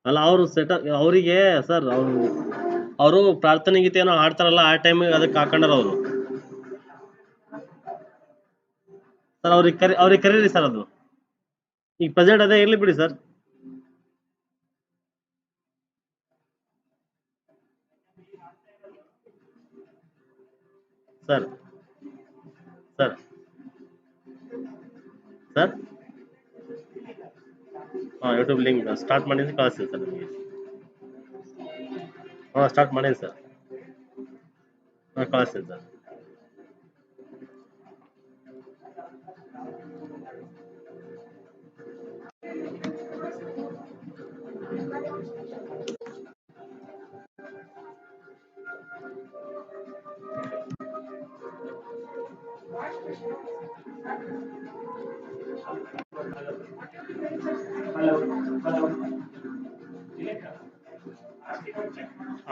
ಅಲ್ಲ ಅವರು ಸೆಟ್ ಅವರಿಗೆ ಸರ್ ಅವರು ಪ್ರಾರ್ಥನೆ ಗೀತೆ ಏನೋ ಹಾಡ್ತಾರಲ್ಲ ಆ ಟೈಮಿಗೆ ಅದಕ್ಕೆ ಹಾಕೊಂಡಾರ ಅವರು ಸರ್. ಅವ್ರಿಗೆ ಕರೀರಿ ಸರ್. ಅದು ಈಗ ಪ್ರೆಸೆಂಟ್ ಅದೇ ಇರ್ಲಿ ಬಿಡಿ ಸರ್. ಸರ್ ಸರ್ ಸರ್ ಹಾಂ, ಯೂಟ್ಯೂಬ್ ಲಿಂಕ್ ಸ್ಟಾರ್ಟ್ ಮಾಡಿದ್ರೆ ಕಳಿಸ್ತೀನಿ ಸರ್ ನಿಮಗೆ. ಹಾಂ, ಸ್ಟಾರ್ಟ್ ಮಾಡೀನಿ ಸರ್. ಹಾಂ, ಕಳಿಸ್ತೀನಿ sir.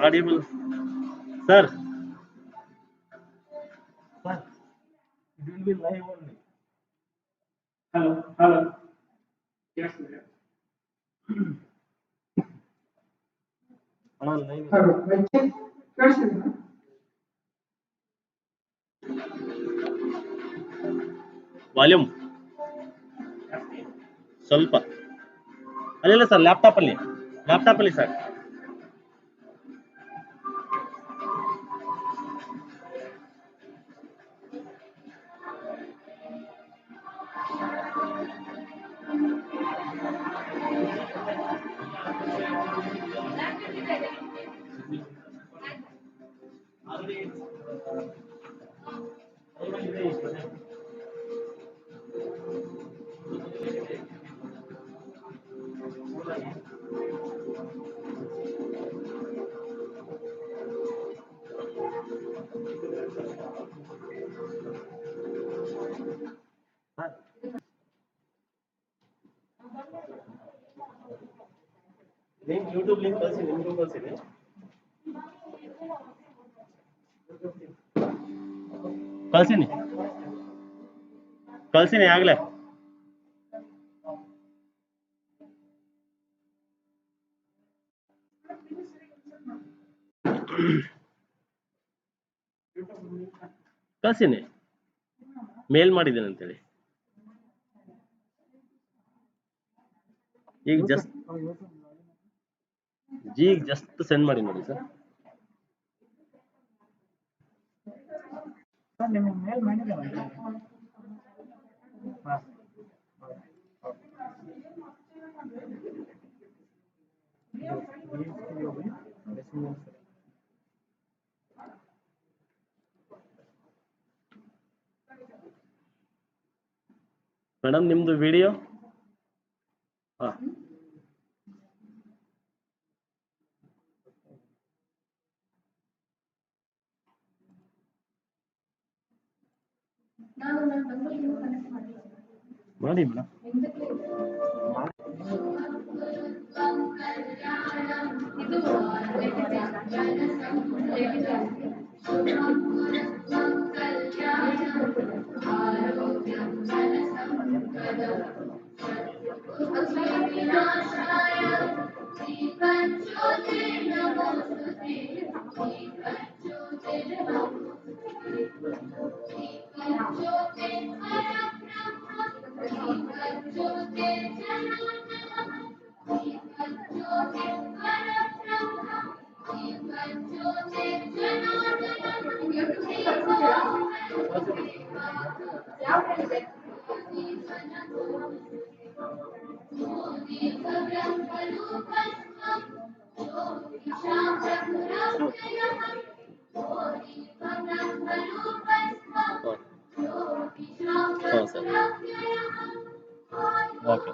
Audible sir. Sir, it will be live only. Hello, hello. Yes, sir. Volume ಸ್ವಲ್ಪ ಅಲ್ಲಿಲ್ಲ ಸರ್, ಲ್ಯಾಪ್ಟಾಪ್ ಅಲ್ಲಿ ಸರ್. ಯೂಟ್ಯೂಬ್ ಲಿಂಕ್ ಕಳಿಸಿ, ನಿಮಗೂ ಕಳ್ಸಿನಿ ಆಗ್ಲೇ. ಕಳ್ಸಿನಿ, ಮೇಲ್ ಮಾಡಿದ್ದೇನೆ ಅಂತೇಳಿ. ಈಗ ಜಸ್ಟ್ ಸೆಂಡ್ ಮಾಡಿ ನೋಡಿ ಸರ್. ನಿಮಗೆ ಮೇಲ್ ಮಾಡಿದ್ದೇನೆ. ಮೇಡಮ್ ನಿಮ್ದು ವಿಡಿಯೋ ಮಾಡಿ ಮೇಡಮ್. ಓಕೆ.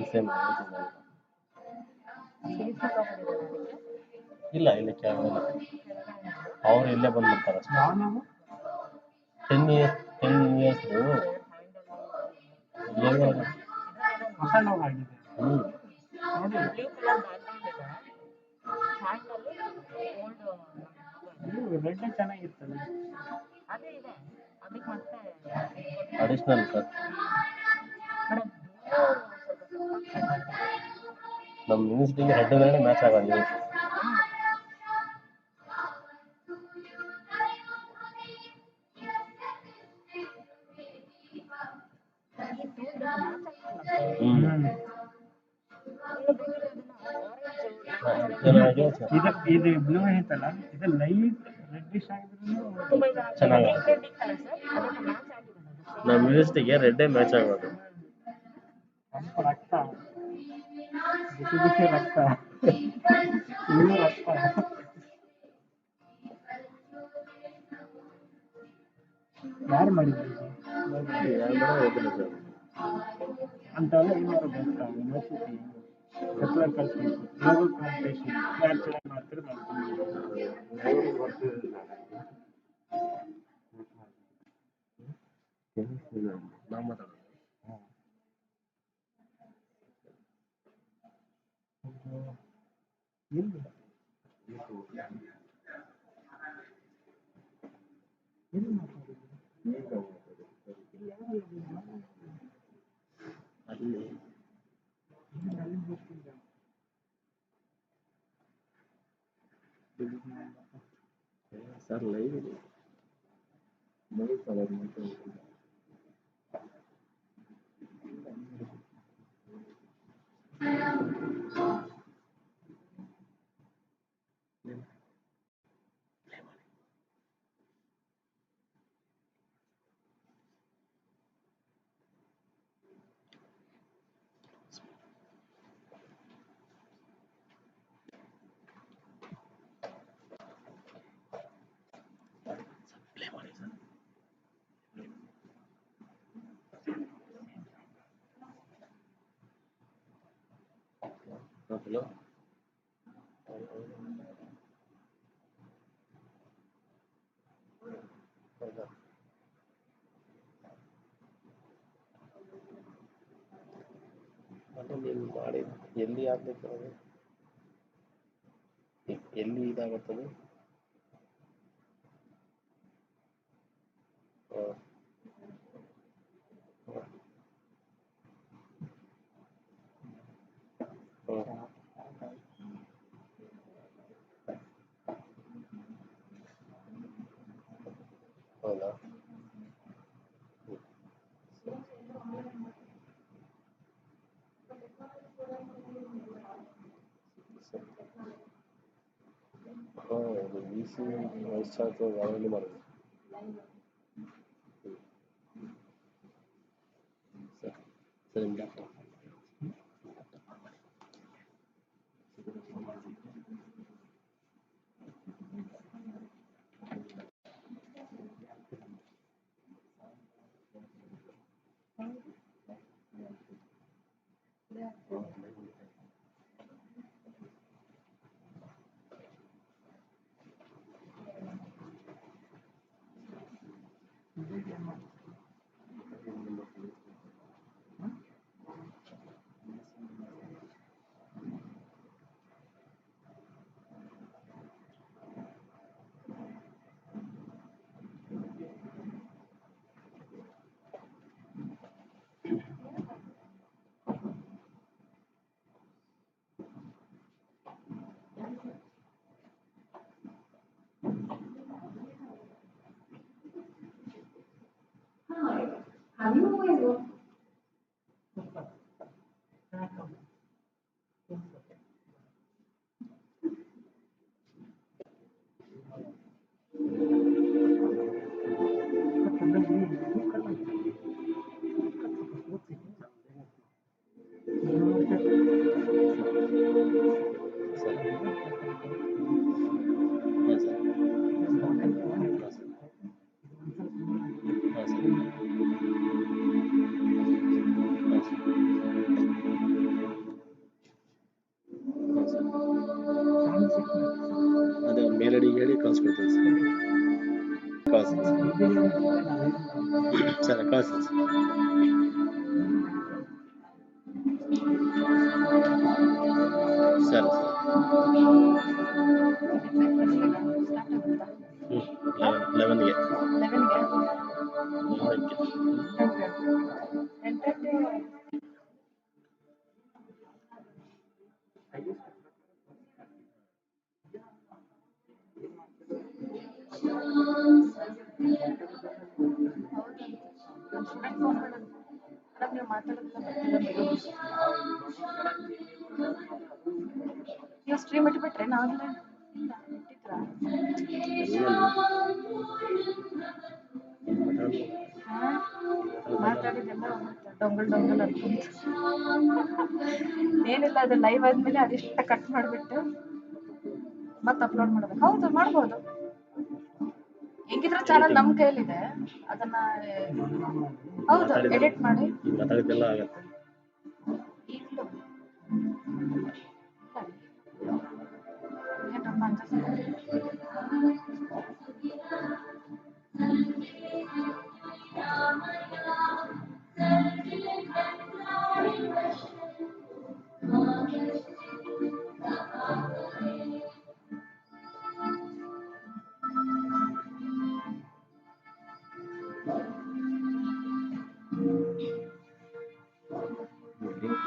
ಸೇಮ್ ಇಲ್ಲ ಇಲ್ಲ ಅವ್ರು ಇಲ್ಲೇ ಬಂದ್ಬಿಡ್ತಾರೆ ಅಷ್ಟೇ. 10 years ರೆಡ್ ಚೆನ್ನಾಗಿರ್ತದೆ. Additional sir. ನಮ್ಮ ಯೂನಿವರ್ಸಿಟಿಗೆ ರೆಡ್ ಅಂದ್ರೆ ಮ್ಯಾಚ್ ಆಗೋದು. ಇದು ಬ್ಲೂ ಐತಲ್ಲ, ಇದು ಲೈಟ್ ರೆಡ್ಡಿಶ್ ಆಗಿದ್ರು ಚೆನ್ನಾಗಿ. ನಮ್ಮ ಯೂನಿವರ್ಸಿಟಿಗೆ ರೆಡ್ಡೇ ಮ್ಯಾಚ್ ಆಗೋದು. ರಕ್ತ ಬಿಸಿ ಬಿಸಿ ರಕ್ತ ಇನ್ನು ರಕ್ತ ಯಾರು ಮಾಡಿದ್ರು ಅಂತೆಲ್ಲ ಇನ್ನೊರು ಬರ್ತಾ university secular culture global competition ಯಾರು ಚೆನ್ನಾಗಿ ಮಾಡ್ತಾರೆ ನಾವು ಮಾತಾಡೋದು ಅಲ್ಲಿ ಸರ್ ಲೈವ್ ಇದೆ. Hello. ಅಲ್ಲ ನೀನು ಮಾಡಿ ಎಲ್ಲಿ ಆಗ್ಬೇಕು ಅದು ಎಲ್ಲಿ ಇದಾಗುತ್ತದೆ. ಹೌದಾ? ಹಾಂ, ಅದು VC ವೈಸ್ ಚಾನ್ಸಲರ್ ಅವರಲ್ಲಿ ಮಾಡೋದು. ಸರಿ ಡಾಕ್ಟರ್. ಅದೇ ಮೇಲಡಿಗೆ ಹೇಳಿ ಕಳಿಸ್ಕೊಡ್ತೀನಿ ಸರ್. ಸರ್ ಕಳಿಸ್ತೀನಿ ಸರ್. ಸರಿ ಸರ್. 11ಗೆ ನೀವು ಮಾತಾಡೋದಿಲ್ಲ, ನೀವು ಸ್ಟ್ರೀಮ್ ಇಟ್ಬಿಟ್ರೆ ನಾವೇ ಮಾತಾಡೋದೆಲ್ಲ ಡೊಂಗಲ್ ಅಂತ ಏನಿಲ್ಲ. ಅದು ಲೈವ್ ಆದ್ಮೇಲೆ ಅದಿಷ್ಟ ಕಟ್ ಮಾಡಿಬಿಟ್ಟು ಮತ್ತೆ ಅಪ್ಲೋಡ್ ಮಾಡ್ಬೇಕು. ಹೌದು, ಮಾಡ್ಬೋದು. ಹೆಂಗಿದ್ರು ಚಾನಲ್ ನಮ್ಮ ಕೈಯಲ್ಲಿದೆ, ಅದನ್ನ ಹೌದು ಎಡಿಟ್ ಮಾಡಿ ಮಾತಾಡಿದ್ದೆಲ್ಲ ಆಗತ್ತೆ.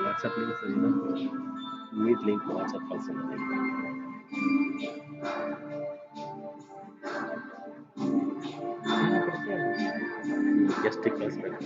ವಾಟ್ಸಪ್ ಲಿಂಕ್ ಸರ್, ಇದು ಮೀಟ್ ಲಿಂಕ್ ವಾಟ್ಸಪ್ ಕಳಿಸಿ. ಗೆಸ್ಟಿಗೆ ಕಳಿಸ್ಬೇಕು.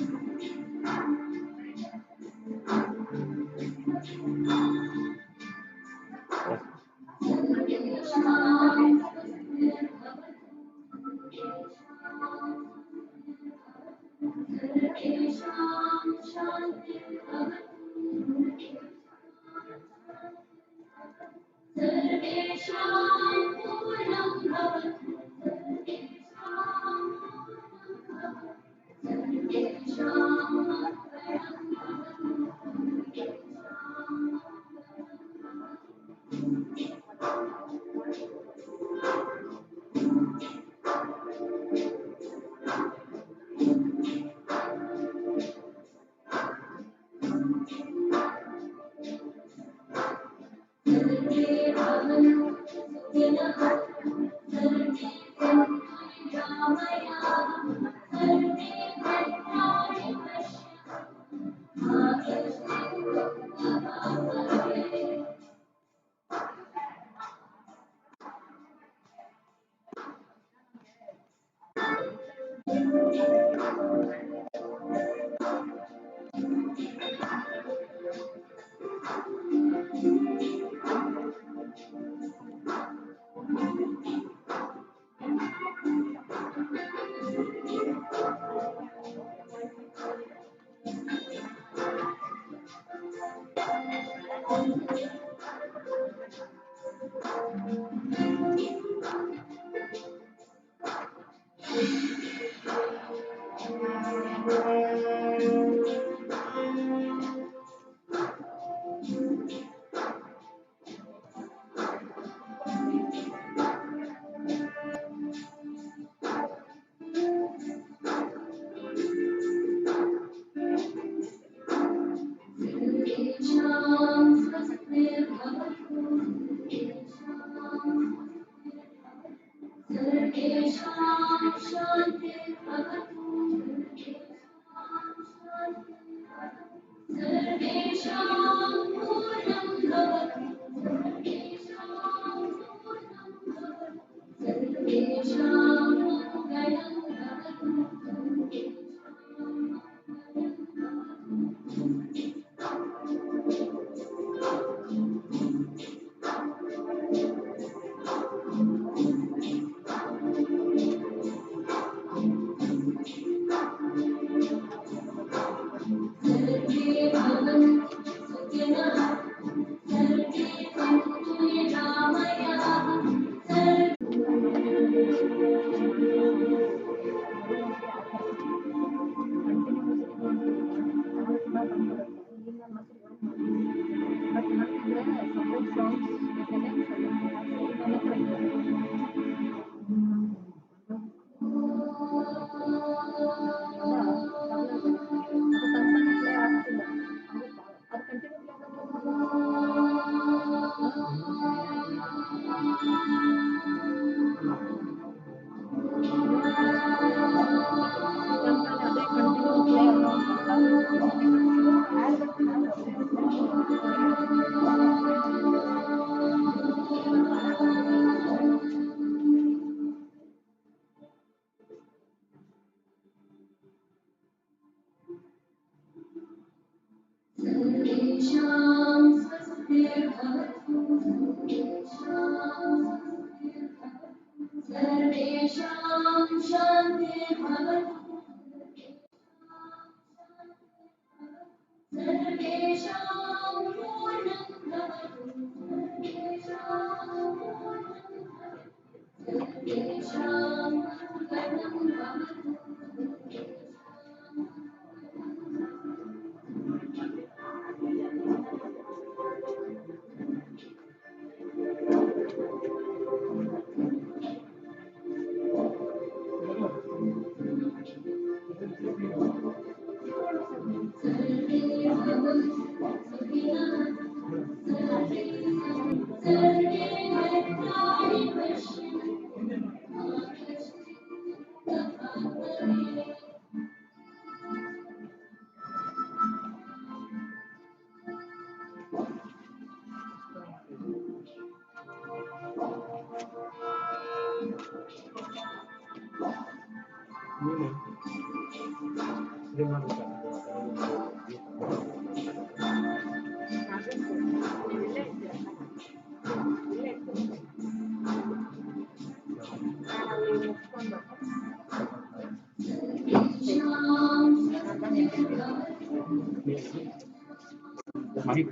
ಮೈಕ್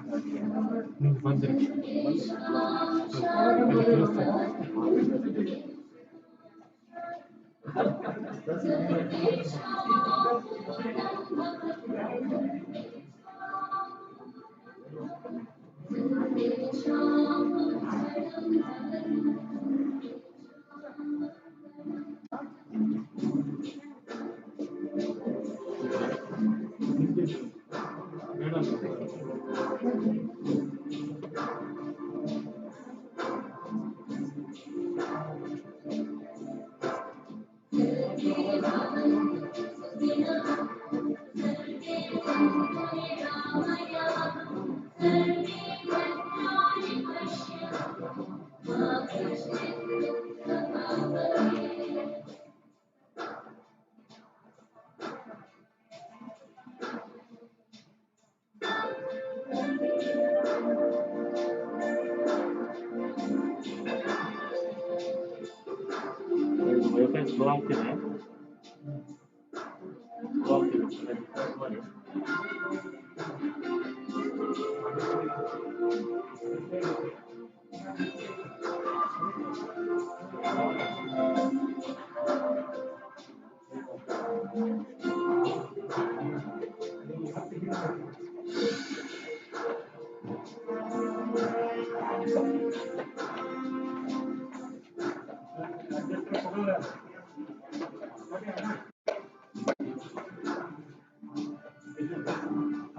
ನೀವು ಬಂದ್ರಿ ಅದು ಕೇಳಿಸ್ತದೆ. ವೈಫೈ ಸ್ಲೋ ಆಗ್ತಿದೆ, ಸ್ಲೋ ಆಗ್ತಿದೆ ಮಾಡಿ.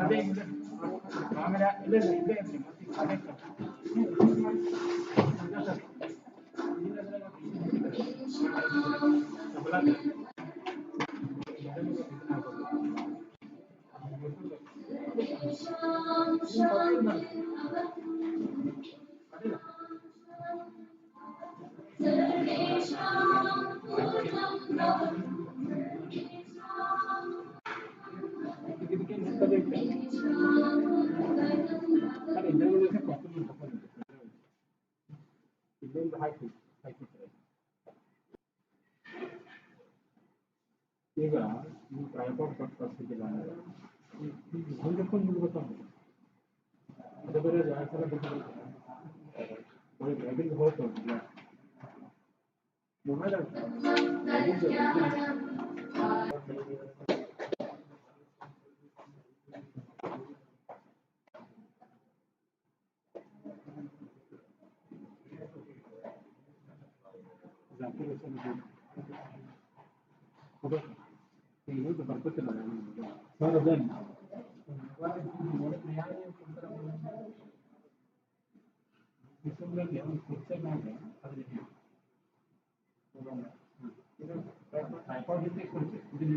ಅದೇ ಇಲ್ಲ ಆಮೇಲೆ ಇಲ್ಲ ಇಲ್ಲೇ ಇರಲಿ ಅದೇ ಇಲ್ಲಿಂದ ಹಾಕಿ ಹಾಕಿದ್ರೆ ಈಗ ನೀವು ಟ್ರೈಪಾಡ್ ಕಟ್ಸಿದ್ದಿಲ್ಲ ಅಂದ್ರೆ ಮುಂದಕ್ಕೆ ನಿಲ್ಬೇಕಂದ್ರೆ ಅದು ಬೇರೆ ಎರಡು ಸಲ ಬಿಟ್ಟು ರೆಡಿಗೆ ಹೋಗ್ತದೆ ಮೊಬೈಲ್ ಬರ್ಕೊತಿಲ್ಲ ಸರ್ ಅದೇ ಡಿಸೆಂಬರ್ಗೆ ಒಂದು ಪಿಕ್ಚರ್ ಮಾಡಿ ಅದಕ್ಕೆ ಟ್ರೈಪಾಡ್ ಜೊತೆ ಕೊಡ್ತೀವಿ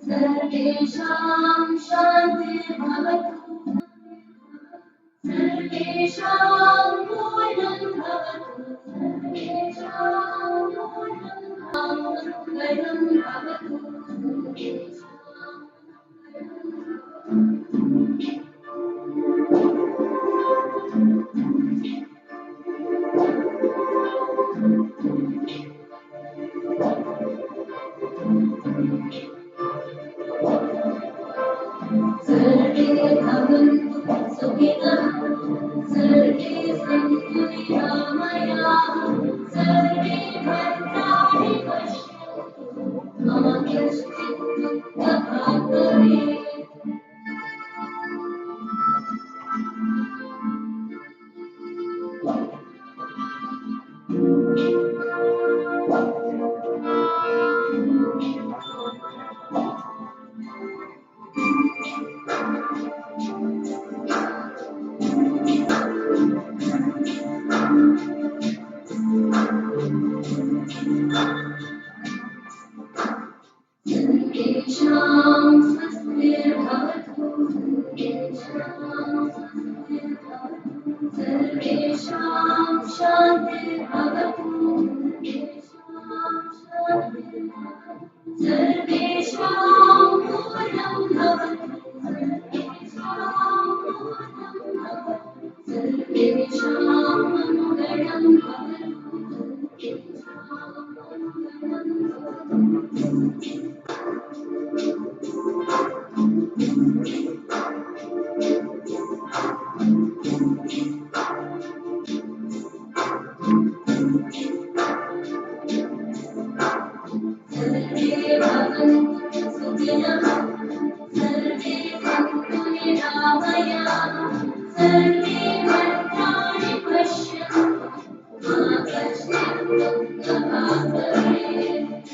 सर्वेषां शान्तिर्भवतु सर्वेषां पूर्णं भवतु सर्वेषां पूर्णं भवतु सर्वे भवन्तु सुखिनः सर्वे सन्तु निरामयाः सर्वे भद्राणि पश्यन्तु मा कश्चित् दुःखभाग् भवेत् सर्वेषां स्वस्तिर्भवतु सर्वेषां शान्तिर्भवतु सर्वेषां पूर्णं भवतु सर्वेषां मङ्गलं सर्वे भवन्तु सुखिनः सर्वे सन्तु निरामयाः सर्वे भद्राणि पश्यन्तु मा कश्चित् दुःखभाग् भवेत्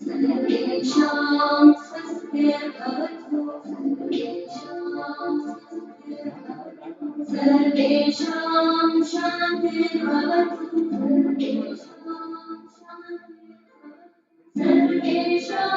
सर्वेषां स्वस्तिर्भवतु सर्वेषां शान्तिर्भवतु सर्वेषां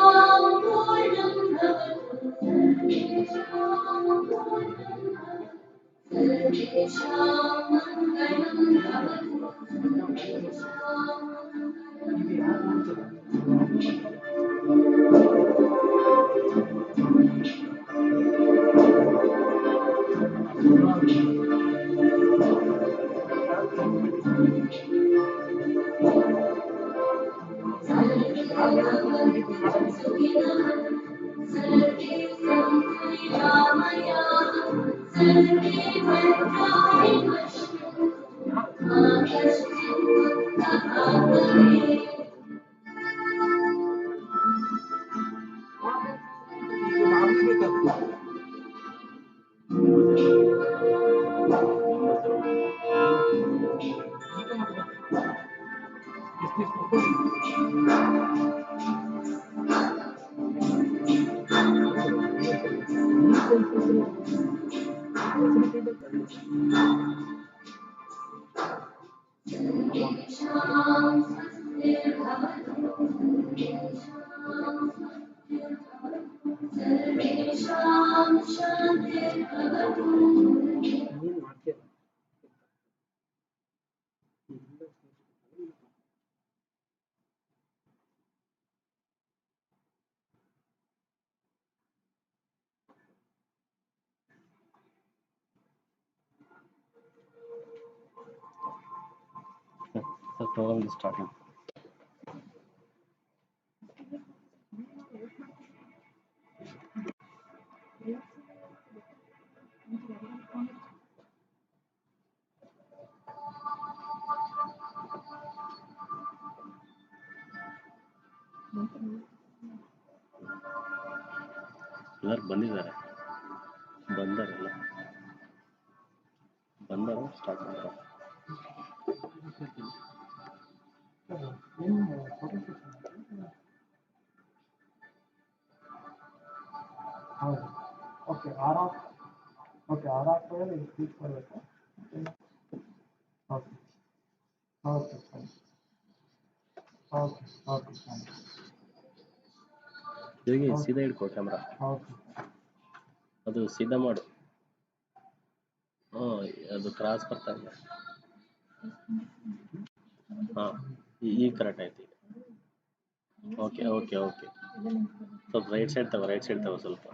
The program is starting. ಎಲ್ಲರೂ ಬಂದಿದ್ದಾರೆ, ಬಂದಾರಲ್ಲ, ಬಂದಾಗ ಸ್ಟಾರ್ಟ್ ಮಾಡ್ತಾರೆ. ಹೌದು. ಓಕೆ ಆರಾಫಲ್ಲಿ ಸ್ಪೀಚ್ ಮಾಡಬೇಕು. Okay okay fine. Okay okay fine. ಇಲ್ಲಿಗೆ ಸೀದಾ ಹಿಡ್ಕೋ ಕ್ಯಾಮ್ರಾ, ಓಕೆ ಅದು ಸೀದಾ ಮಾಡು. ಅದು ಕ್ರಾಸ್ ಬರ್ತಾ ಇದೆ. ಹಾಂ, ಈಗ ಕರೆಕ್ಟ್ ಆಯ್ತು. ಈಗ ಓಕೆ ಓಕೆ ಓಕೆ. ಸ್ವಲ್ಪ ರೈಟ್ ಸೈಡ್ ತಗೋ ಸ್ವಲ್ಪ.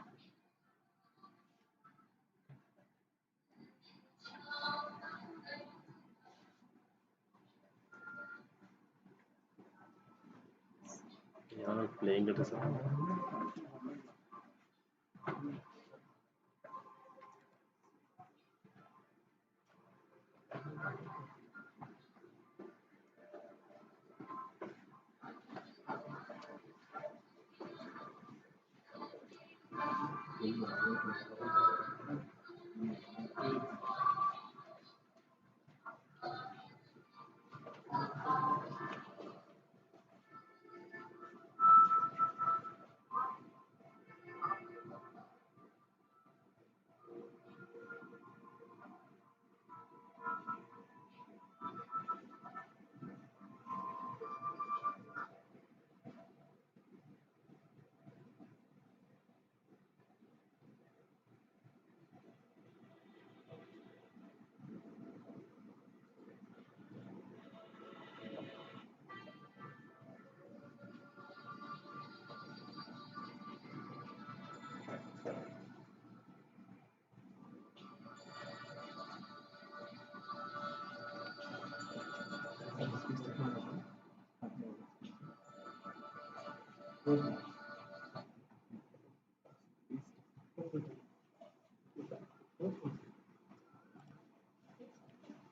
ಯಾವ playing it sir?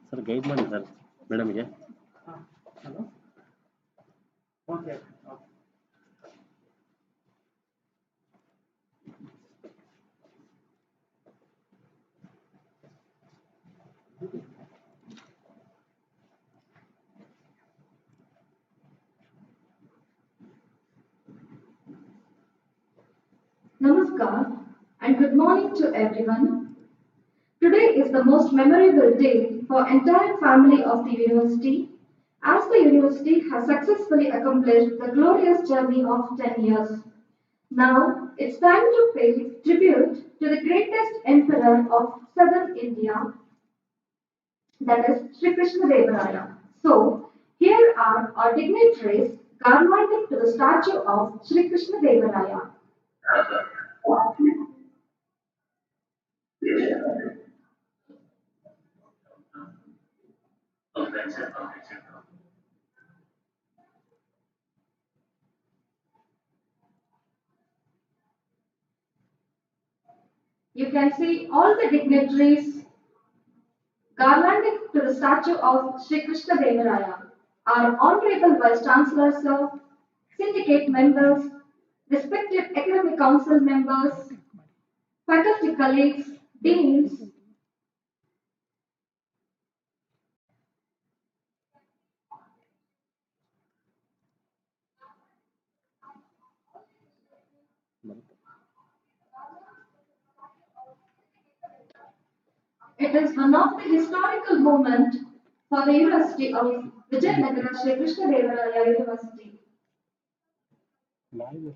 Sir guide ಮಾಡಿ ಸರ್ ಮೇಡಮ್ಗೆ. Hello okay Namaskar and good morning to everyone. Today is the most memorable day for entire family of the university, as the university has successfully accomplished the glorious journey of 10 years. Now it's time to pay tribute to the greatest emperor of southern India, that is Sri Krishna Deva Raya. So here are our dignitaries garlanding to the statue of Sri Krishna Deva Raya. You can see all the dignitaries garlanding to the statue of Sri Krishna Deva Raya. Our Honorable Vice Chancellor Sir, syndicate members, respected Academic Council members, faculty colleagues, deans, it is one of the historical moment for the University of Vijayanagara Sri Krishna Deva Raya University. Live.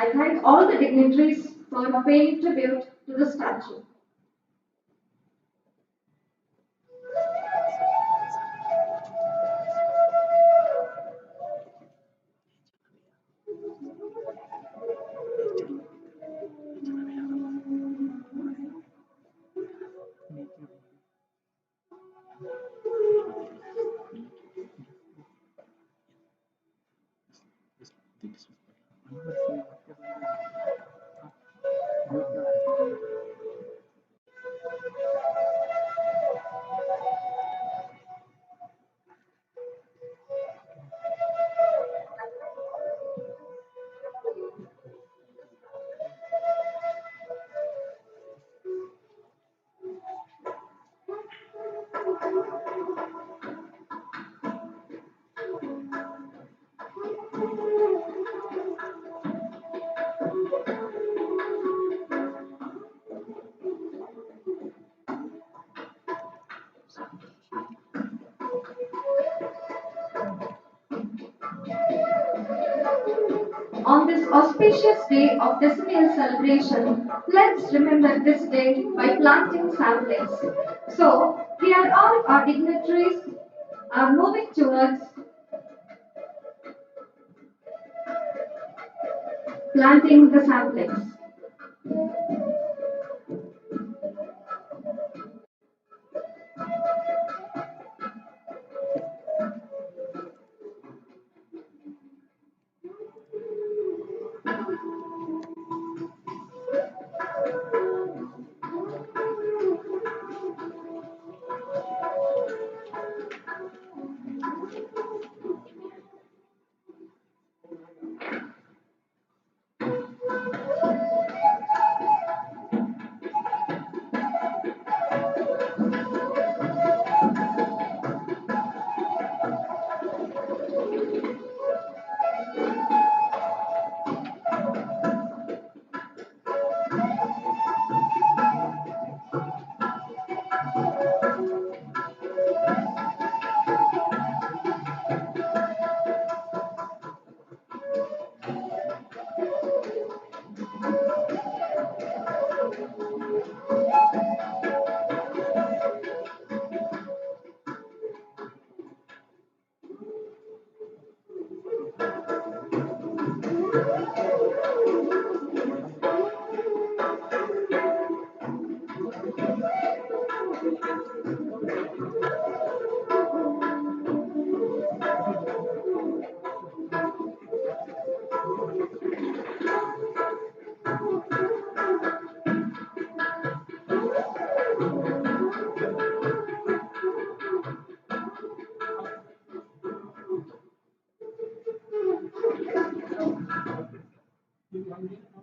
I thank all the dignitaries for paying tribute to the statue. On this auspicious day of decennial celebration, let's remember this day by planting saplings. So, here all our dignitaries are moving towards planting the saplings.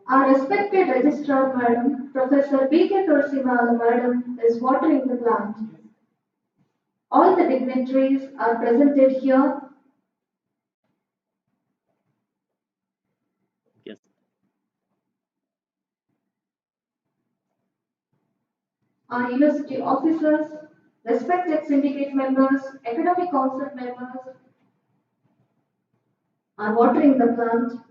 Our respected Registrar Madam, Professor B.K. Tulsimala Madam, is watering the plant. All the dignitaries are presented here. Yes. Our university officers, respected syndicate members, academic council members are watering the plant.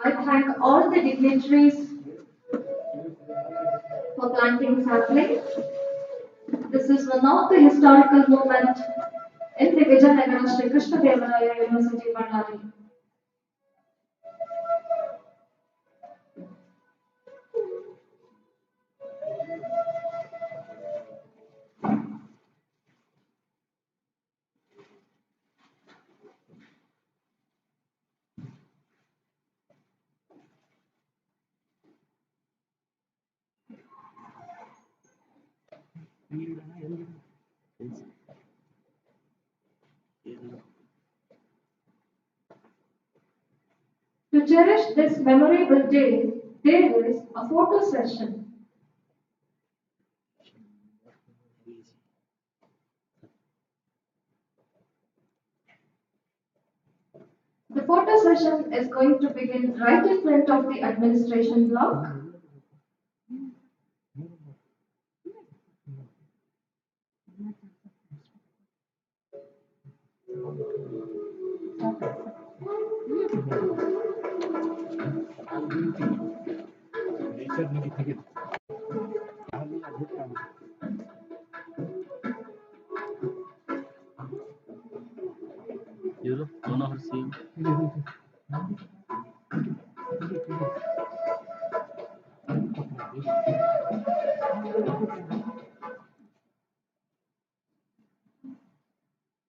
I thank all the dignitaries for planting saplings. This is one of the historical moments in the Vijayanagara Sri Krishna Devaraya University, Ballari. To cherish this memorable day, there is a photo session. The photo session is going to begin right in front of the administration block. Europe, one of seen.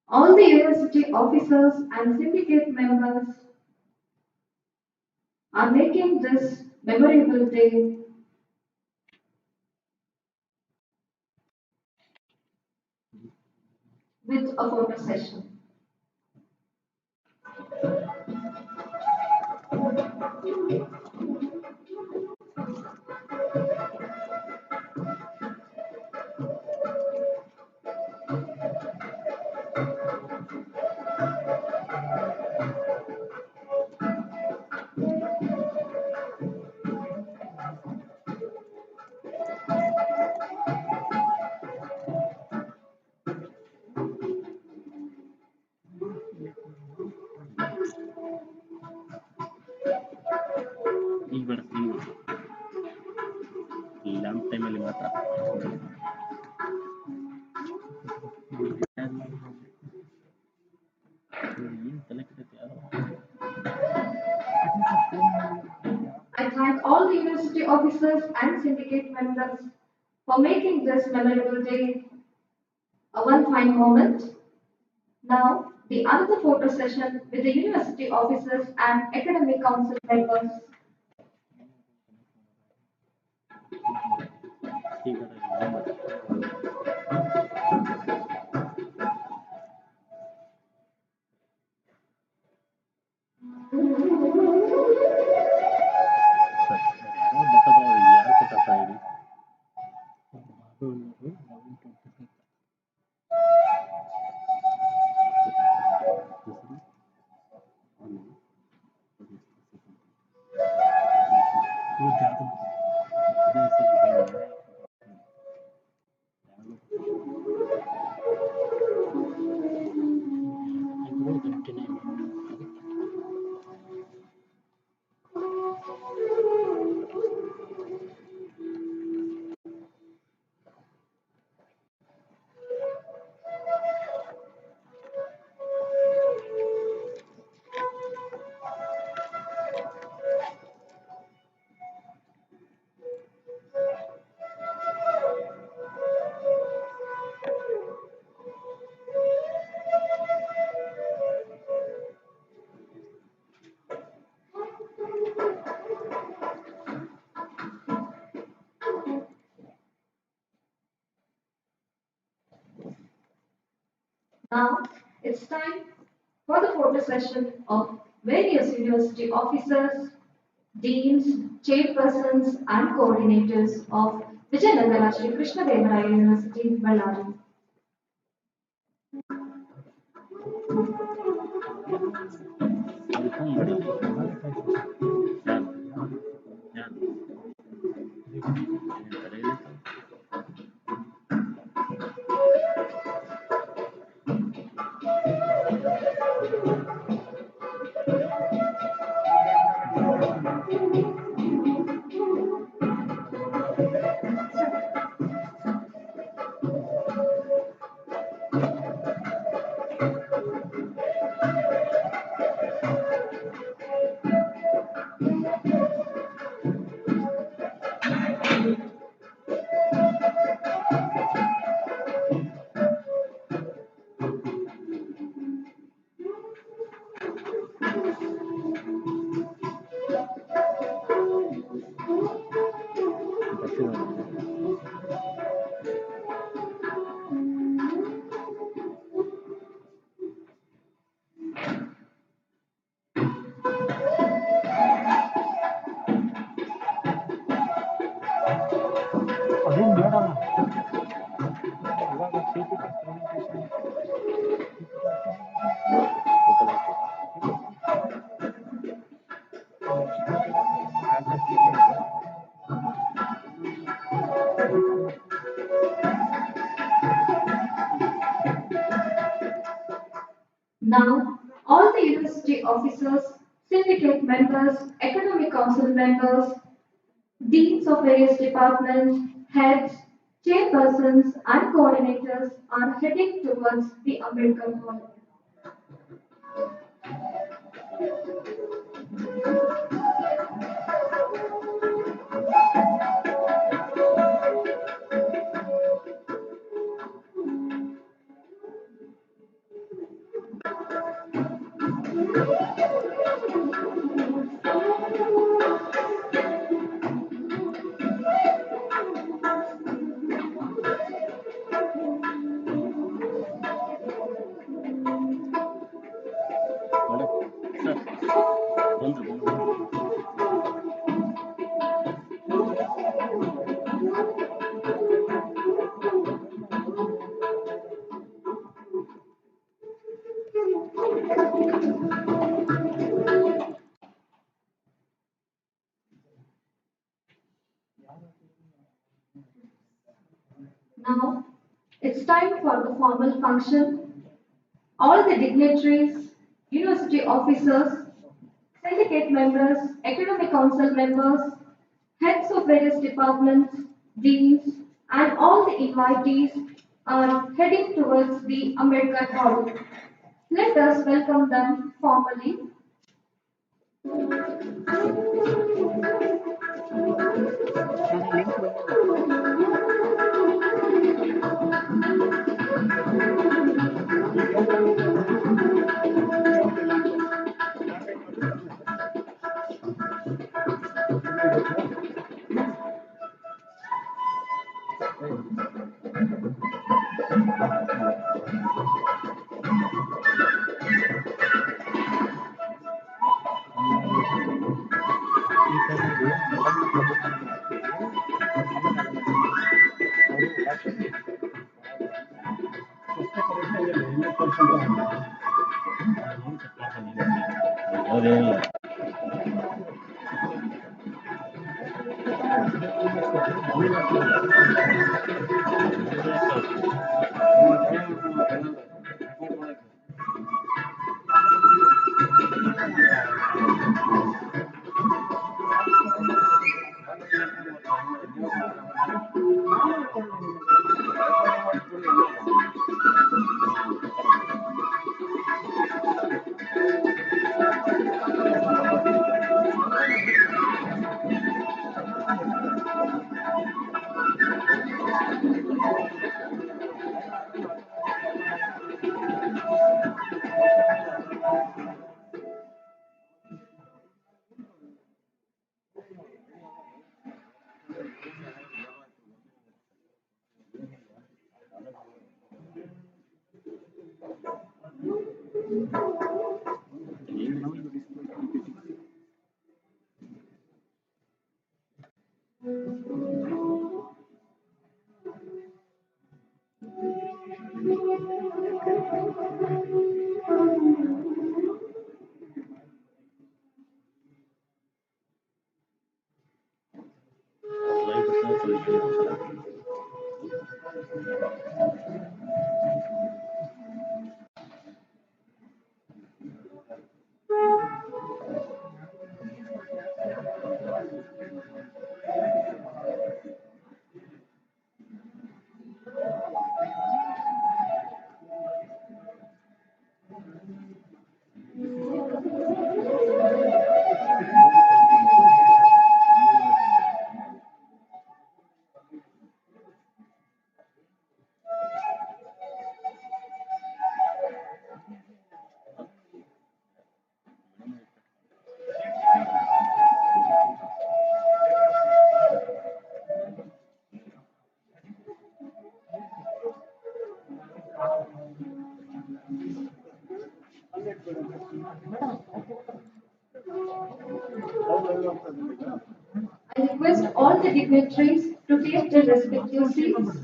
All the university officers and syndicate members are making this memorable day with a photo session. ಈಗ ಬೇಡ lamp ಟೈಮಲ್ಲಿ ಮಾತ್ರ ಏನು ತಲೆ ಕೆಟ್ಟೈತೆ ಯಾರೋ I thank all the university officers and syndicate members for making this memorable day a one fine moment. Now, the another photo session with the university officers and academic council members. ಈಗ ಏನು ಮಾಡಿ sir ಯಾರೋ ಬರ್ತಾರ ಯಾರು ಕೊಟ್ಟಾರ ಹೇಳಿ Now, it's time for the photo session of various university officers, deans, chairpersons, and coordinators of Vijayanagara Sri Krishna Devaraya University, Bellary. ಅದು phone ಮಾಡಿ ಯಾರು ಯಾರು ಹೇಳ್ತಾರೆ ಹೇಳಿ ಅದೇನು ಬೇಡ ಇವಾಗ presentation Now, all the university officers, syndicate members, academic council members, deans of various departments, heads, chairpersons, and coordinators are heading towards the Ambedkar Hall. Sir ಬಂದ್ರು Now, it's time for the formal function. All the dignitaries, university officers, syndicate members, academic council members, heads of various departments, deans, and all the invitees are heading towards the Ambedkar Hall. Let us welcome them formally. I request all the dignitaries to take their respective seats.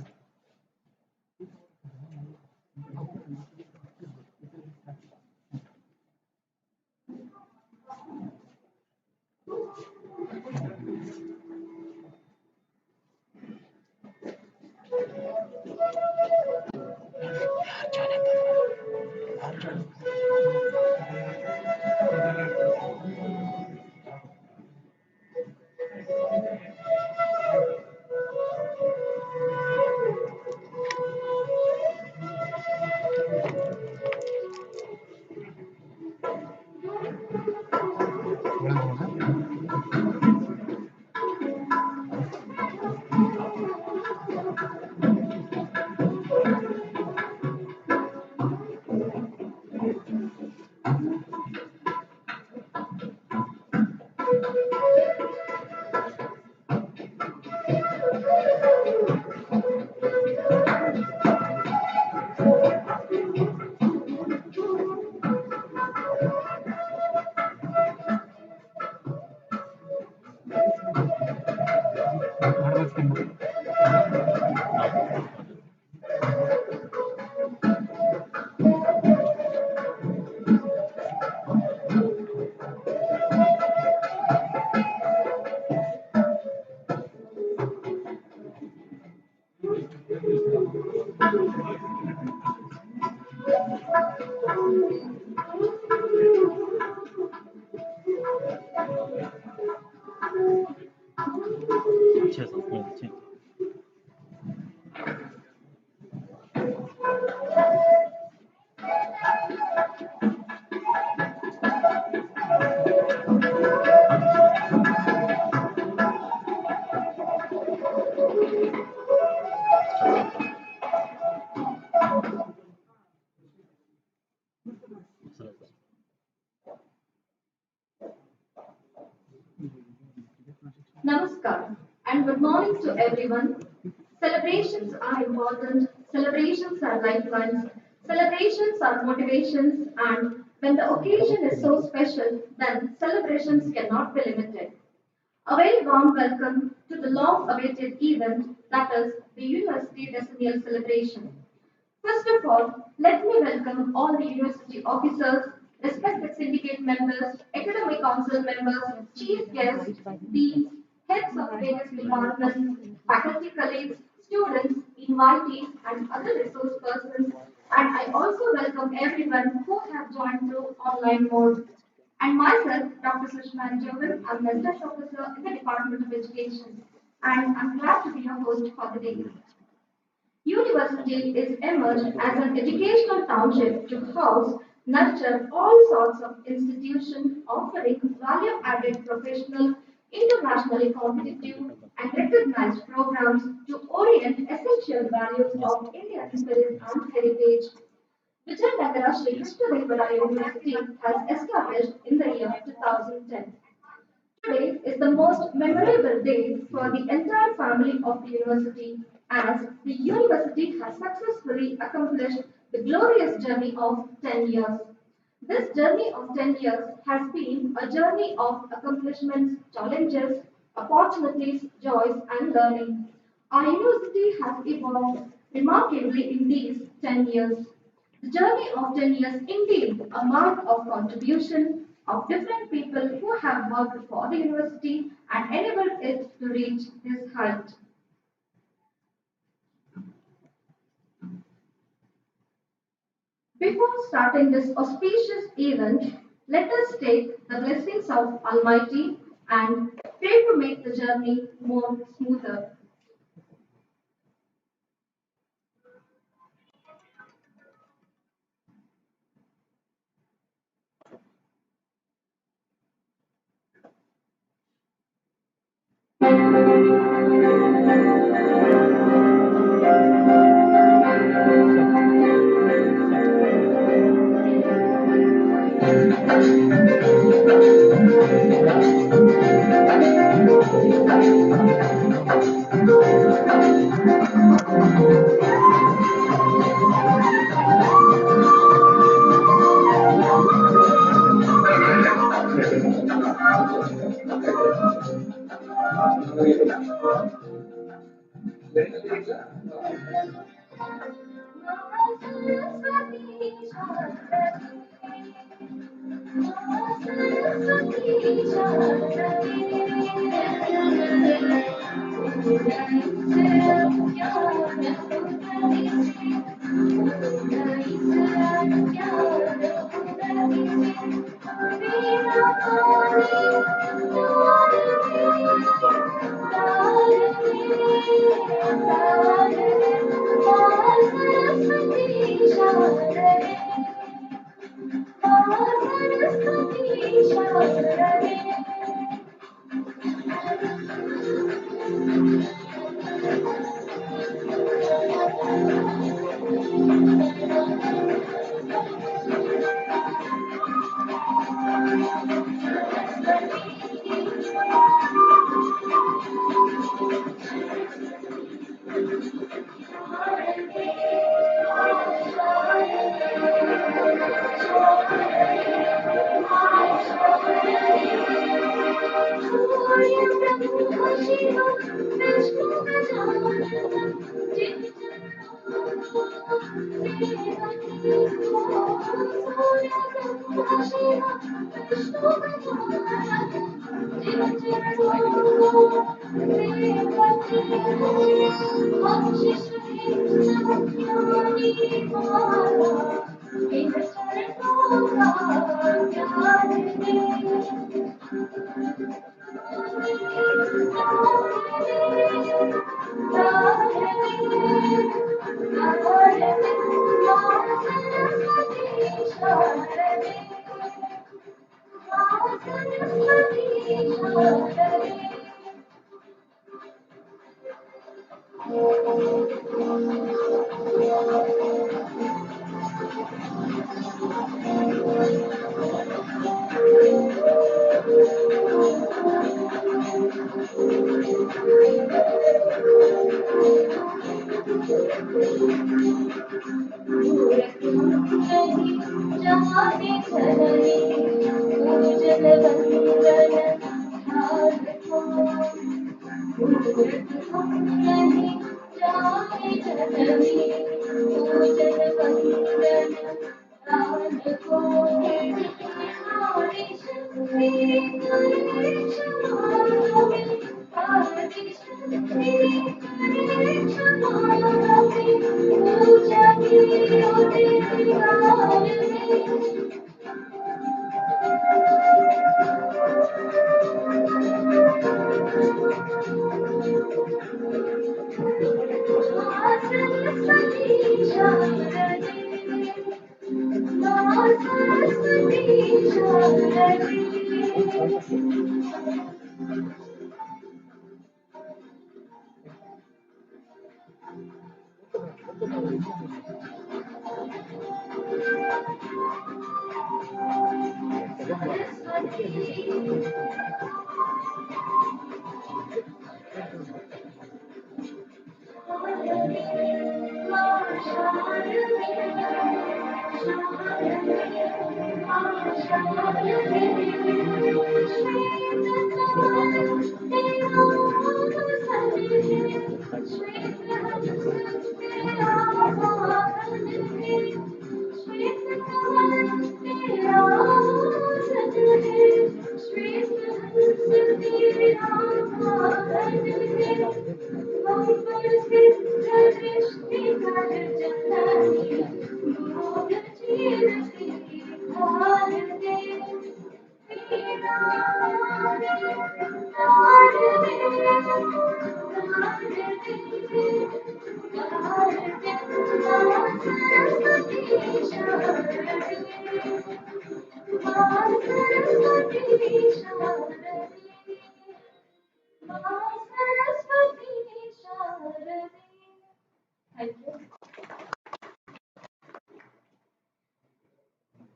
good morning to everyone. Celebrations are important, celebrations are lifelines, celebrations are motivations, and when the occasion is so special, then celebrations cannot be limited. A very warm welcome to the long awaited event that is the University Decennial celebration. First of all, let me welcome all the university officers, respected syndicate members, academic council members, chief guests, deans, heads of various departments, faculty colleagues, students, invitees, and other resource persons. And I also welcome everyone who have joined through online mode. And myself, Dr. Sushma Jovan, I'm a research officer in the Department of Education, and I'm glad to be your host for the day. University is emerged as an educational township to house, nurture all sorts of institutions offering value-added professional, internationally competitive and recognized programs to orient essential values of Indian spirit and heritage. Vijayanagar Sri Krishnadevaraya University has established in the year 2010. Today is the most memorable day for the entire family of the university as the university has successfully accomplished the glorious journey of 10 years. This journey of 10 years has been a journey of accomplishments, challenges, opportunities, joys, and learning. Our university has evolved remarkably in these 10 years. The journey of 10 years indeed a mark of contribution of different people who have worked for the university and enabled it to reach this height. Before starting this auspicious event, let us take the blessings of Almighty and pray to make the journey more smoother.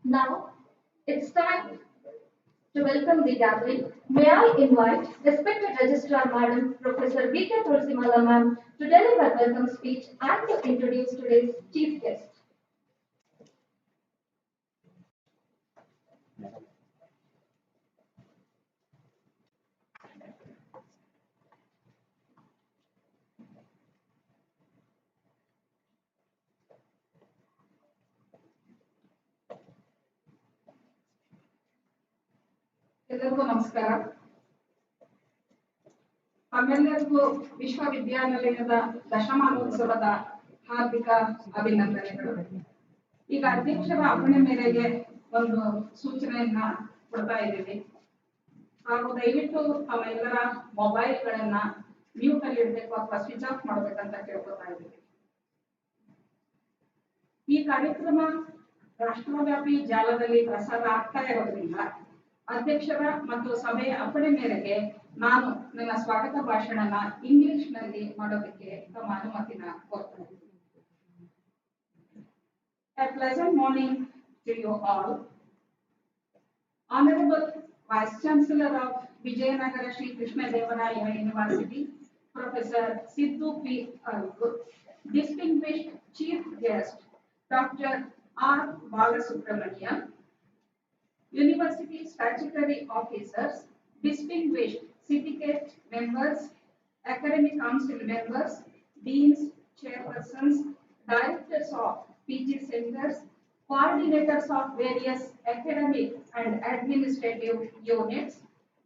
Now, it's time to welcome the gathering. May I invite respected Registrar Madam Professor V.K. Tulsimala Ma'am to deliver welcome speech and to introduce today's chief guest. ಎಲ್ಲರಿಗೂ ನಮಸ್ಕಾರ. ತಮ್ಮೆಲ್ಲರಿಗೂ ವಿಶ್ವವಿದ್ಯಾನಿಲಯದ ದಶಮಾನೋತ್ಸವದ ಹಾರ್ದಿಕ ಅಭಿನಂದನೆಗಳು. ಈಗ ಅಧ್ಯಕ್ಷರ ಅಪ್ಪಣೆ ಮೇರೆಗೆ ಒಂದು ಸೂಚನೆಯನ್ನ ಕೊಡ್ತಾ ಇದ್ದೀವಿ. ಹಾಗೂ ದಯವಿಟ್ಟು ತಮ್ಮೆಲ್ಲರ ಮೊಬೈಲ್ಗಳನ್ನ ಮ್ಯೂಟ್ ಅಲ್ಲಿ ಇಡಬೇಕು ಅಥವಾ ಸ್ವಿಚ್ ಆಫ್ ಮಾಡಬೇಕಂತ ಕೇಳ್ಕೊತಾ ಇದ್ದೀವಿ. ಈ ಕಾರ್ಯಕ್ರಮ ರಾಷ್ಟ್ರವ್ಯಾಪಿ ಜಾಲದಲ್ಲಿ ಪ್ರಸಾರ ಆಗ್ತಾ ಇರೋದ್ರಿಂದ ಅಧ್ಯಕ್ಷರ ಮತ್ತು ಸಭೆಯ ಅಪ್ಪಣೆ ಮೇರೆಗೆ ನಾನು ನನ್ನ ಸ್ವಾಗತ ಭಾಷಣನ ಇಂಗ್ಲಿಷ್ ನಲ್ಲಿ ಮಾಡೋದಕ್ಕೆ ತಮ್ಮ ಅನುಮತಿನ ಕೋರ್ತಾ ಇದ್ದೀನಿ. A pleasant morning to you all. Honorable Vice Chancellor of Vijayanagara Sri Krishna Devaraya University, Professor Sidhu P. Algu, distinguished Chief Guest, Dr. R. Balasubramanian, University statutory officers, distinguished syndicate members, academic council members, deans, chairpersons, directors of PG centers, coordinators of various academic and administrative units,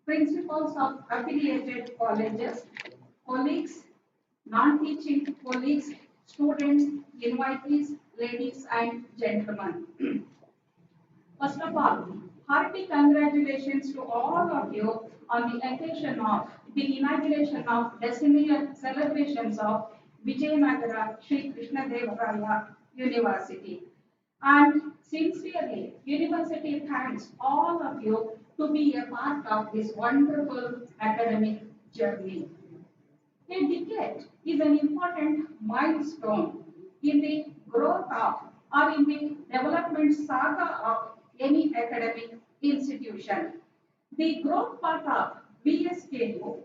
principals of affiliated colleges, colleagues, non-teaching colleagues, students, invitees, ladies and gentlemen. First of all, hearty congratulations to all of you on the occasion of the inauguration of Decennial celebrations of Vijayanagara Sri Krishna Devaraya University. And sincerely, University thanks all of you to be a part of this wonderful academic journey. A decade is an important milestone in the growth of or in the development saga of any academic institution. The growth path of VSKUB,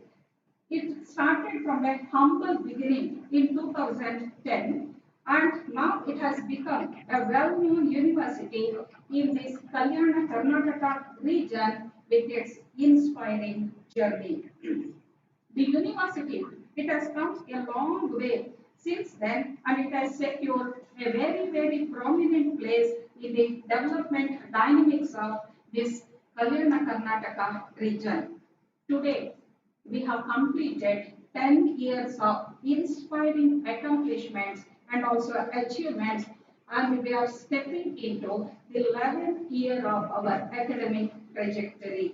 it started from a humble beginning in 2010 and now it has become a well-known university in this Kalyana Karnataka region with its inspiring journey. The university, it has come a long way since then and it has secured a very, very prominent place in the development dynamics of this Kalyana Karnataka region. Today, we have completed 10 years of inspiring accomplishments and also achievements, and we are stepping into the 11th year of our academic trajectory.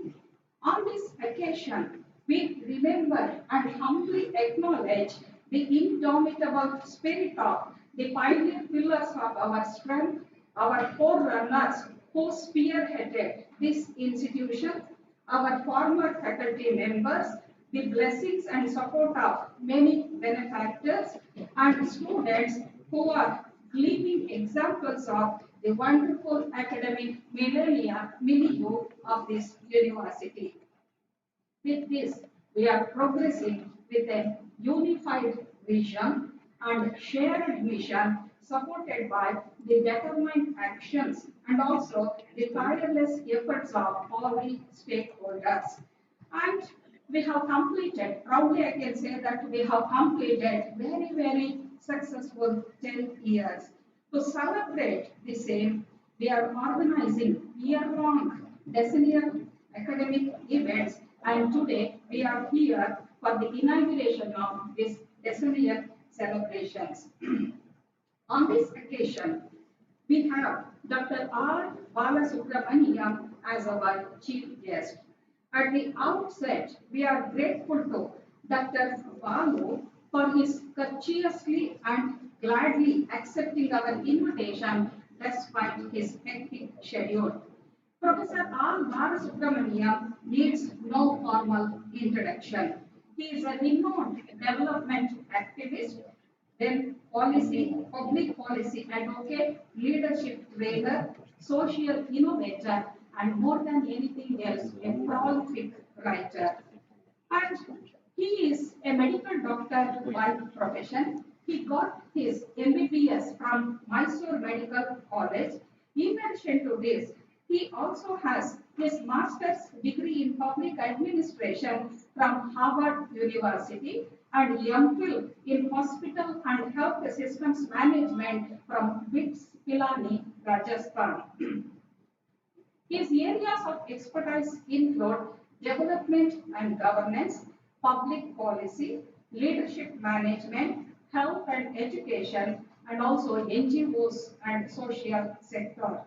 On this occasion, we remember and humbly acknowledge the indomitable spirit of the pioneer pillars of our strength, our forerunners who spearheaded this institution, our former faculty members, the blessings and support of many benefactors and students who are living examples of the wonderful academic milieu of this university. With this, we are progressing with a unified vision and shared mission supported by the determined actions and also the tireless efforts of all the stakeholders. And we have completed, proudly I can say that we have completed very successful 10 years. To celebrate the same, we are organizing year-long decennial academic events, and today we are here for the inauguration of this decennial celebrations. On this occasion, we have Dr. R. Balasubramaniam as our chief guest. At the outset, we are grateful to Dr. Balu for his courteously and gladly accepting our invitation despite his hectic schedule. Professor R. Balasubramaniam needs no formal introduction. He is a renowned development activist, then public policy advocate, leadership trainer, social innovator, and more than anything else, a prolific writer. And he is a medical doctor by profession. He got his MBBS from Mysore Medical College. In addition to this, he also has his master's degree in public administration from Harvard University and MPhil in hospital and health systems management from BITS Pilani, Rajasthan. His areas of expertise include development and governance, public policy, leadership management, health and education, and also NGOs and social sector.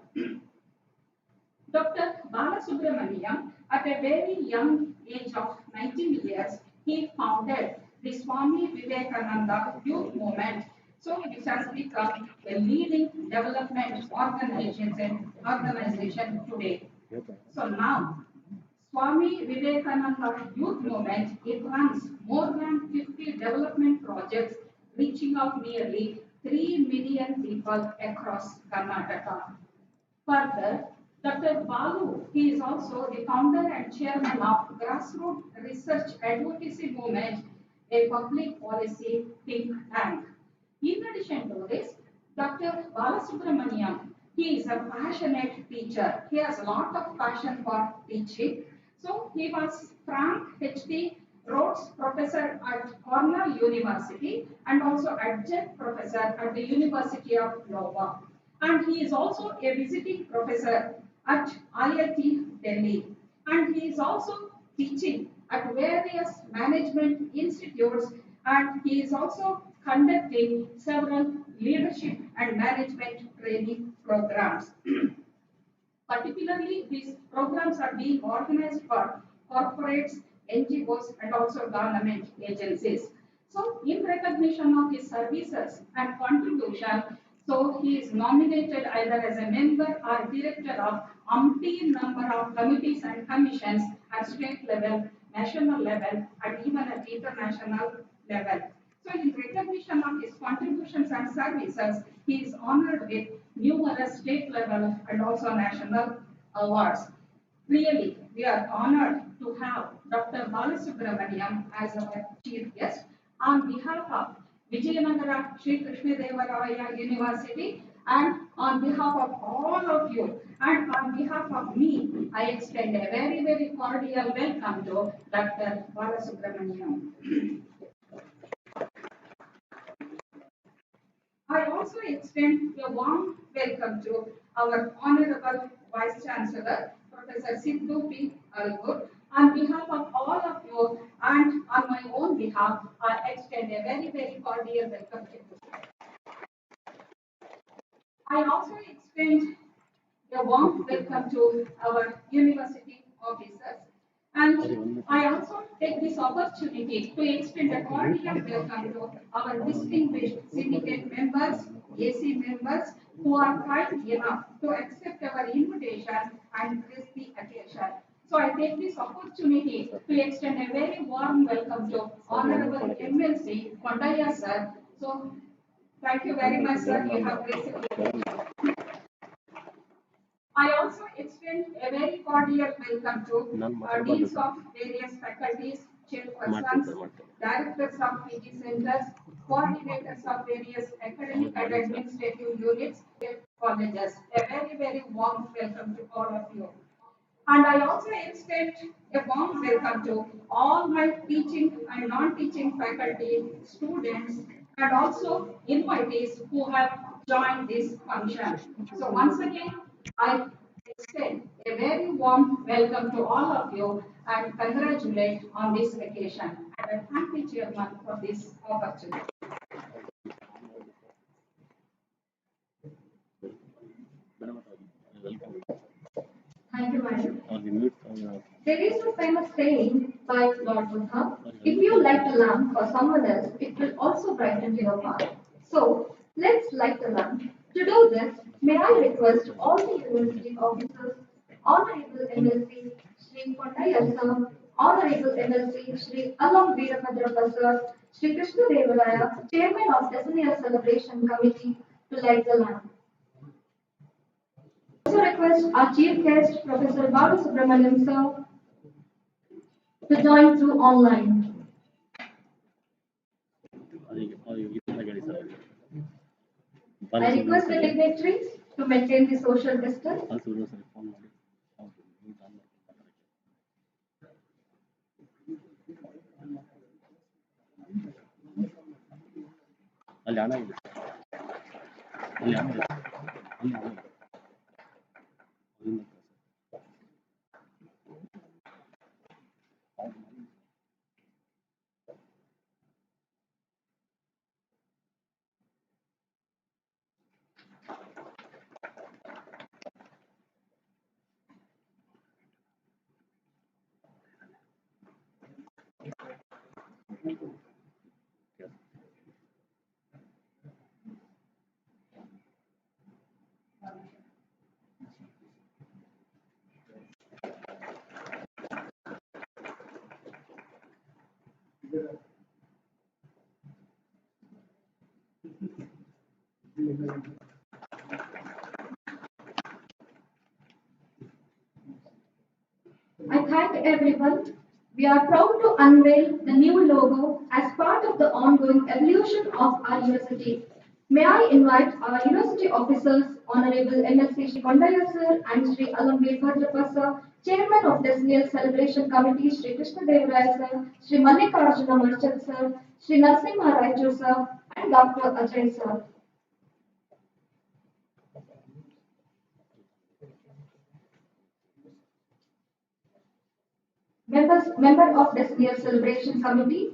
Dr. Balasubramaniam, at a very young age of 19 years, he founded the Swami Vivekananda Youth Movement, so which has become a leading development organization today. So now, Swami Vivekananda Youth Movement, it runs more than 50 development projects, reaching out nearly 3 million people across Karnataka. Further, Dr. Balu, he is also the founder and chairman of Grassroots Research Advocacy Movement, a public policy think tank. In addition to this, Dr. Balasubramaniam, he is a passionate teacher. He has a lot of passion for teaching. So he was Frank H.T. Rhodes Professor at Cornell University and also adjunct professor at the University of Iowa. And he is also a visiting professor at IIT Delhi. And he is also teaching at various management institutes, and he is also conducting several leadership and management training programs. Particularly, these programs are being organized for corporates, NGOs, and also government agencies. So, in recognition of his services and contribution, so he is nominated either as a member or director of umpteen number of committees and commissions at state level, national level, and even at international level. So in recognition of his contributions and services, he is honored with numerous state level and also national awards. Really, we are honored to have Dr. Balasubramaniam as our chief guest on behalf of Vijayanagara Sri Krishnadevaraya University and on behalf of all of you and on behalf of me, I extend a very cordial welcome to Dr. Balasubramaniam. I also extend a warm welcome to our Honorable Vice Chancellor, Professor Sidhu P. Algur. On behalf of all of you and on my own behalf, I extend a very, very cordial welcome to you. I also extend a warm welcome to our university officers. And I also take this opportunity to extend a cordial welcome to our distinguished syndicate members, AC members, who are kind enough to accept our invitation and grace the occasion. So I take this opportunity to extend a very warm welcome to Honorable MLC Kondaya sir. So thank you very much, sir. You have graced the occasion. I also extend a very cordial welcome to deans of various faculties, chairpersons, directors of PG centers, coordinators of various academic and administrative units, colleges. A very, very warm welcome to all of you. And I also extend a warm welcome to all my teaching and non-teaching faculty, students, and also invitees who have joined this function. So once again, I extend a very warm welcome to all of you and congratulate on this occasion. And I thank the chairman for this opportunity. Thank you, madam. There is a famous saying by Lord Buddha, if you light a lamp for someone else, it will also brighten your path. So, let's light the lamp. To do this, may I request all the university officers, Honorable MLC Shri Kondaya sir, Honorable MLC Shri Alam Veerabhadrapa sir, Shri Krishna Devaraya, Chairman of Decennial Celebration Committee, to light the lamp. I also request our chief guest, Professor Balu Subramaniam sir, to join through online. I request the dignitaries to maintain the social distance. I thank everyone. We are proud to unveil the new logo as part of the ongoing evolution of our university. May I invite our university officers, Honorable MLC Shri Kondaya sir and Shri Alamveer Bhadrapa sir, Chairman of Decennial Celebration Committee Shri Krishna Devaraya sir, Shri Mallikarjuna Marchant sir, Shri Narasimha Raichu sir, and Dr. Ajay sir. Member of Decennial Celebration Committee.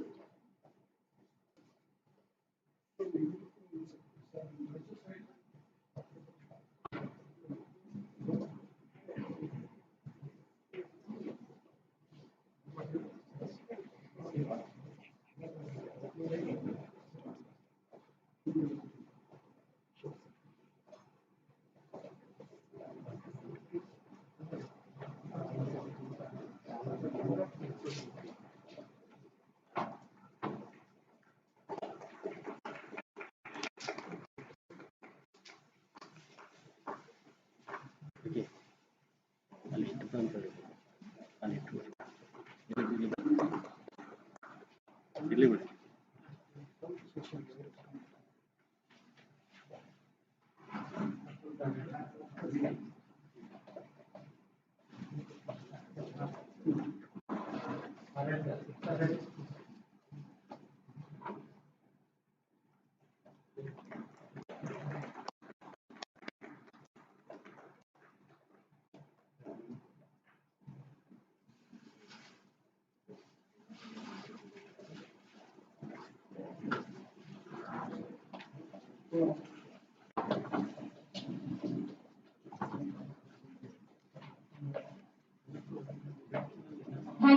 Thank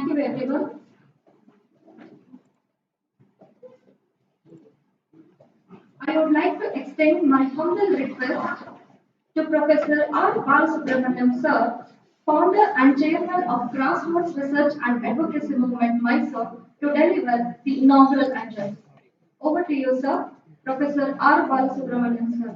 you, everyone. I would like to extend my humble request to Professor R. Balasubramaniam, sir, founder and chairman of Grassroots Research and Advocacy Movement, Mysore, to deliver the inaugural address. Over to you, sir. Professor R. Balasubramaniam, sir.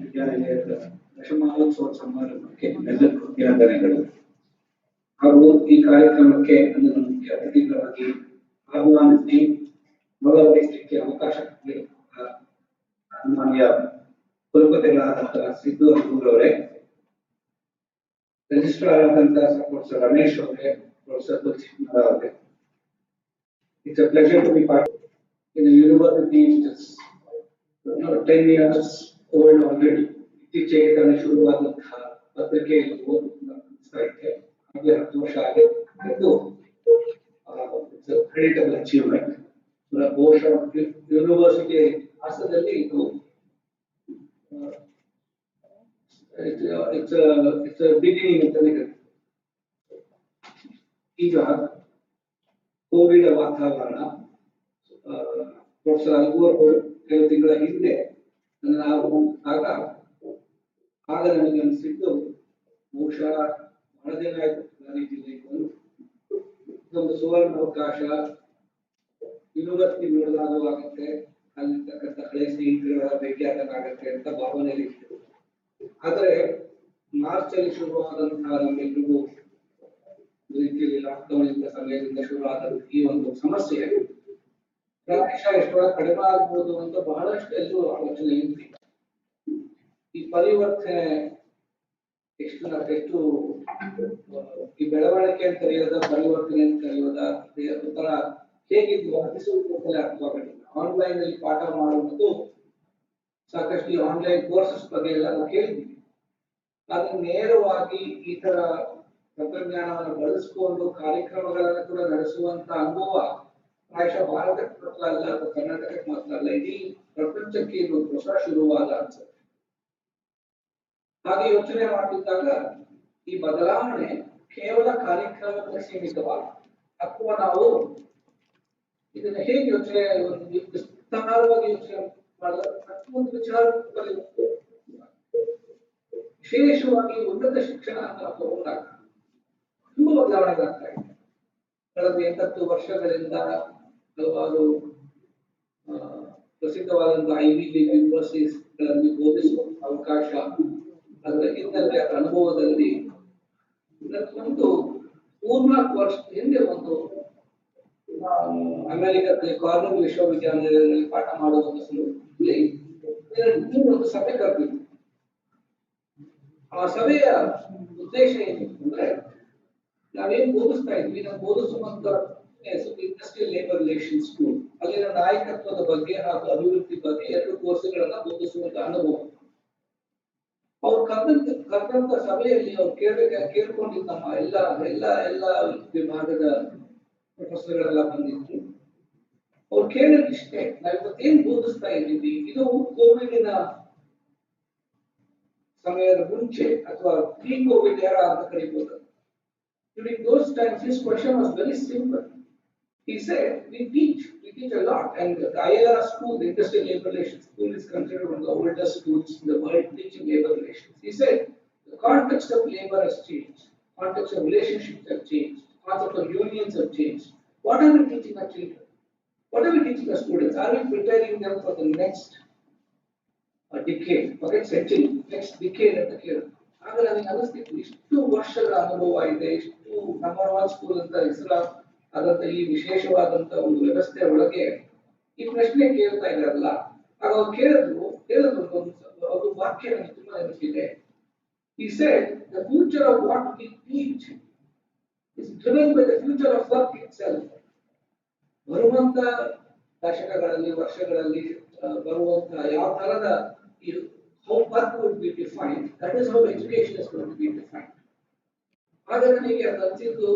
ವಿದ್ಯಾಲಯದ ದಶಮಾನೋತ್ಸವ ಸಮಾರಂಭಕ್ಕೆ ಎಲ್ಲರಿಗೂ ಅಭಿನಂದನೆಗಳು ಹಾಗೂ ಈ ಕಾರ್ಯಕ್ರಮಕ್ಕೆ ನನ್ನನ್ನು ಮುಖ್ಯ ಅತಿಥಿಗಳಾಗಿ ಆಹ್ವಾನಿಸಿ ಭಾಗವಹಿಸಲಿಕ್ಕೆ ಅವಕಾಶ ನೀಡಿದ ಮಾನ್ಯ ಕುಲಪತಿಗಳಾದಂತಹ ಸಿದ್ದು ಅವರೇ, ರಿಜಿಸ್ಟ್ರಾರ್ ಆದಂತಹ ಪ್ರೊಫೆಸರ್ ರಮೇಶ್ ಅವರೇ, ಪ್ರೊಫೆಸರ್ ತುಳಸಿಕುಮಾರ್ ಅವರೇ, it's a pleasure to be part in university. 10 years old already. ಇತ್ತೀಚೆಗೆ ತಾನೇ ಶುರುವಾದಂತಹ ಪತ್ರಿಕೆಯಲ್ಲಿ ಓದುತ್ತಾ ಇದ್ದೆ. ಹಾಗೆ 10 ವರ್ಷ ಆಗಿದೆ. ಇದು ಇಟ್ಸ್ ಅ ಕ್ರೆಡಿಟಬಲ್ ಅಚೀವ್ಮೆಂಟ್. ಬಹುಶಃ ಯೂನಿವರ್ಸಿಟಿ ಇತಿಹಾಸದಲ್ಲಿ ಇದು ಇಟ್ಸ್ ಅ ಬಿಗಿನಿಂಗ್ ಅಂತಾನೆ ಹೇಳ್ತೀನಿ. ಈಗ ಕೋವಿಡ್ ವಾತಾವರಣ, ಪ್ರೊಫೆಸರ್ ಅಲ್ಗೂರ್ ಅವರು ಕೆಲವು ತಿಂಗಳ ಹಿಂದೆ ನಾವು ಆಗ ನನಗೆ ಅನಿಸಿದ್ದು ಬಹುಶಃ ಬಹಳ ದಿನ ಆಯ್ತು ನಾನು ಜಿಲ್ಲೆಗೆ ಇದೊಂದು ಸುವರ್ಣ ಅವಕಾಶ, ಯೂನಿವರ್ಸಿಟಿ ನೋಡಿದಾಗೂ ಆಗುತ್ತೆ, ಅಲ್ಲಿರ್ತಕ್ಕಂಥ ಹಳೆ ಸ್ನೇಹಿತರ ಭೇಟಿಯಾದಾಗ ಆಗತ್ತೆ ಅಂತ ಭಾವನೆಯಲ್ಲಿ ಇತ್ತು. ಆದರೆ ಮಾರ್ಚ್ ಅಲ್ಲಿ ಶುರುವಾದಂತಹ ನಮ್ಮೆಲ್ಲರಿಗೂ ರೀತಿಯಲ್ಲಿ ಲಾಕ್ಡೌನ್ ಇಂದ ಸಮಯದಿಂದ ಶುರುವಾದ ಈ ಒಂದು ಸಮಸ್ಯೆ ಪ್ರಾದೇಶಿಕ ಎಷ್ಟೊಳಗೆ ಕಡಿಮೆ ಆಗ್ಬೋದು ಅಂತ ಬಹಳಷ್ಟು ಎಲ್ಲರೂ ಆಲೋಚನೆ ಇತ್ತು. ಈ ಪರಿವರ್ತನೆ ಎಷ್ಟು ಈ ಬೆಳವಣಿಗೆ ಅಂತ ಕರೆಯೋದ, ಪರಿವರ್ತನೆ ಅಂತ ಕರೆಯೋದ, ಒಂಥರ ಹೇಗಿದ್ದು ಅನಿಸುವುದಕ್ಕೆ ಅರ್ಥವಾಗಲಿಲ್ಲ. ಆನ್ಲೈನ್ ಅಲ್ಲಿ ಪಾಠ ಮಾಡುವುದು ಸಾಕಷ್ಟು ಈ ಆನ್ಲೈನ್ ಕೋರ್ಸಸ್ ಬಗ್ಗೆ ಎಲ್ಲ ನಾವು ಕೇಳಿದ್ವಿ. ಆದ್ರೆ ನೇರವಾಗಿ ಈ ತರ ತಂತ್ರಜ್ಞಾನವನ್ನು ಬಳಸಿಕೊಂಡು ಕಾರ್ಯಕ್ರಮಗಳನ್ನು ಕೂಡ ನಡೆಸುವಂತ ಅನುಭವ ಪ್ರಾಯಶಃ ಭಾರತಕ್ಕೆ ಮಾತ್ರ ಅಲ್ಲ, ಅಥವಾ ಕರ್ನಾಟಕಕ್ಕೆ ಮಾತ್ರ ಅಲ್ಲ, ಇಡೀ ಪ್ರಪಂಚಕ್ಕೆ ಇದು ಹೊಸ ಶುರುವಾದ ಅನ್ಸುತ್ತೆ. ಹಾಗೆ ಯೋಚನೆ ಮಾಡ್ತಿದ್ದಾಗ ಈ ಬದಲಾವಣೆ ಕೇವಲ ಕಾರ್ಯಕ್ರಮಕ್ಕೆ ಸೀಮಿತವಲ್ಲ, ಅಥವಾ ನಾವು ಇದನ್ನ ಹೇಗೆ ಯೋಚನೆ ವಿಸ್ತಾರವಾಗಿ ಯೋಚನೆ ಮಾಡಿದ್ರೆ ಒಂದು ವಿಚಾರ ವಿಶೇಷವಾಗಿ ಉನ್ನತ ಶಿಕ್ಷಣ ಅಂತ ತಗೊಂಡಾಗ ತುಂಬಾ ಬದಲಾವಣೆಗಳಾಗ್ತಾ ಇದೆ. ಕಳೆದ 80 ವರ್ಷಗಳಿಂದ ಹಲವಾರು ಪ್ರಸಿದ್ಧವಾದಂತಹ ಐವಿ ಲೀಗ್ ಯೂನಿವರ್ಸಿಟೀಸ್ಗಳಲ್ಲಿ ಬೋಧಿಸುವ ಅವಕಾಶ, ಅದರ ಹಿನ್ನೆಲೆ ಅದರ ಅನುಭವದಲ್ಲಿ ಒಂದು 4-4 ವರ್ಷದ ಹಿಂದೆ ಒಂದು ಅಮೆರಿಕದಲ್ಲಿ ಕಾರ್ನೆಲ್ ವಿಶ್ವವಿದ್ಯಾಲಯದಲ್ಲಿ ಪಾಠ ಮಾಡುವ ಒಂದು ಸಭೆ ಕರೆದಿತ್ತು. ಆ ಸಭೆಯ ಉದ್ದೇಶ ಏನಿತ್ತು ಅಂದ್ರೆ, ನಾವೇನ್ ಬೋಧಿಸ್ತಾ ಇದ್ವಿ, ನಾವು ಬೋಧಿಸುವಂತ ಇಂಡಸ್ಟ್ರಿಯಲ್ ಲೇಬರ್ ರಿಲೇಷನ್ ಸ್ಕೂಲ್, ಅಲ್ಲಿನ ನಾಯಕತ್ವದ ಬಗ್ಗೆ ಹಾಗೂ ಅಭಿವೃದ್ಧಿ ಬಗ್ಗೆ 2 ಕೋರ್ಸ್ಗಳನ್ನ ಬೋಧಿಸುವಂತ ಅನುಭವ. ಅವ್ರು ಕರೆದಂತ ಸಭೆಯಲ್ಲಿ ಅವ್ರು ಕೇಳ್ಕೊಂಡಿದ್ದ ನಮ್ಮ ಎಲ್ಲ ವಿಭಾಗದ ಪ್ರೊಫೆಸರ್ಗಳೆಲ್ಲ ಬಂದಿದ್ರು. ಅವ್ರು ಕೇಳಿದಿಷ್ಟೇ, ನಾವಿವತ್ತೇನ್ ಬೋಧಿಸ್ತಾ ಇದ್ದೀವಿ, ಇದು ಕೋವಿಡಿನ ಸಮಯದ ಮುಂಚೆ ಅಥವಾ ಪ್ರೀ ಕೋವಿಡ್ era ಅಂತ ಕರೀಬಹುದು. During those times, his question was very simple. He said, we teach a lot, and the ILR school, the Industrial Labor Relations School, is considered one of the oldest schools in the world teaching labor relations. He said, the context of labor has changed, context of relationships have changed, concept of unions have changed. What are we teaching our children? What are we teaching our students? Are we preparing them for the next decade, or next century, next decade ಅಂತ ಕೇಳಿದ್ರು. ಆಗ ನನಗೆ ಅನಿಸ್ತಿತ್ತು, ಇಷ್ಟು ವರ್ಷಗಳ ಅನುಭವ ಇದೆ, ಇಷ್ಟು ನಂಬರ್ 1 ಸ್ಕೂಲ್ ಅಂತ ಹೆಸರಾದಂತ ಈ ವಿಶೇಷವಾದಂತ ಒಂದು ವ್ಯವಸ್ಥೆ ಒಳಗೆ ಈ ಪ್ರಶ್ನೆ ಕೇಳ್ತಾ ಇದ್ದಾರಲ್ಲ. ಆಗ ಅವ್ರು ಕೇಳಿದ್ರು ಒಂದು ವಾಕ್ಯ ನನಗೆ ತುಂಬಾ ನೆನಪಿದೆ. He said, the future of what we teach is driven by the future of work itself. ಬರುವಂತ ದಶಕಗಳಲ್ಲಿ, ವರ್ಷಗಳಲ್ಲಿ ಬರುವಂತ ಯಾವ ತರದ how work would be defined, that is how education is going to be defined. ಆಗ ನನಗೆ ಅದು ಅನ್ಸಿದ್ದು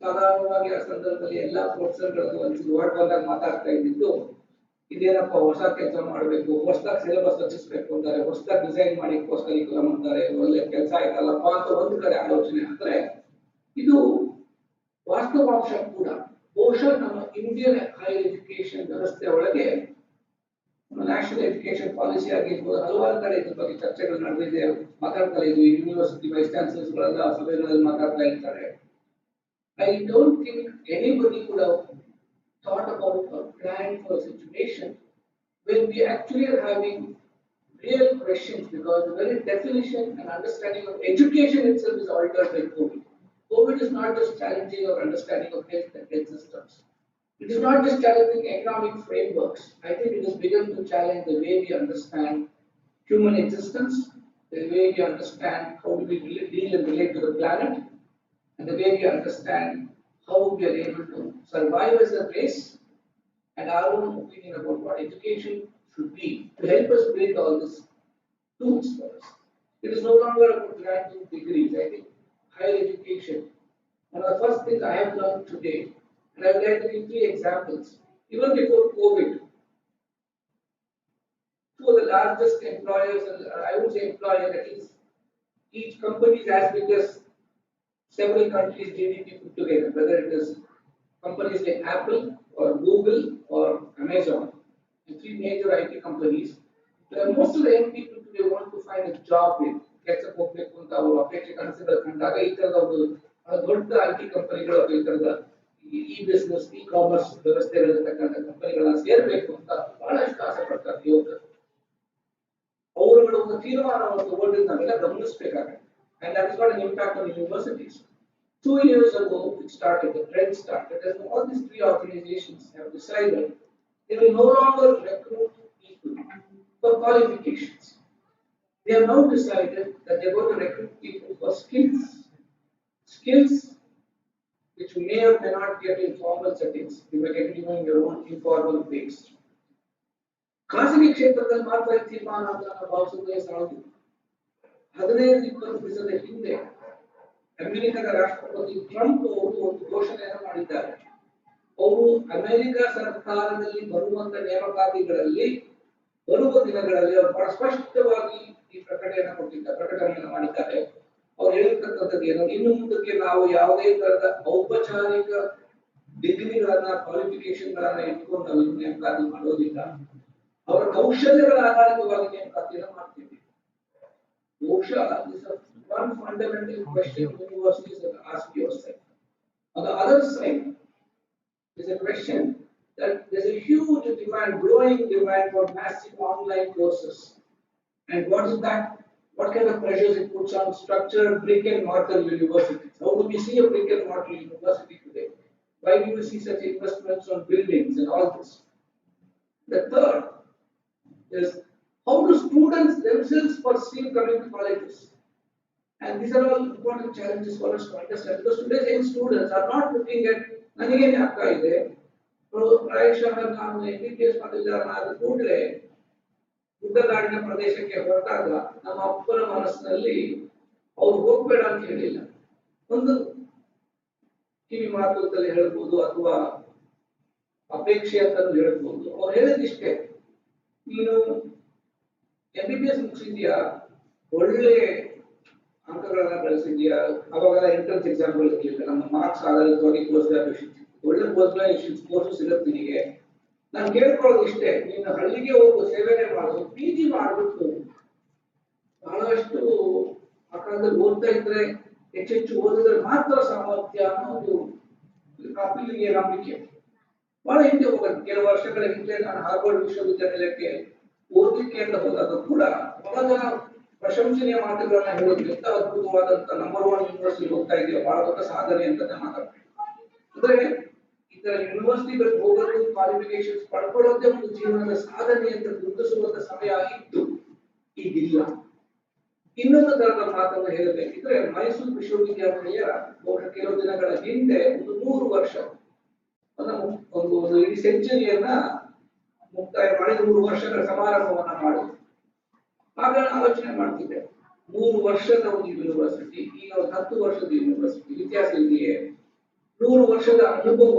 ಸಾಧಾರಣವಾಗಿ ಆ ಸಂದರ್ಭದಲ್ಲಿ ಎಲ್ಲಾ ಪ್ರೊಫೆಸರ್ಗಳನ್ನು ಅನ್ಸಿದ್ದು ವರ್ಡ್ ಬಂದಾಗ ಮಾತಾಡ್ತಾ ಇದ್ದಿದ್ದು ಇದೇನಪ್ಪ ಹೊಸ ಕೆಲಸ ಮಾಡಬೇಕು, ಹೊಸದಾಗಿ ಸಿಲೆಬಸ್ ರಚಿಸಬೇಕು ಅಂತಾರೆ, ಹೊಸದಾಗಿ ಡಿಸೈನ್ ಮಾಡಿ ಕೋರ್ಸ್ ಕರಿಕ್ಯುಲಮ್ ಅಂತಾರೆ, ಒಳ್ಳೆ ಕೆಲಸ ಆಯ್ತಲ್ಲಪ್ಪ ಅಂತ ಒಂದು ಕಡೆ ಆಲೋಚನೆ. ಅಂದ್ರೆ ಇದು ವಾಸ್ತವಾಂಶ ಕೂಡ ಬಹುಶಃ ನಮ್ಮ ಇಂಡಿಯನ್ ಹೈಯರ್ ಎಜುಕೇಶನ್ ವ್ಯವಸ್ಥೆ ಒಳಗೆ ನ್ಯಾಷನಲ್ ಎಜುಕೇಶನ್ ಪಾಲಿಸಿ ಆಗಿರ್ಬೋದು, ಹಲವಾರು ಕಡೆ ಇದ್ರ ಬಗ್ಗೆ ಚರ್ಚೆಗಳು ನಡೆದಿದೆ, ಮಾತಾಡ್ತಾ ಇದ್ವಿ. ಯೂನಿವರ್ಸಿಟಿ ವೈಸ್ ಚಾನ್ಸಲರ್ಸ್ ಗಳೆಲ್ಲ ಸಭೆಗಳಲ್ಲಿ ಮಾತಾಡ್ತಾ ಇರ್ತಾರೆ. I don't think anybody could have thought about a plan for a situation when we actually are having real questions, because the very definition and understanding of education itself is altered by COVID. COVID is not just challenging our understanding of health and health systems. It is not just challenging economic frameworks. I think it has begun to challenge the way we understand human existence, the way we understand how we deal and relate to the planet, and the way we understand how we are able to survive as a race, and our own opinion about what education should be to help us build all these tools for us. It is no longer about granting degrees. I think higher education, one of the first things I have learned today, and I would like to give 3 examples. Even before COVID, two of the largest employers, and I would say employer, that is, each company is as big as several countries' GDP put together, whether it is companies like Apple or Google or Amazon, and 3 major IT companies. Most of the young people today want to find a job with. ಕೆಲಸ ಹೋಗ್ಬೇಕು ಅಂತ ಅವರು ಅಪೇಕ್ಷೆ ಕನಸುಗಳು ಕಂಡಾಗ ಈ ತರದ ಒಂದು ದೊಡ್ಡ IT ಕಂಪನಿಗಳು ಈ ತರದ ಈ ಬಿಸ್ನೆಸ್ ಇ ಕಾಮರ್ಸ್ ವ್ಯವಸ್ಥೆಗಳಿರ್ತಕ್ಕಂಥ ಕಂಪನಿಗಳನ್ನ ಸೇರ್ಬೇಕು ಅಂತ ಬಹಳಷ್ಟು ಆಸೆ ಪಡ್ತಾರೆ ಯುವಕರು. ಅವರುಗಳು ಒಂದು ತೀರ್ಮಾನವನ್ನು ತಗೊಂಡಿದ್ದು ನಾವೆಲ್ಲ ಗಮನಿಸಬೇಕಾಗುತ್ತೆ. And that has got an impact on universities. 2 years ago, it started, the trend started, and all these 3 organizations have decided they will no longer recruit people for qualifications. They have now decided that they are going to recruit people for skills. Skills which you may or may not get in formal settings, you may get even in your own informal base. ಖಾಸಗಿ ಕ್ಷೇತ್ರದಲ್ಲಿ ಮಾತ್ರ ತೀರ್ಮಾನ ಅಂತ ನಾವು ಭಾವಿಸಿದ್ರೆ ಸಾಲದು. 15-20 ದಿವಸದ ಹಿಂದೆ ಅಮೆರಿಕದ ರಾಷ್ಟ್ರಪತಿ ಟ್ರಂಪ್ ಅವರು ಒಂದು ಘೋಷಣೆಯನ್ನು ಮಾಡಿದ್ದಾರೆ. ಅವರು ಅಮೆರಿಕ ಸರ್ಕಾರದಲ್ಲಿ ಬರುವಂತ ನೇಮಕಾತಿಗಳಲ್ಲಿ ಬರುವ ದಿನಗಳಲ್ಲಿ ಅವರು ಬಹಳ ಸ್ಪಷ್ಟವಾಗಿ ಈ ಪ್ರಕಟಣೆಯನ್ನು ಮಾಡಿದ್ದಾರೆ. ಅವ್ರು ಹೇಳಿರ್ತಕ್ಕಂಥದ್ದು ಏನು, ಇನ್ನು ಮುಂದಕ್ಕೆ ನಾವು ಯಾವುದೇ ತರಹದ ಔಪಚಾರಿಕ ಡಿಗ್ರಿಗಳನ್ನ ಕ್ವಾಲಿಫಿಕೇಶನ್ಗಳನ್ನ ಇಟ್ಕೊಂಡು ನಾವು ನೇಮಕಾತಿ ಮಾಡೋದಿಲ್ಲ, ಅವರ ಕೌಶಲ್ಯಗಳ ಆಧಾರಿತವಾಗಿ ನೇಮಕಾತಿಯನ್ನು ಮಾಡ್ತೀವಿ. ಬಹುಶಃ this is one fundamental question universities have asked yourself. On the other side, there's a question that there's a huge demand, growing demand for massive online courses. And what is that? What kind of pressures it puts on structured brick and mortar universities? How do we see a brick and mortar university today? Why do we see such investments on buildings and all this? The third is, how do students themselves perceive coming to colleges? And these are all important challenges for us to understand, because today's young students are not looking at ನನಗೆ ಆಗ್ತಾ ಇದೆ ಪ್ರಾಯಶಃ ನಾನು MBBS ಮಾಡಿದ್ದಾದ ಕೂಡಲೇ ಗುಡ್ಡಗಾಡಿನ ಪ್ರದೇಶಕ್ಕೆ ಹೊರಟಾಗ ನಮ್ಮ ಅಪ್ಪನ ಮನಸ್ಸಿನಲ್ಲಿ ಅವ್ರು ಹೋಗ್ಬೇಡ ಅಂತ ಹೇಳಿಲ್ಲ, ಒಂದು ಕಿವಿ ಮಾತುಗಳಲ್ಲಿ ಹೇಳ್ಬೋದು ಅಥವಾ ಅಪೇಕ್ಷೆ ಅಂತ ಹೇಳ್ಬೋದು. ಅವ್ರು ಹೇಳಿದಿಷ್ಟೇ, ನೀನು MBBS ಮುಗಿಸಿದ್ಯಾ, ಒಳ್ಳೆ ಅಂಕಗಳನ್ನ ಗಳಿಸಿದ್ಯಾ, ಅವಾಗೆಲ್ಲ ಎಂಟ್ರೆನ್ಸ್ ಎಕ್ಸಾಮ್ಗಳು ಇರಲಿಲ್ಲ, ನಮ್ಮ ಮಾರ್ಕ್ಸ್ ಆಧಾರಿತವಾಗಿ ಪೋಸ್ಟ್ ಗ್ರಾಜುಯೇಷನ್ ಒಳ್ಳೆ ಪೋಸ್ಟ್ ಗ್ರಾಜುಯೇಷನ್ ಕೋರ್ಸ್ ಸಿಗುತ್ತೆ ನಿನಗೆ. ನಾನು ಕೇಳ್ಕೊಳ್ಳೋದು ಇಷ್ಟೇ, ನೀನು ಹಳ್ಳಿಗೆ ಹೋಗು, ಸೇವೆನೆ ಮಾಡು, PG ಮಾಡ್ಬಿಟ್ಟು ಬಹಳಷ್ಟು ಆ ಕಾಲದಲ್ಲಿ ಓದ್ತಾ ಇದ್ರೆ ಹೆಚ್ಚೆಚ್ಚು ಓದಿದ್ರೆ ಮಾತ್ರ ಸಾಮರ್ಥ್ಯ ಅನ್ನೋ ಒಂದು ಕಾಪಿಲಿಗೆ ನಂಬಿಕೆ. ಬಹಳ ಹಿಂದೆ ಹೋಗೋದು, ಕೆಲವು ವರ್ಷಗಳ ಹಿಂದೆ ನಾನು ಹಾರ್ವರ್ಡ್ ವಿಶ್ವವಿದ್ಯಾನಿಲಯಕ್ಕೆ ಓದಲಿಕ್ಕೆ ಅಂತ ಹೋದಾಗ ಕೂಡ ಬಹಳ ಜನ ಪ್ರಶಂಸನೀಯ ಮಾತುಗಳನ್ನ ಹೇಳಿದ್ರು. ಎಂತ ಅದ್ಭುತವಾದಂತ ನಂಬರ್ 1 ಯೂನಿವರ್ಸಿಟಿ ಹೋಗ್ತಾ ಇದೆಯಾ, ಬಹಳ ದೊಡ್ಡ ಸಾಧನೆ ಅಂತ ಮಾತಾಡ್ತಾರೆ. ಅಂದ್ರೆ ಇದರ ಯೂನಿವರ್ಸಿಟಿಗಳಿಗೆ ಹೋಗೋದು, ಕ್ವಾಲಿಫಿಕೇಶನ್ಸ್ ಪಡ್ಕೊಳ್ಳೋದೇ ಒಂದು ಜೀವನದ ಸಾಧನೆ ಅಂತ ಗುರುತಿಸುವಂತ ಸಮಯ ಇತ್ತು, ಈಗಿಲ್ಲ. ಇನ್ನೊಂದು ತರದ ಮಾತನ್ನು ಹೇಳಬೇಕಿದ್ರೆ, ಮೈಸೂರು ವಿಶ್ವವಿದ್ಯಾನಿಲಯ ಕೆಲವು ದಿನಗಳ ಹಿಂದೆ ಒಂದು 100 ವರ್ಷ ಒಂದು ಇಡೀ ಸೆಂಚುರಿಯನ್ನ ಮುಕ್ತಾಯ ಮಾಡಿ 100 ವರ್ಷಗಳ ಸಮಾರಂಭವನ್ನ ಮಾಡಿದ್ರು. ಆಗ ಆಲೋಚನೆ ಮಾಡ್ತಿದ್ದೆ, 3 ವರ್ಷದ ಒಂದು ಯೂನಿವರ್ಸಿಟಿ, ಈಗ ಒಂದು 10 ವರ್ಷದ ಯೂನಿವರ್ಸಿಟಿ ವ್ಯತ್ಯಾಸ ಇದೆಯೇ? 100 ವರ್ಷದ ಅನುಭವ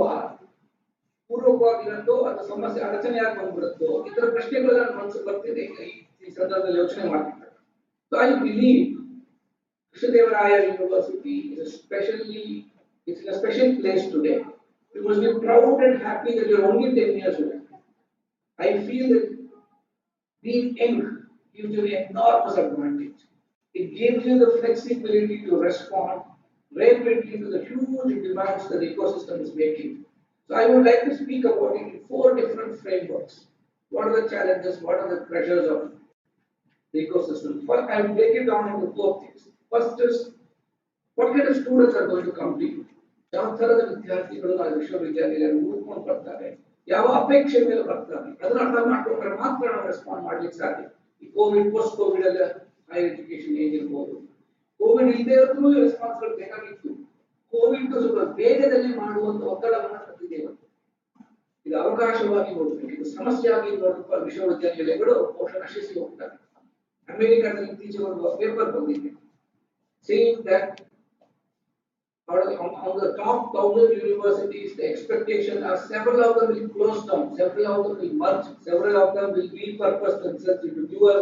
ಪೂರ್ವಕವಾಗಿರುತ್ತೋ ಅಥವಾ ಸಮಸ್ಯೆ ಅಡಚಣೆಯಾಗಿ ಬಂದ್ಬಿಡುತ್ತೋ? ಇದರ ಪ್ರಶ್ನೆಗಳು ನನ್ನ ಮನಸ್ಸಿಗೆ ಬರ್ತಿದೆ ಈ ಸಂದರ್ಭದಲ್ಲಿ ಯೋಚನೆ ಮಾಡ್ತಿದ್ದೆ. So I believe Krishnadevaraya University is it's in a special place today. You must be proud and happy that you're only 10 years old. I feel that being young gives you an enormous advantage. It gives you the flexibility to respond rapidly to the huge demands that the ecosystem is making. So I would like to speak about it in 4 different frameworks. What are the challenges? What are the pressures of the ecosystem? First, I will break it down into 4 things. First is, what kind of students are going to come to you? ಯಾವ ಥರದ ವಿದ್ಯಾರ್ಥಿಗಳು ಆ ವಿಶ್ವವಿದ್ಯಾನಿಲಯ ಹುಡುಕೊಂಡು ಬರ್ತಾರೆ, ಯಾವ ಅಪೇಕ್ಷೆ ಮೇಲೆ ಬರ್ತಾರೆ, ಅದನ್ನ ಅರ್ಥ ಮಾಡ್ಕೊಂಡ್ರೆ ಮಾತ್ರ ನಾವು ರೆಸ್ಪಾಂಡ್ ಮಾಡ್ಲಿಕ್ಕೆ ಸಾಧ್ಯ. ಈ ಕೋವಿಡ್, ಪೋಸ್ಟ್ ಕೋವಿಡ್ ಎಲ್ಲ ಹೈಯರ್ ಎಜುಕೇಶನ್ ಹೇಗಿರ್ಬೋದು, ಕೋವಿಡ್ ಇಲ್ಲದೆ ಇರೋದು ರೆಸ್ಪಾನ್ಸ್ಗಳು ಬೇಕಾಗಿತ್ತು. ಕೋವಿಡ್ ಸ್ವಲ್ಪ ವೇಗದಲ್ಲಿ ಮಾಡುವಂತ ಒತ್ತಡವನ್ನು ತಂದಿದ್ದೇವೆ. ಇದು ಅವಕಾಶವಾಗಿ ನೋಡಬೇಕು, ಇದು ಸಮಸ್ಯೆಯಾಗಿ ನೋಡುವ ವಿಶ್ವವಿದ್ಯಾನಿಲಯಗಳು ಬಹುಶಃ ನಶಿಸಿ ಹೋಗ್ತಾರೆ. ಅಮೆರಿಕದಲ್ಲಿ ಇತ್ತೀಚೆಗೆ ಒಂದು ಪೇಪರ್ ಬಂದಿದೆ saying that on the top 1,000 universities, the expectation are several of them will close down, several of them will merge, several of them will repurpose themselves into newer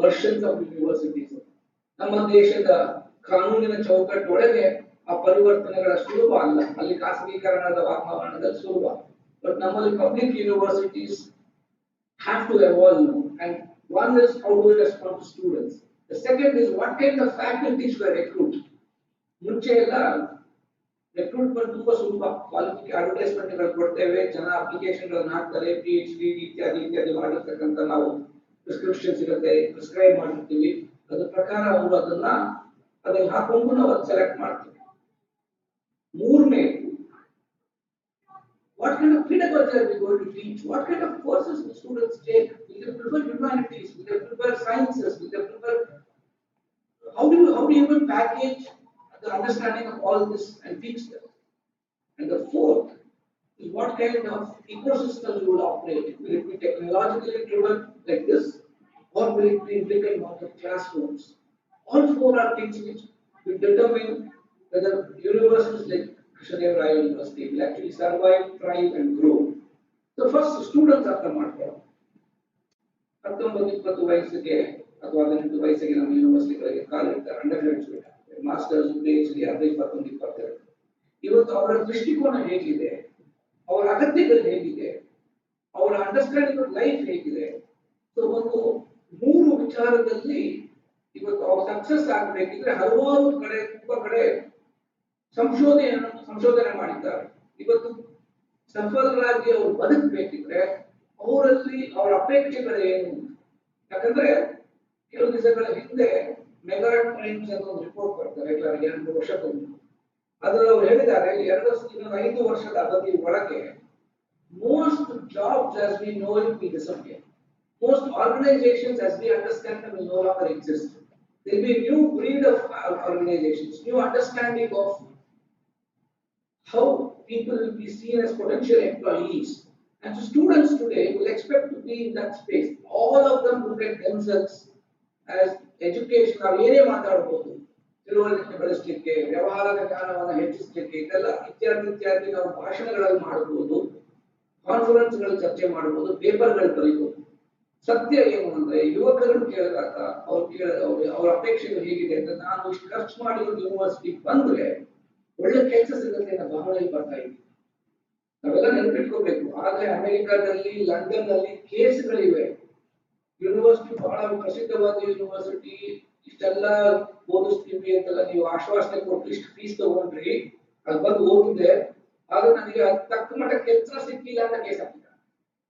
versions of universities. ನಮ್ಮ ದೇಶದ ಕಾನೂನಿನ ಚೌಕಟ್ಟೊಳಗೆ ಆ ಪರಿವರ್ತನೆಗಳ ಸುಲಭ ಅಲ್ಲ, ಅಲ್ಲಿ ಖಾಸಗೀಕರಣದ ವಾತಾವರಣದಲ್ಲಿ ಸುಲಭ. But ನಮ್ಮಲ್ಲಿ public universities have to evolve now. And one is how do we respond to students. The second is what kind of faculties we recruit. ಮುಂಚೆ ಎಲ್ಲ ರೆಕ್ರೂಟ್ಮೆಂಟ್ ತುಂಬಾ ಸುಲಭ, ಕ್ವಾಲಿಫಿಕೇಶನ್ ಅಡ್ವರ್ಟೈಸ್ಮೆಂಟ್ಗಳು ಕೊಡ್ತೇವೆ, ಜನ ಅಪ್ಲಿಕೇಶನ್ಗಳನ್ನು ಹಾಕ್ತಾರೆ, PhD ಇತ್ಯಾದಿ ಮಾಡಿರ್ತಕ್ಕಂಥ ನಾವು ಪ್ರಿಸ್ಕ್ರಿಪ್ಷನ್ಸ್ ಇರುತ್ತೆ, ಪ್ರಿಸ್ಕ್ರೈಬ್ ಮಾಡಿರ್ತೀವಿ, ಅದ್ರ ಪ್ರಕಾರ ಅವರು ಅದನ್ನ ಹಾಕೊಂಡು ನಾವು ಸೆಲೆಕ್ಟ್ ಮಾಡ್ತೀವಿ. ಮೂರನೇ, what kind of pedagogy are we going to teach? What kind of courses will students take? Will they prefer humanities? Will they prefer sciences? Will they prefer? How do you even package the understanding of all this and teach them? And the fourth is what kind of ecosystem you will operate. Will it be technologically driven like this, or will it be in brick and mortar classrooms? All 4 are things which will determine whether universities like Krishnadevaraya University will actually survive, thrive, and grow. So first, students are the market. 19-20 ವಯಸ್ಸಿಗೆ ಅಥವಾ 18 ವಯಸ್ಸಿಗೆ ನಮ್ಮ ಯೂನಿವರ್ಸಿಟಿಗಳಿಗೆ ಕಾಲಿಡ್ತಾರೆ, under graduate, masters, PhD 21-22. ಇವತ್ತು ಅವರ ದೃಷ್ಟಿಕೋನ ಹೇಗಿದೆ, ಅವರ ಅಗತ್ಯಗಳು ಹೇಗಿದೆ, ಅವರ ಅಂಡರ್ಸ್ಟ್ಯಾಂಡಿಂಗ್ ಆಫ್ ಲೈಫ್ ಹೇಗಿದೆ. ಸೊ ಒಂದು 3 ವಿಚಾರದಲ್ಲಿ ಇವತ್ತು ಅವ್ರು ಸಕ್ಸಸ್ ಆಗಬೇಕಿದ್ರೆ ಹಲವಾರು ಕಡೆ ತುಂಬಾ ಕಡೆ ಸಂಶೋಧನೆ ಮಾಡಿದ್ದಾರೆ. ಇವತ್ತು ಸಫಲರಾಗಿ ಅವರು ಬದುಕಬೇಕಿದ್ರೆ ಅವರಲ್ಲಿ ಅವರ ಅಪೇಕ್ಷೆಗಳೇನು? ಯಾಕಂದ್ರೆ ಕೆಲವು ದಿವಸಗಳ ಹಿಂದೆ ಮೆಗಾ ಟ್ರೆಂಡ್ಸ್ ಅಂತ ಒಂದು ರಿಪೋರ್ಟ್ ಬರ್ತಾರೆ 2-3 ವರ್ಷಕ್ಕೊಮ್ಮೆ. ಅದರಲ್ಲಿ ಅವರು ಹೇಳಿದ್ದಾರೆ 5 ವರ್ಷದ ಅವಧಿ ಒಳಗೆ most jobs as we know it will disappear. Most organizations as we understand them will no longer exist. There will be a new breed of organizations, new understanding of how people will be seen as potential employees. And so students today will expect to be in that space. All of them look at themselves as education. ನಾವು ಏನೇ ಮಾತಾಡಬಹುದು, ತಿಳುವಳಿಕೆ ಬೆಳೆಸಲಿಕ್ಕೆ, ವ್ಯವಹಾರದ ಜ್ಞಾನವನ್ನು ಹೆಚ್ಚಿಸಲಿಕ್ಕೆ, ಇದೆಲ್ಲ ಇತ್ಯಾದಿ ನಾವು ಭಾಷಣಗಳಲ್ಲಿ ಮಾಡಬಹುದು, ಕಾನ್ಫರೆನ್ಸ್ಗಳು ಚರ್ಚೆ ಮಾಡಬಹುದು, ಪೇಪರ್ಗಳು ಬರೀಬಹುದು. ಸತ್ಯ ಏನು ಅಂದ್ರೆ ಯುವಕರನ್ನು ಕೇಳಿದಾಗ ಅವ್ರ ಅಪೇಕ್ಷೆಗಳು ಹೇಗಿದೆ ಅಂತ, ನಾನು ಇಷ್ಟು ಖರ್ಚು ಮಾಡಿ ಒಂದು ಯೂನಿವರ್ಸಿಟಿ ಬಂದ್ರೆ ಒಳ್ಳೆ ಕೆಲಸ ಸಿಗುತ್ತೆ ಅನ್ನೋ ಭಾವನೆಯಲ್ಲಿ ಬರ್ತಾ ಇದೆ. ನಾವೆಲ್ಲ ನೆನಪಿಟ್ಕೋಬೇಕು. ಆದ್ರೆ ಅಮೆರಿಕಾದಲ್ಲಿ, ಲಂಡನ್ ನಲ್ಲಿ ಕೇಸ್ಗಳಿವೆ. ಯೂನಿವರ್ಸಿಟಿ ಬಹಳ ಪ್ರಸಿದ್ಧವಾದ ಯೂನಿವರ್ಸಿಟಿ, ಇಷ್ಟೆಲ್ಲ ಓದಿಸ್ತೀವಿ ಅಂತೆಲ್ಲ ನೀವು ಆಶ್ವಾಸನೆ ಕೊಟ್ಟು ಇಷ್ಟು ಫೀಸ್ ತಗೊಂಡ್ರಿ, ಅದು ಬಂದು ಓದಿದೆ, ಆದ್ರೆ ನನಗೆ ತಕ್ಕ ಮಟ್ಟ ಕೆಲಸ ಸಿಕ್ಕಿಲ್ಲ ಅಂತ ಕೇಸ್ ಹಾಕಿದ್ದಾರೆ.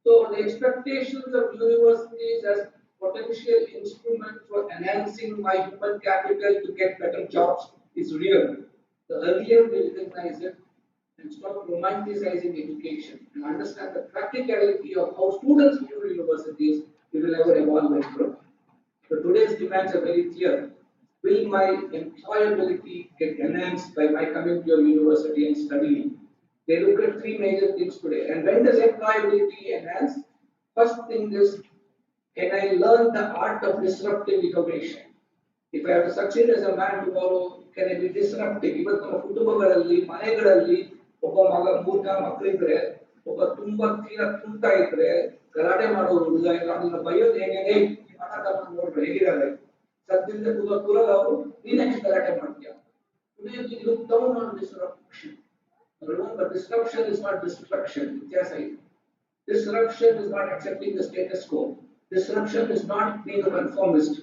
So the expectations of universities as potential instrument for enhancing my human capital to get better jobs is real. The earlier we recognize it and stop romanticizing education and understand the practicality of how students view universities, we will never evolve and grow. So today's demands are very clear. Will my employability get enhanced by my coming to your university and studying? They look at 3 major things today. And when does employability enhance? First thing is, can I learn the art of disruptive innovation? If I have to succeed as a man tomorrow, can I be disruptive? ಇವತ್ತು ನಮ್ಮ ಕುಟುಂಬಗಳಲ್ಲಿ ಮನೆಗಳಲ್ಲಿ ಒಬ್ಬ ಮಗ ಮೂರ್ಖ ಮಕ್ಕಳಿದ್ರೆ ಒಬ್ಬ ತುಂಬಾ ತೀರಾ ತುಂಟ ಇದ್ರೆ ಗಲಾಟೆ ಮಾಡೋ ಹುಡುಗ ಅದನ್ನ ಬೈಯೋದು ಹೇಗೆ ನೋಡ್ರಿ ಹೇಗಿದ್ದಾರೆ ಸದ್ಯದಿಂದ ಕೂಲಲ್ಲ ಅವರು ನೀನ್ ಗಲಾಟೆ ಮಾಡ್ತೀಯ. Today we look down on disruption. Remember, disruption is not destruction. Yes, disruption is not accepting the status quo. Disruption is not being a conformist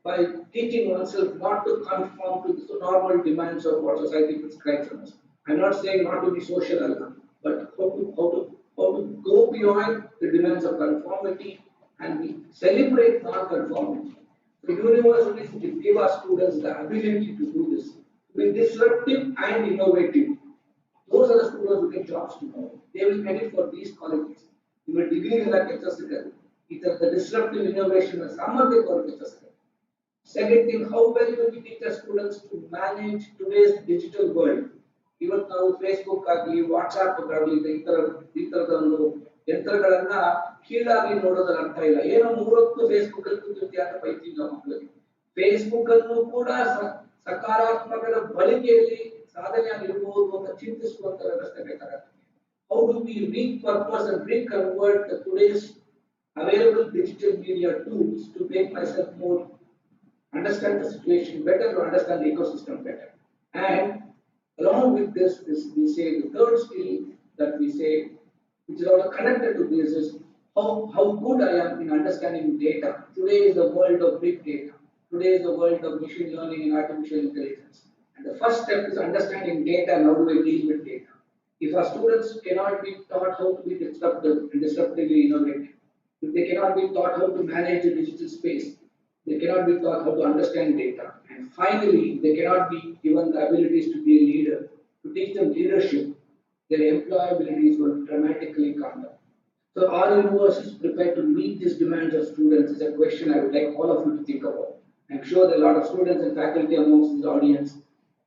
by teaching oneself not to conform to the normal demands of what society prescribes on us. I'm not saying not to be social, but how to go beyond the demands of conformity and we celebrate non-conformity. The universities give our students the ability to do this, to be disruptive and innovative. Those are the students who get jobs tomorrow. They will get it for these colleges. Your degree is like either the disruptive innovation or some of the colleges. Second thing, how well do we teach the students to manage today's digital world? Even now, Facebook agli, WhatsApp agli, ಈ ತರದೊಂದು ಯಂತ್ರಗಳನ್ನ ಕೀಳಾಗಿ ನೋಡೋದ್ರ ಅರ್ಥ ಇಲ್ಲ. ಏನೋ 30 Facebook ಅಲ್ಲಿ ಕೂತಿರ್ತೀಯ ಅಂತ ಬೈತೀವಿ ನಾವು ಮಕ್ಕಳಿಗೆ. ಫೇಸ್ಬುಕ್ ಅನ್ನು ಕೂಡ ಸಕಾರಾತ್ಮಕದ ಬಳಕೆಯಲ್ಲಿ ಸಾಧನೆಯಾಗಿರ್ಬೋದು ಅಂತ ಚಿಂತಿಸುವಂತ ವ್ಯವಸ್ಥೆ ಬೇಕಾಗುತ್ತೆ. How do we repurpose and reconvert the today's available digital media tools to make myself more understand the situation better, to understand the ecosystem better. And along with this we say the third skill that we say, which is also connected to this, is how good I am in understanding data. Today is the world of big data. Today is the world of machine learning and artificial intelligence. And the first step is understanding data and how do I deal with data. If our students cannot be taught how to be disruptive and disruptively innovative, if they cannot be taught how to manage the digital space, they cannot be taught how to understand data. And finally, they cannot be given the abilities to be a leader, to teach them leadership, their employabilities will dramatically come down. So are universities prepared to meet these demands of students is a question I would like all of you to think about. I'm sure there are a lot of students and faculty amongst the audience.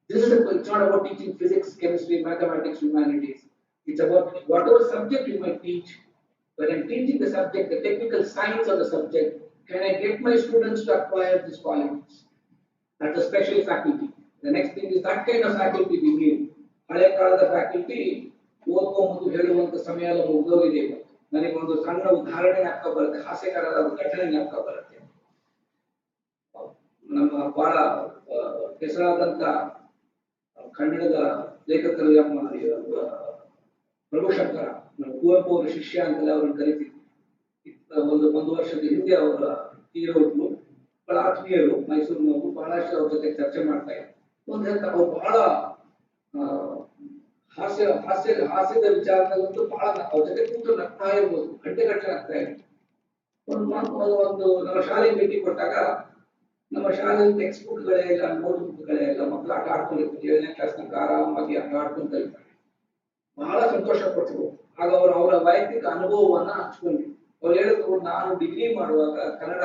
It's not about teaching physics, chemistry, mathematics, humanities. It's about whatever subject you might teach. When I'm teaching the subject, the technical science of the subject, can I get my students to acquire these qualities? That's a special faculty. The next thing is that kind of faculty we need. ಹಳೆ ಕಾಲದ faculty ಓದ್ಕೊಂಬಂದು ಹೇಳುವಂತ ಸಮಯ ಎಲ್ಲ ಮುಗ್ದೋಗಿದೆ. ನನಗೊಂದು ಸಣ್ಣ ಉದಾಹರಣೆ ಜ್ಞಾಪಕ ಬರುತ್ತೆ, ಹಾಸ್ಯಕರದ ಘಟನೆ ಜ್ಞಾಪಕ ಬರುತ್ತೆ. ನಮ್ಮ ಬಹಳ ಹೆಸರಾದಂತ ಕನ್ನಡದ ಲೇಖಕರು ಪ್ರಭುಶಂಕರ, ಕುವೆಂಪು ಅವರ ಶಿಷ್ಯ ಅಂತಲೇ ಅವ್ರನ್ನ ಕರಿತೀವಿ. ಒಂದು ವರ್ಷದ ಹಿಂದೆ ಅವರ ತೀರೋದ್ರು. ಬಹಳ ಆತ್ಮೀಯರು, ಮೈಸೂರಿನವರು. ಬಹಳಷ್ಟು ಅವ್ರ ಜೊತೆ ಚರ್ಚೆ ಮಾಡ್ತಾ ಇದ್ರು. ಒಂದು ಹೇಳ್ತಾ ಅವ್ರು ಬಹಳ ಹಾಸ್ಯದ ವಿಚಾರದಲ್ಲಂತೂ ಬಹಳ ಅವ್ರ ಜೊತೆ ಕೂತು ನಗ್ತಾ ಇರ್ಬೋದು, ಗಂಟೆ ನಗ್ತಾ ಇದ್ರು. ಒಂದು ನಮ್ಮ ಶಾಲೆಗೆ ಭೇಟಿ ಕೊಟ್ಟಾಗ ನಮ್ಮ ಶಾಲೆಯಲ್ಲಿ ಟೆಕ್ಸ್ಟ್ ಬುಕ್ಗಳೇ ಇಲ್ಲ, ನೋಟ್ ಬುಕ್ಗಳೇ ಇಲ್ಲ, ಮಕ್ಕಳು ಆಟ ಆಡ್ಕೊಂಡಿರ್ತಾರೆ. 7ನೇ ಕ್ಲಾಸ್ ತನಕ ಆರಾಮಾಗಿ ಆಟ ಆಡ್ಕೊಂತ ಇರ್ತಾರೆ. ಬಹಳ ಸಂತೋಷ ಪಟ್ಟರು. ಆಗ ಅವರ ವೈಯಕ್ತಿಕ ಅನುಭವವನ್ನ ಹಂಚ್ಕೊಂಡ್ರು. ಅವ್ರು ಹೇಳಿದ್ರು, ನಾನು ಡಿಗ್ರಿ ಮಾಡುವಾಗ ಕನ್ನಡ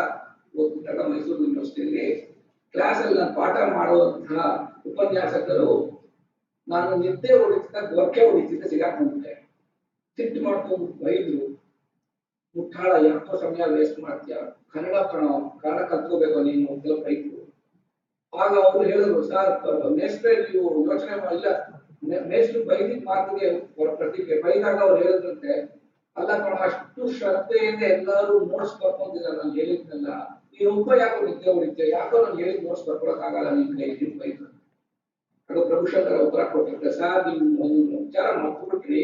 ಓದ್ಬಿಟ್ಟಾಗ ಮೈಸೂರು ಯೂನಿವರ್ಸಿಟಿಯಲ್ಲಿ ಕ್ಲಾಸ್ ಅಲ್ಲಿ ನಾನು ಪಾಠ ಮಾಡುವಂತಹ ಉಪನ್ಯಾಸಕರು ನಾನು ನಿದ್ದೆ ಹೊಡಿತಿದ್ದ ಗೊರಕೆ ಹೊಡಿತಿದ್ದ ಸಿಗಾಕೊಂಡ್ಬಿಟ್ಟೆ. ಸಿಟ್ಟು ಮಾಡ್ಕೊಂಡು ಬೈದ್ರು, ಮುಟ್ಟಾಳ ಯಾಕೋ ಸಮಯ ವೇಸ್ಟ್ ಮಾಡ್ತೀಯ, ಕನ್ನಡ ಕನ್ನಡ ಕಲ್ತ್ಕೋಬೇಕು ನೀನು ಅಂತ ಬೈದ್ರು. ಆಗ ಅವ್ರು ಹೇಳಿದ್ರು, ಸರ್ ಮೇಸ್ಟ್ರೆ ನೀವು ಯೋಚನೆ ಮಾಡಿಲ್ಲ, ಮೇಸ್ಟ್ರು ಬೈದಿದ್ದ ಮಾತಿಗೆ ಪ್ರತಿಕ್ರಿಯೆ. ಬೈದಾಗ ಅವ್ರು ಹೇಳಿದ್ರಂತೆ, ಅಲ್ಲ ಕಣ ಅಷ್ಟು ಶ್ರದ್ಧೆಯಿಂದ ಎಲ್ಲರೂ ನೋಟ್ಸ್ ಬರ್ಕೊಂಡಿಲ್ಲ, ನಾನು ಹೇಳಿದ್ನಲ್ಲ, ನೀನು ಒಬ್ಬ ಯಾಕೋ ನಿದ್ದೆ ಹೊಡಿತೀಯ, ಯಾಕೋ ನಾನು ಹೇಳಿದ್ ನೋಟ್ಸ್ ಬರ್ಕೊಳಕ್ ಆಗಲ್ಲ ನಿನ್ ಕೈ ಬೈದ್ರು. ಆಗ ಪ್ರಭುಶಂಕರ ಉತ್ತರ ಕೊಟ್ಟಿರ್ತಾರೆ, ಸರ್ ನೀವು ಒಂದು ವಿಚಾರ ಮಾಡ್ಕೊಬಿಟ್ರಿ,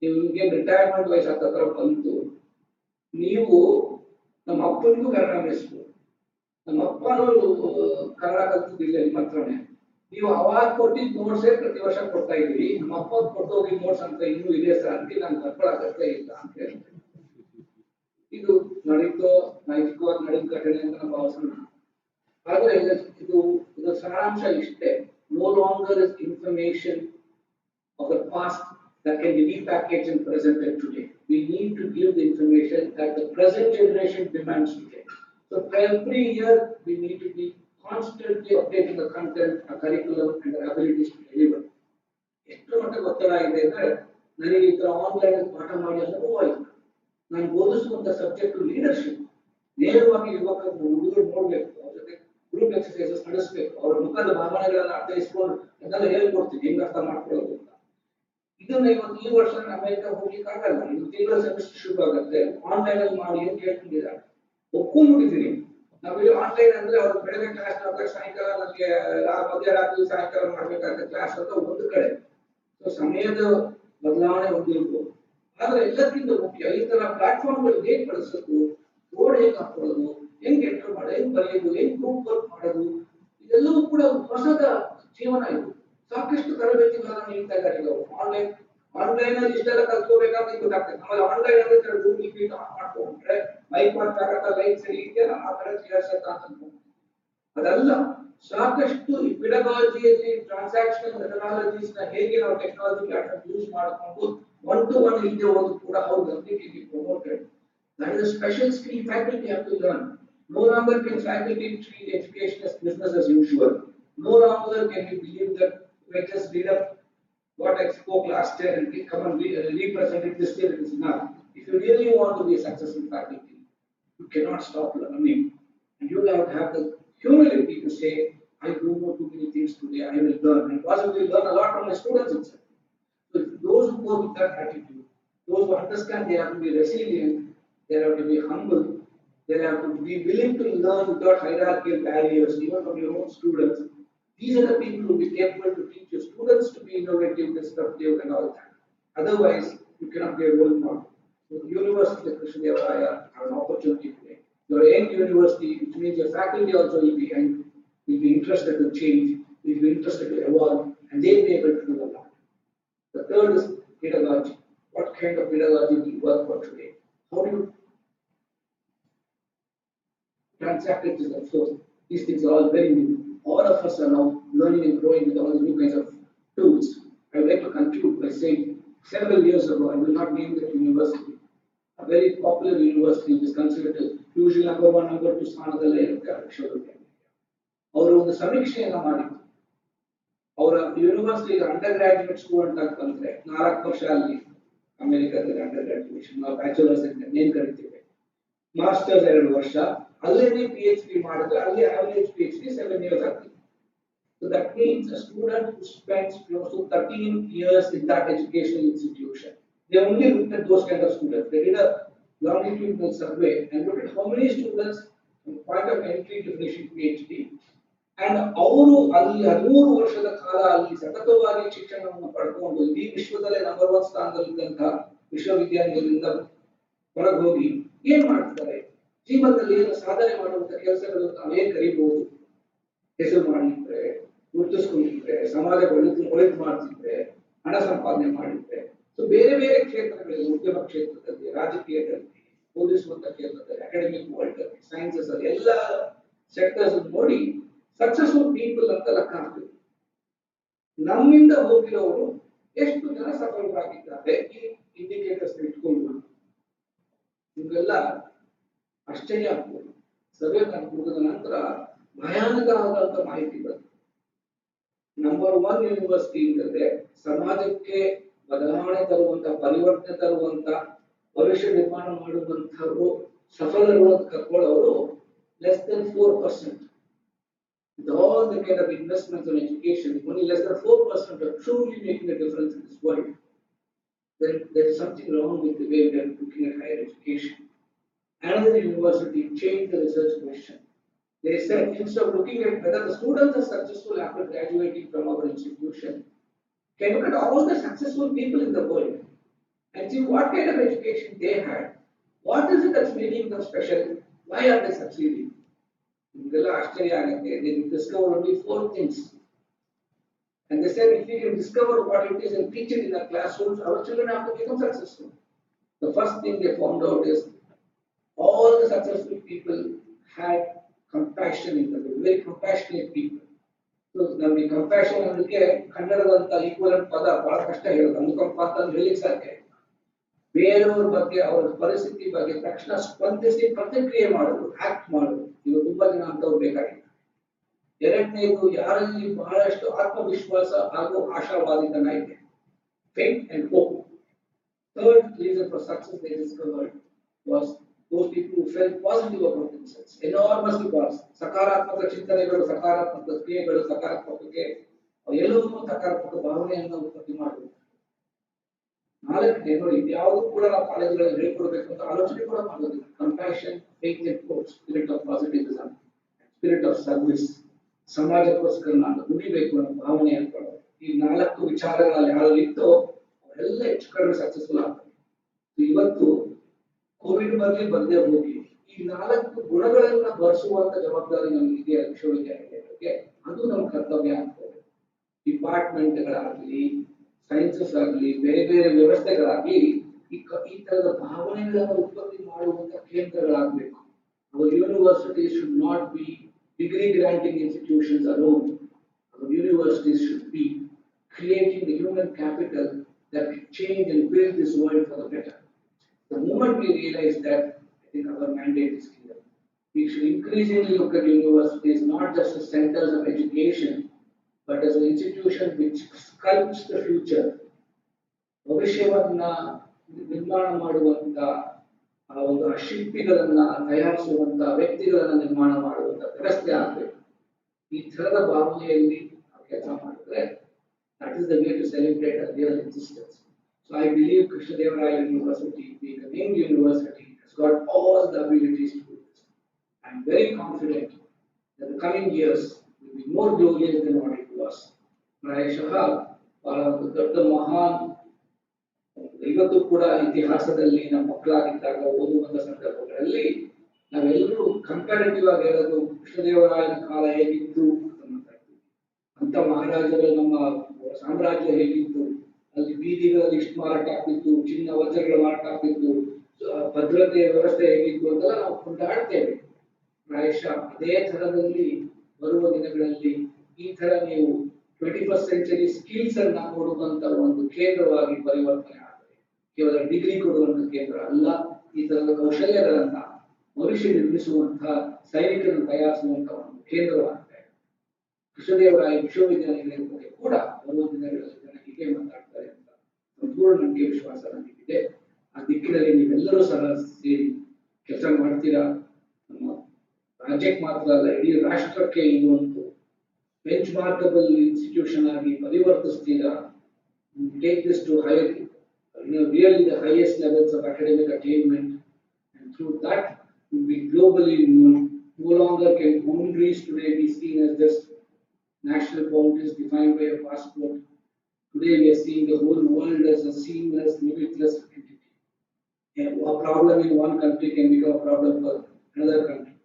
ನಿಮ್ಗೆ ರಿಟೈರ್ಮೆಂಟ್ ವಯಸ್ಸು ಹತ್ರ ಬಂತು, ನೀವು ನಮ್ಮ ಅಪ್ಪನಿಗೂ ಕನ್ನಡ ಮೇಸ್ಟ್ರು, ನಮ್ಮ ಅಪ್ಪನೂ ಕನ್ನಡ ಕಲ್ತಿದ್ದಿಲ್ಲ ನಿಮ್ಮ ಹತ್ರನೇ, ನೀವು ಅವಾಗ ಕೊಟ್ಟಿದ್ದ ನೋಟ್ಸೇ ಪ್ರತಿ ವರ್ಷ ಕೊಡ್ತಾ ಇದ್ದೀರಿ, ನಮ್ಮ ಅಪ್ಪ ಕೊಟ್ಟು ಹೋಗಿ ನೋಟ್ಸ್ ಅಂತ ಇನ್ನೂ ಇದೆ ಸರ್, ಅಂತ ನಾನು ಬರ್ಕೊಳಕತ್ತೆ ಇಲ್ಲ ಅಂತ ಹೇಳ್ತಾರೆ. ಇದು ನೈತಿಕವಾಗಿ ನಡೆದ ಘಟನೆ ಅಂತ ನಾವು ಭಾವಿಸೋಣ. ಆದ್ರೆ ಇದು ಸಾರಾಂಶ ಇಷ್ಟೇ. No longer is information of the past that can be repackaged and presented today. We need to give the information that the present generation demands today. So every year we need to be constantly updating the content, the curriculum, and the abilities to deliver. ಎಷ್ಟು ಮಟ್ಟಿಗೆ ಒತ್ತಡ ಇದೆ ಅಂದ್ರೆ, ನನಗೆ ಈ ತರ online ಪಾಠ ಮಾಡಿ ಅನುಭವ ಆಯ್ತು. ನಾನು ಬೋಧಿಸುವಂತ ಸಬ್ಜೆಕ್ಟ್ ಲೀಡರ್ಶಿಪ್. ನೇರವಾಗಿ ಹುಡುಗರು ನೋಡ್ಬೇಕು, ಅವ್ರ ಜೊತೆ ಗ್ರೂಪ್ ಎಕ್ಸರ್ಸೈಸಸ್ ನಡೆಸಬೇಕು. ಅವರ ಮುಖದ ಭಾವನೆಗಳನ್ನ ಅರ್ಥೈಸ್ಕೊಂಡು ಅದನ್ನೆಲ್ಲ ಹೇಳ್ಕೊಡ್ತೀವಿ ಹೆಂಗ್ ಅರ್ಥ ಮಾಡ್ಕೊಳ್ಳೋದು ಅಂತ. ಇದನ್ನ ಇವತ್ತು ಈ ವರ್ಷ ಅಮೆರಿಕ ಹೋಗ್ಲಿಕ್ಕೆ ಆಗಲ್ಲ. ಇದು ತಿಂಗಳ ಸೆಮಿಸ್ಟರ್ ಶುರು ಆಗುತ್ತೆ, ಆನ್ಲೈನ್ ಅಲ್ಲಿ ಮಾಡಿ ಅಂತ ಹೇಳ್ಕೊಂಡಿದ್ದಾರೆ. ಒಪ್ಕೊಂಡ್ಬಿಟ್ಟಿದ್ದೀನಿ. ನಾವಿಲ್ಲಿ ಆನ್ಲೈನ್ ಅಂದ್ರೆ ಅವ್ರು ಬೆಳಗ್ಗೆ ಕ್ಲಾಸ್ ಮಾಡ್ತಾರೆ, ಸಾಯಂಕಾಲ ನಮಗೆ ಮಧ್ಯರಾತ್ರಿ ಸಾಯಂಕಾಲ ಮಾಡ್ಬೇಕಾದ ಕ್ಲಾಸ್ ಅಂತ ಒಂದು ಕಡೆ. ಸೊ ಸಮಯದ ಬದಲಾವಣೆ ಒಂದು ಇರ್ಬೋದು. ಆದ್ರೆ ಎಲ್ಲಕ್ಕಿಂತ ಮುಖ್ಯ ಈ ತರ ಪ್ಲಾಟ್ಫಾರ್ಮ್ಗಳು ಹೇಗೆ ಬಳಸಬೇಕು, ಬೋರ್ಡ್ ಹೇಗೆ ಹಾಕೊಳ್ಳೋದು, ಹೆಂಗ್ ಎಂಟರ್ ಮಾಡೋದು, ಹೆಂಗ್ ಬರೆಯೋದು, ಹೆಂಗ್ ಗ್ರೂಪ್ ವರ್ಕ್ ಮಾಡೋದು, ಇದೆಲ್ಲವೂ ಕೂಡ ಹೊಸದ ಜೀವನ ಇದು. ಸಾಕಷ್ಟು ತರಬೇತಿಗಳನ್ನ ನೀಡ್ತಾ ಇದ್ದಾರೆ ಈಗ ಆನ್ಲೈನ್ ಅಲ್ಲಿ ಇಷ್ಟೆಲ್ಲ ಕಲ್ತ್ಕೋಬೇಕಾದ್ರೆ ಗೊತ್ತಾಗ್ತದೆ. ಆಮೇಲೆ ಆನ್ಲೈನ್ ಅಂದ್ರೆ ಗೂಗಲ್ ಮೀಟ್ ಆನ್ ಮಾಡ್ಕೊಂಡ್ರೆ ಮೈಕ್ ಮಾಡ್ತಾಗತ್ತ ಲೈಟ್ ಸರಿ ಇದೆಯಲ್ಲ ಆ ತರ ಕ್ಲಿಯರ್ಸತ್ತ ಅಂತ ಅದಲ್ಲ. ಸಾಕಷ್ಟು ಈ ಪಿಡಗಾಲಜಿಯಲ್ಲಿ ಟ್ರಾನ್ಸಾಕ್ಷನಲ್ ಮೆಥಡಾಲಜೀಸ್ ನ ಹೇಗೆ ನಾವು ಟೆಕ್ನಾಲಜಿ ಪ್ಲಾಟ್ಫಾರ್ಮ್ ಯೂಸ್ ಮಾಡಿಕೊಂಡು ಒನ್ ಟು ಒನ್ ಇಲ್ಲದೆ ಹೋಗೋದು ಕೂಡ ಹೌದು ಅಂತ ಇಲ್ಲಿ promoted. That is a special skill faculty have to learn. No longer can faculty treat education as business as usual. No longer can we believe that we just read up what I spoke last year and come and represent it this year. It is enough. If you really want to be a successful faculty, you cannot stop learning. And you have to have the humility to say, I do know too many things today, I will learn. And possibly learn a lot from my students itself. So those who go with that attitude, those who understand they have to be resilient, they have to be humble, they have to be willing to learn without hierarchical barriers, even from your own students. These are the people who will be capable to teach your students to be innovative, disruptive, and all that. Otherwise, you cannot be a role model. So the University of Krishnadevaraya have an opportunity today. Your young university, which means your faculty also will be interested to change, will be interested to evolve, and they will be able to do a lot. The third is pedagogy. What kind of pedagogy will work for today? How do you transact it with the source? These things are all very new. All of us are now learning and growing with all the new kinds of tools. I would like to conclude by saying several years ago, I will not name that university, a very popular university which is considered usually number 1, number 2 ಸ್ಥಾನದಲ್ಲೇ ಇರುತ್ತೆ ವಿಶ್ವವಿದ್ಯಾಲಯ. ಅವರು ಒಂದು ಸಮೀಕ್ಷೆಯನ್ನ ಮಾಡಿದ್ರು. ಅವರ university under graduate student ಅಂತ ಬಂದ್ರೆ 4 ವರ್ಷ ಅಲ್ಲಿ ಅಮೆರಿಕದಲ್ಲಿ ಅಂಡರ್ ಗ್ರಾಜುಯೇಷನ್, ನಾವು ಬ್ಯಾಚುಲರ್ಸ್ ಏನ್ ಕರಿತೀವಿ, ಮಾಸ್ಟರ್ಸ್ 2 ವರ್ಷ, ಅಲ್ಲೇ PhD ಮಾಡಿದ್ರೆ ಅಲ್ಲಿ average PhD 7 years ಆಗ್ತದೆ. So that means a student who spends close to 13 years in that educational institution. They only looked at those kind of students. They did a longitudinal survey and looked at how many students from point of entry to finishing PhD. And ಅವರು ಅಲ್ಲಿ 13 ವರ್ಷದ ಕಾಲ ಅಲ್ಲಿ ಸತತವಾಗಿ ಶಿಕ್ಷಣವನ್ನು ಪಡ್ಕೊಂಡು ಈ ವಿಶ್ವದಲ್ಲೇ ನಂಬರ್ 1 ಸ್ಥಾನದಲ್ಲಿದ್ದಂತಹ ವಿಶ್ವವಿದ್ಯಾಲಯದಿಂದ ಹೊರಗೆ ಹೋಗಿ ಏನ್ ಮಾಡ್ತಾರೆ, ಜೀವನದಲ್ಲಿ ಏನು ಸಾಧನೆ ಮಾಡುವಂತ ಕೆಲಸಗಳು ನಾವೇನ್ ಕರೀಬಹುದು, ಹೆಸರು ಮಾಡಿದ್ರೆ, ಗುರುತಿಸ್ಕೊಂಡಿದ್ರೆ, ಸಮಾಜ ಒಳಿತು ಮಾಡ್ತಿದ್ರೆ, ಹಣ ಸಂಪಾದನೆ ಮಾಡಿದ್ರೆ. ಸೊ ಬೇರೆ ಬೇರೆ ಕ್ಷೇತ್ರಗಳಲ್ಲಿ, ಉದ್ಯಮ ಕ್ಷೇತ್ರದಲ್ಲಿ, ರಾಜಕೀಯದಲ್ಲಿ, ಓದಿಸುವಂತ ಕ್ಷೇತ್ರದಲ್ಲಿ, ಅಕಾಡೆಮಿಕ್ ವರ್ಲ್ಡ್ ಅಲ್ಲಿ, ಸೈನ್ಸಸ್ ಅಲ್ಲಿ ಎಲ್ಲ ಸೆಕ್ಟರ್ಸ್ ನೋಡಿ ಸಕ್ಸಸ್ಫುಲ್ ಪೀಪಲ್ ಅಂತ ಲೆಕ್ಕ ಹಾಕ್ತೀವಿ. ನಮ್ಮಿಂದ ಹೋಗಿರೋರು ಎಷ್ಟು ಜನ ಸಫಲರಾಗಿದ್ದಾರೆ ಈ ಇಂಡಿಕೇಟರ್ಸ್ ಇಟ್ಕೊಂಡು ನಿಮ್ಗೆಲ್ಲ ಆಶ್ಚರ್ಯ ಆಗ್ಬೋದು. ಸರ್ವೆ ಮುಗಿದ ನಂತರ ಭಯಾನಕವಾದಂತ ಮಾಹಿತಿ ಬಂತು. ನಂಬರ್ 1 ಯೂನಿವರ್ಸಿಟಿ ಇಲ್ಲದೆ ಸಮಾಜಕ್ಕೆ ಬದಲಾವಣೆ ತರುವಂತ, ಪರಿವರ್ತನೆ ತರುವಂತ, ಭವಿಷ್ಯ ನಿರ್ಮಾಣ ಮಾಡುವಂತವರು ಸಫಲರು ಅಂತ ಕರ್ಕೊಳ್ಳೋರು less than 4%. With all the kind of investments on education, only less than 4% are truly making a difference in this world. Then there is something wrong with the way we are looking at higher education. Another university changed the research question. They said, instead of looking at whether the students are successful after graduating from our institution, can you look at all the successful people in the world and see what kind of education they had? What is it that's making them special? Why are they succeeding? They discovered only 4 things. And they said, if we can discover what it is and teach it in our classrooms, our children have to become successful. The first thing they found out is all the successful people had compassion in them, very compassionate people. So ನಮಗೆ compassion ಅನ್ನೋದಕ್ಕೆ ಕನ್ನಡದಂತ equivalent ಪದ ಬಹಳ ಕಷ್ಟ ಹೇಳೋದು. ಅನುಕಂಪ ಅಂತ ಹೇಳಿಕ್ಕೆ ಸಾಧ್ಯ. ಬೇರೆಯವ್ರ ಬಗ್ಗೆ, ಅವರ ಪರಿಸ್ಥಿತಿ ಬಗ್ಗೆ ತಕ್ಷಣ ಸ್ಪಂದಿಸಿ ಪ್ರತಿಕ್ರಿಯೆ ಮಾಡೋದು, ಆಕ್ಟ್ ಮಾಡೋದು. ಈಗ ತುಂಬಾ ಜನ ಅಂತವ್ರು ಬೇಕಾಗಿಲ್ಲ. ಎರಡನೇದು, ಯಾರಲ್ಲಿ ಬಹಳಷ್ಟು ಆತ್ಮವಿಶ್ವಾಸ ಹಾಗೂ ಆಶಾವಾದಿತನ ಇದೆ, faith and hope. Third reason for success they discovered was those people who felt positive about themselves, enormously positive. ಸಕಾರಾತ್ಮಕ ಚಿಂತನೆಗಳು, ಸಕಾರಾತ್ಮಕ ಕ್ರಿಯೆಗಳು, ಸಕಾರಾತ್ಮಕಕ್ಕೆ ಎಲ್ಲವನ್ನೂ ಸಕಾರಾತ್ಮಕ ಭಾವನೆಯನ್ನು ಉತ್ಪತ್ತಿ ಮಾಡಬೇಕು. ನಾಲ್ಕನೇ ನೋಡಿ, ಇದ್ಯಾವುದು ಕೂಡ ನಾವು ಕಾಲೇಜುಗಳಲ್ಲಿ ಹೇಳ್ಕೊಡ್ಬೇಕು ಅಂತ ಆಲೋಚನೆ ಕೂಡ ಮಾಡೋದಿಲ್ಲ. Compassion, faith and hope, spirit of positivism, spirit of service, ಸಮಾಜಕ್ಕೋಸ್ಕರ ನಾನು ದುಡಿಬೇಕು ಅನ್ನೋ ಭಾವನೆ ಅನ್ಕೊಳ್ಳೋದು. ಈ 4 ವಿಚಾರಗಳಲ್ಲಿ ಯಾರು ಇತ್ತೋ ಅವರೆಲ್ಲ ಹೆಚ್ಚು ಕಡಿಮೆ ಸಕ್ಸಸ್ಫುಲ್ ಆಗ್ತದೆ. ಇವತ್ತು ಕೋವಿಡ್ ಬರದೇ ಹೋಗಿ ಈ 4 ಗುಣಗಳನ್ನ ಬಳಸುವಂತ ಜವಾಬ್ದಾರಿ ನಮ್ಗೆ ಇದೆಯಾ ವಿಶ್ವವಿದ್ಯಾನಿಲಯಕ್ಕೆ? ಅದು ನಮ್ಮ ಕರ್ತವ್ಯ ಆಗ್ತದೆ. ಡಿಪಾರ್ಟ್ಮೆಂಟ್ಗಳಾಗ್ಲಿ, ಸೈನ್ಸಸ್ ಆಗಲಿ, ಬೇರೆ ಬೇರೆ ವ್ಯವಸ್ಥೆಗಳಾಗ್ಲಿ ಈ ತರದ ಭಾವನೆಗಳನ್ನು ಉತ್ಪತ್ತಿ ಮಾಡುವಂತ ಕೇಂದ್ರಗಳಾಗಬೇಕು. Our universities should not be degree granting institutions alone. Our universities should be creating the human capital that can change and build this world for the better. The moment we realize that, I think our mandate is clear. We should increasingly look at universities not just as centers of education, but as an institution which sculpts the future. ಭವಿಷ್ಯವನ್ನ ನಿರ್ಮಾಣ ಮಾಡುವಂತ ಆ ಒಂದು ಶಿಲ್ಪಿಗಳನ್ನ ತಯಾರಿಸುವಂತ ವ್ಯಕ್ತಿಗಳನ್ನ ನಿರ್ಮಾಣ ಮಾಡುವಂತ ವ್ಯವಸ್ಥೆ ಆಗಬೇಕು. ಈ ತರದ ಭಾವನೆಯಲ್ಲಿ ನಾವು ಕೆಲಸ ಮಾಡಿದ್ರೆ that is the way to celebrate a real existence. So I believe Krishnadevaraya University, being a named university, has got all the abilities to do this. I am very confident that the coming years will be more glorious than what it was. ಪ್ರಾಯಶಃ ಬಹಳ ಒಂದು ದೊಡ್ಡ ಮಹಾನ್ ಇವತ್ತು ಕೂಡ ಇತಿಹಾಸದಲ್ಲಿ ನಮ್ಮ ಮಕ್ಕಳಾಗಿದ್ದಾಗ ಓದುವಂತ ಸಂದರ್ಭಗಳಲ್ಲಿ ನಾವೆಲ್ಲರೂ ಕಂಪ್ಯಾರಿಟಿವ್ ಆಗಿ ಹೇಳೋದು ಕೃಷ್ಣದೇವರಾಯನ ಕಾಲ ಹೇಗಿತ್ತು ಅಂತ, ಮಹಾರಾಜರು ನಮ್ಮ ಸಾಮ್ರಾಜ್ಯ ಹೇಗಿತ್ತು, ಅಲ್ಲಿ ಬೀದಿಗಳಲ್ಲಿ ಇಷ್ಟು ಮಾರಾಟ ಆಗ್ತಿತ್ತು, ಚಿನ್ನ ವಜ್ರಗಳು ಮಾರಾಟ ಆಗ್ತಿತ್ತು, ಭದ್ರತೆಯ ವ್ಯವಸ್ಥೆ ಹೇಗಿತ್ತು ಅಂತೆಲ್ಲ ನಾವು ಕೊಂಡಾಡ್ತೇವೆ. ಪ್ರಾಯಶಃ ಅದೇ ತರದಲ್ಲಿ ಬರುವ ದಿನಗಳಲ್ಲಿ ಈ ತರ ನೀವು 21st century ಸ್ಕಿಲ್ಸ್ ಅನ್ನ ಕೊಡುವಂತ ಒಂದು ಕೇಂದ್ರವಾಗಿ ಪರಿವರ್ತನೆ ಆಗ್ತದೆ. ಕೇವಲ ಡಿಗ್ರಿ ಕೊಡುವಂತ ಕೇಂದ್ರ ಅಲ್ಲ, ಈ ತರದ ಕೌಶಲ್ಯಗಳನ್ನ ಭವಿಷ್ಯ ನಿರ್ಮಿಸುವಂತಹ ಸೈನಿಕರನ್ನು ತಯಾರಿಸುವಂತಹ ಒಂದು ಕೇಂದ್ರವಾಗಿದೆ. ಕೃಷ್ಣದೇವರಾಯ ವಿಶ್ವವಿದ್ಯಾನಿಲಯದ ಬಗ್ಗೆ ಕೂಡ ಬರುವ ದಿನಗಳಲ್ಲಿ ಜನ ಹೀಗೆ ಮಾತಾಡ್ತಾರೆ ಅಂತ ಸಂಪೂರ್ಣ ನನಗೆ ವಿಶ್ವಾಸ ನನಗಿದೆ. ಆ ದಿಕ್ಕಿನಲ್ಲಿ ನೀವೆಲ್ಲರೂ ಸಹ ಸೇರಿ ಕೆಲಸ ಮಾಡ್ತೀರಾ. ನಮ್ಮ ರಾಜ್ಯಕ್ಕೆ ಮಾತ್ರ ಅಲ್ಲ, ಇಡೀ ರಾಷ್ಟ್ರಕ್ಕೆ ಇದು ಒಂದು ಬೆಂಚ್ ಮಾರ್ಕಬಲ್ ಇನ್ಸ್ಟಿಟ್ಯೂಷನ್ ಆಗಿ ಪರಿವರ್ತಿಸ್ತೀರಾ. Take this to higher, really the highest levels of academic attainment, and through that will be globally known. No longer can boundaries today be seen as just national boundaries defined by a passport. Today we are seeing the whole world as a seamless, limitless entity. And a problem in one country can become a problem for another country.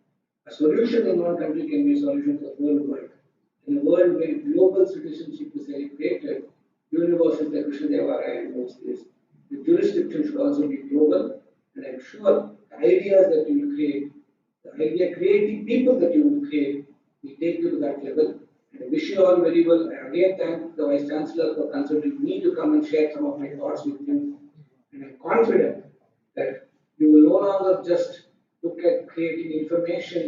A solution in one country can be a solution for the whole world. In a world where global citizenship is celebrated, universities like Krishnadevaraya universities, the jurisdiction should also be global. And I'm sure the ideas that you will create, the idea creating people that you will create, will take you to that level. And I wish you all very well. I again thank the Vice Chancellor for considering me to come and share some of my thoughts with you. And I'm confident that you will no longer just look at creating information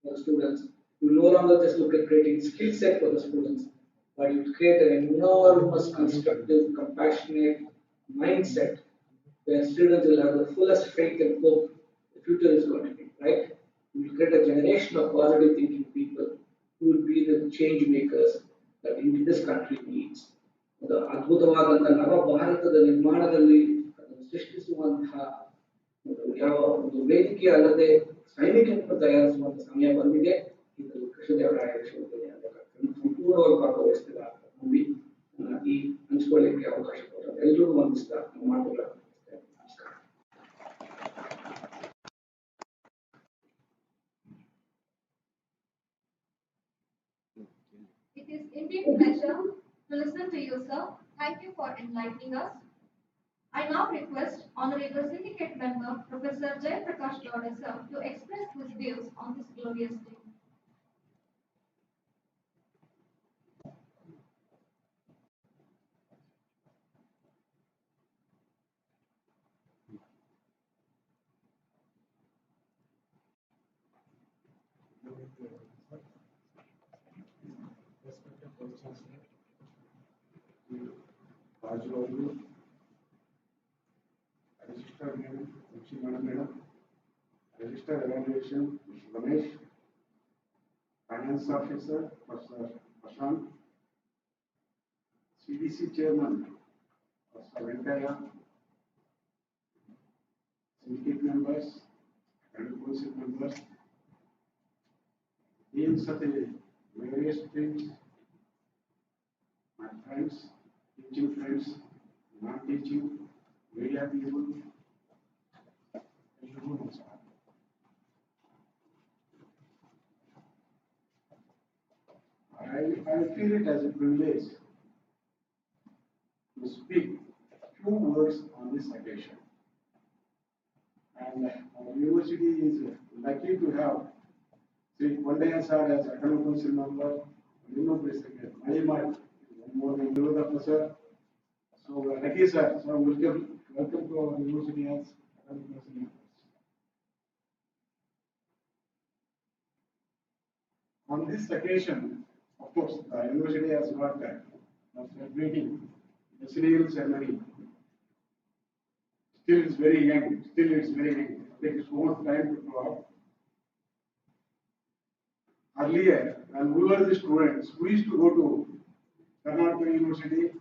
for the students. You will no longer just look at creating skill set for the students, but you will create an enormous, constructive, compassionate mindset where students will have the fullest faith and hope the future is going to be, right? You will create a generation of positive thinking people who will be the change makers that this country needs. ಒಂದು ಅದ್ಭುತವಾದಂತಹ ನವ ಭಾರತದ ನಿರ್ಮಾಣದಲ್ಲಿ ಅದನ್ನು ಸೃಷ್ಟಿಸುವಂತಹ ಯಾವ ಒಂದು ವೇದಿಕೆ ಅಲ್ಲದೆ ಸೈನಿಕರನ್ನು ತಯಾರಿಸುವಂತ ಸಮಯ ಬಂದಿದೆ. ಇದು ಕೃಷ್ಣದೇವರಾಯ ವಿಶ್ವವಿದ್ಯಾಲಯದ ಸಂಪೂರ್ಣವಾಗಿ ಭಾಗವಹಿಸಿದ ನಂಬಿ ಈ ಹಂಚಿಕೊಳ್ಳಿಕ್ಕೆ ಅವಕಾಶ ಕೊಟ್ಟರು. ಎಲ್ಲರಿಗೂ ವಂದಿಸ್ತಾ ಮಾತುಗಳನ್ನು ನಮಸ್ಕಾರ. It is indeed a pleasure to listen to you, sir. Thank you for enlightening us. I now request Honorable Syndicate Member Professor Jay Prakash Gowda, sir, to express his views on this glorious day. రాజుగారు అధిష్టాన madam, Lakshmi madam, Register Evaluation, Mr. Ramesh, Finance Officer, Professor Prashant, CDC Chairman, Professor Venkaya, syndicate members, and council members, deans of the various streams, my friends, teaching friends, non-teaching, media people, everyone is I feel it as a privilege to speak a few words on this occasion. And our university is lucky to have Sri Pandaya sir as academic council member, Vinod Secretary, Manimal, one more member of the professor. So we are lucky, sir. So welcome to our university as academic council members. On this occasion, of course, the university has got celebrating Decennial ceremony. Still it's very young. Still it's very young. It takes so much time to grow up. Earlier, when we were the students, we used to go to Karnataka University,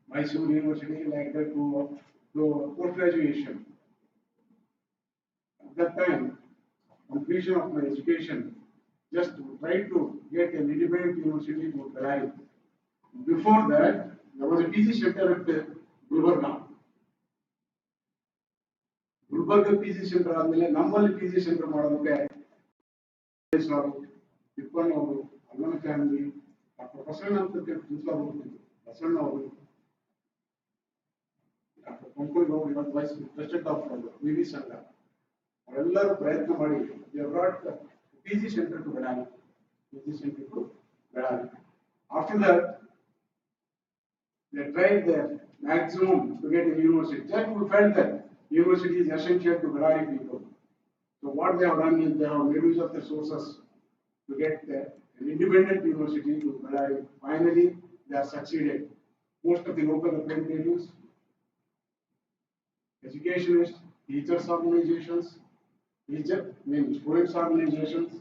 Mysore University, like that to post graduation. At that time, completion of my education, just to try to get an independent university to arrive. Before that, there was a PG center at Gulbarga. Gulbarga PG center ಆದ್ಮೇಲೆ ನಮ್ಮಲ್ಲಿ PG center ಮಾಡೋದಕ್ಕೆ ತಿಪ್ಪಣ್ಣ ಅವರು ಅಲ್ಲನ family doctor Basavanna ಅಂತ principal ಅವರು ಬಸವಣ್ಣ ಅವರು doctor ಪಂಪಲ್ Gaud ಇವತ್ತು vice president of ವಿವಿ ಸಂಘ ಅವರೆಲ್ಲರೂ ಪ್ರಯತ್ನ ಮಾಡಿ PG center to Belali. PG center to Belali. After that, they tried their maximum to get a university. Just we felt that university is essential to Belali people. So what they have done is they have made use of the sources to get an independent university to Belali. Finally, they have succeeded. Most of the local representatives, educationists, teachers organizations, students organizations,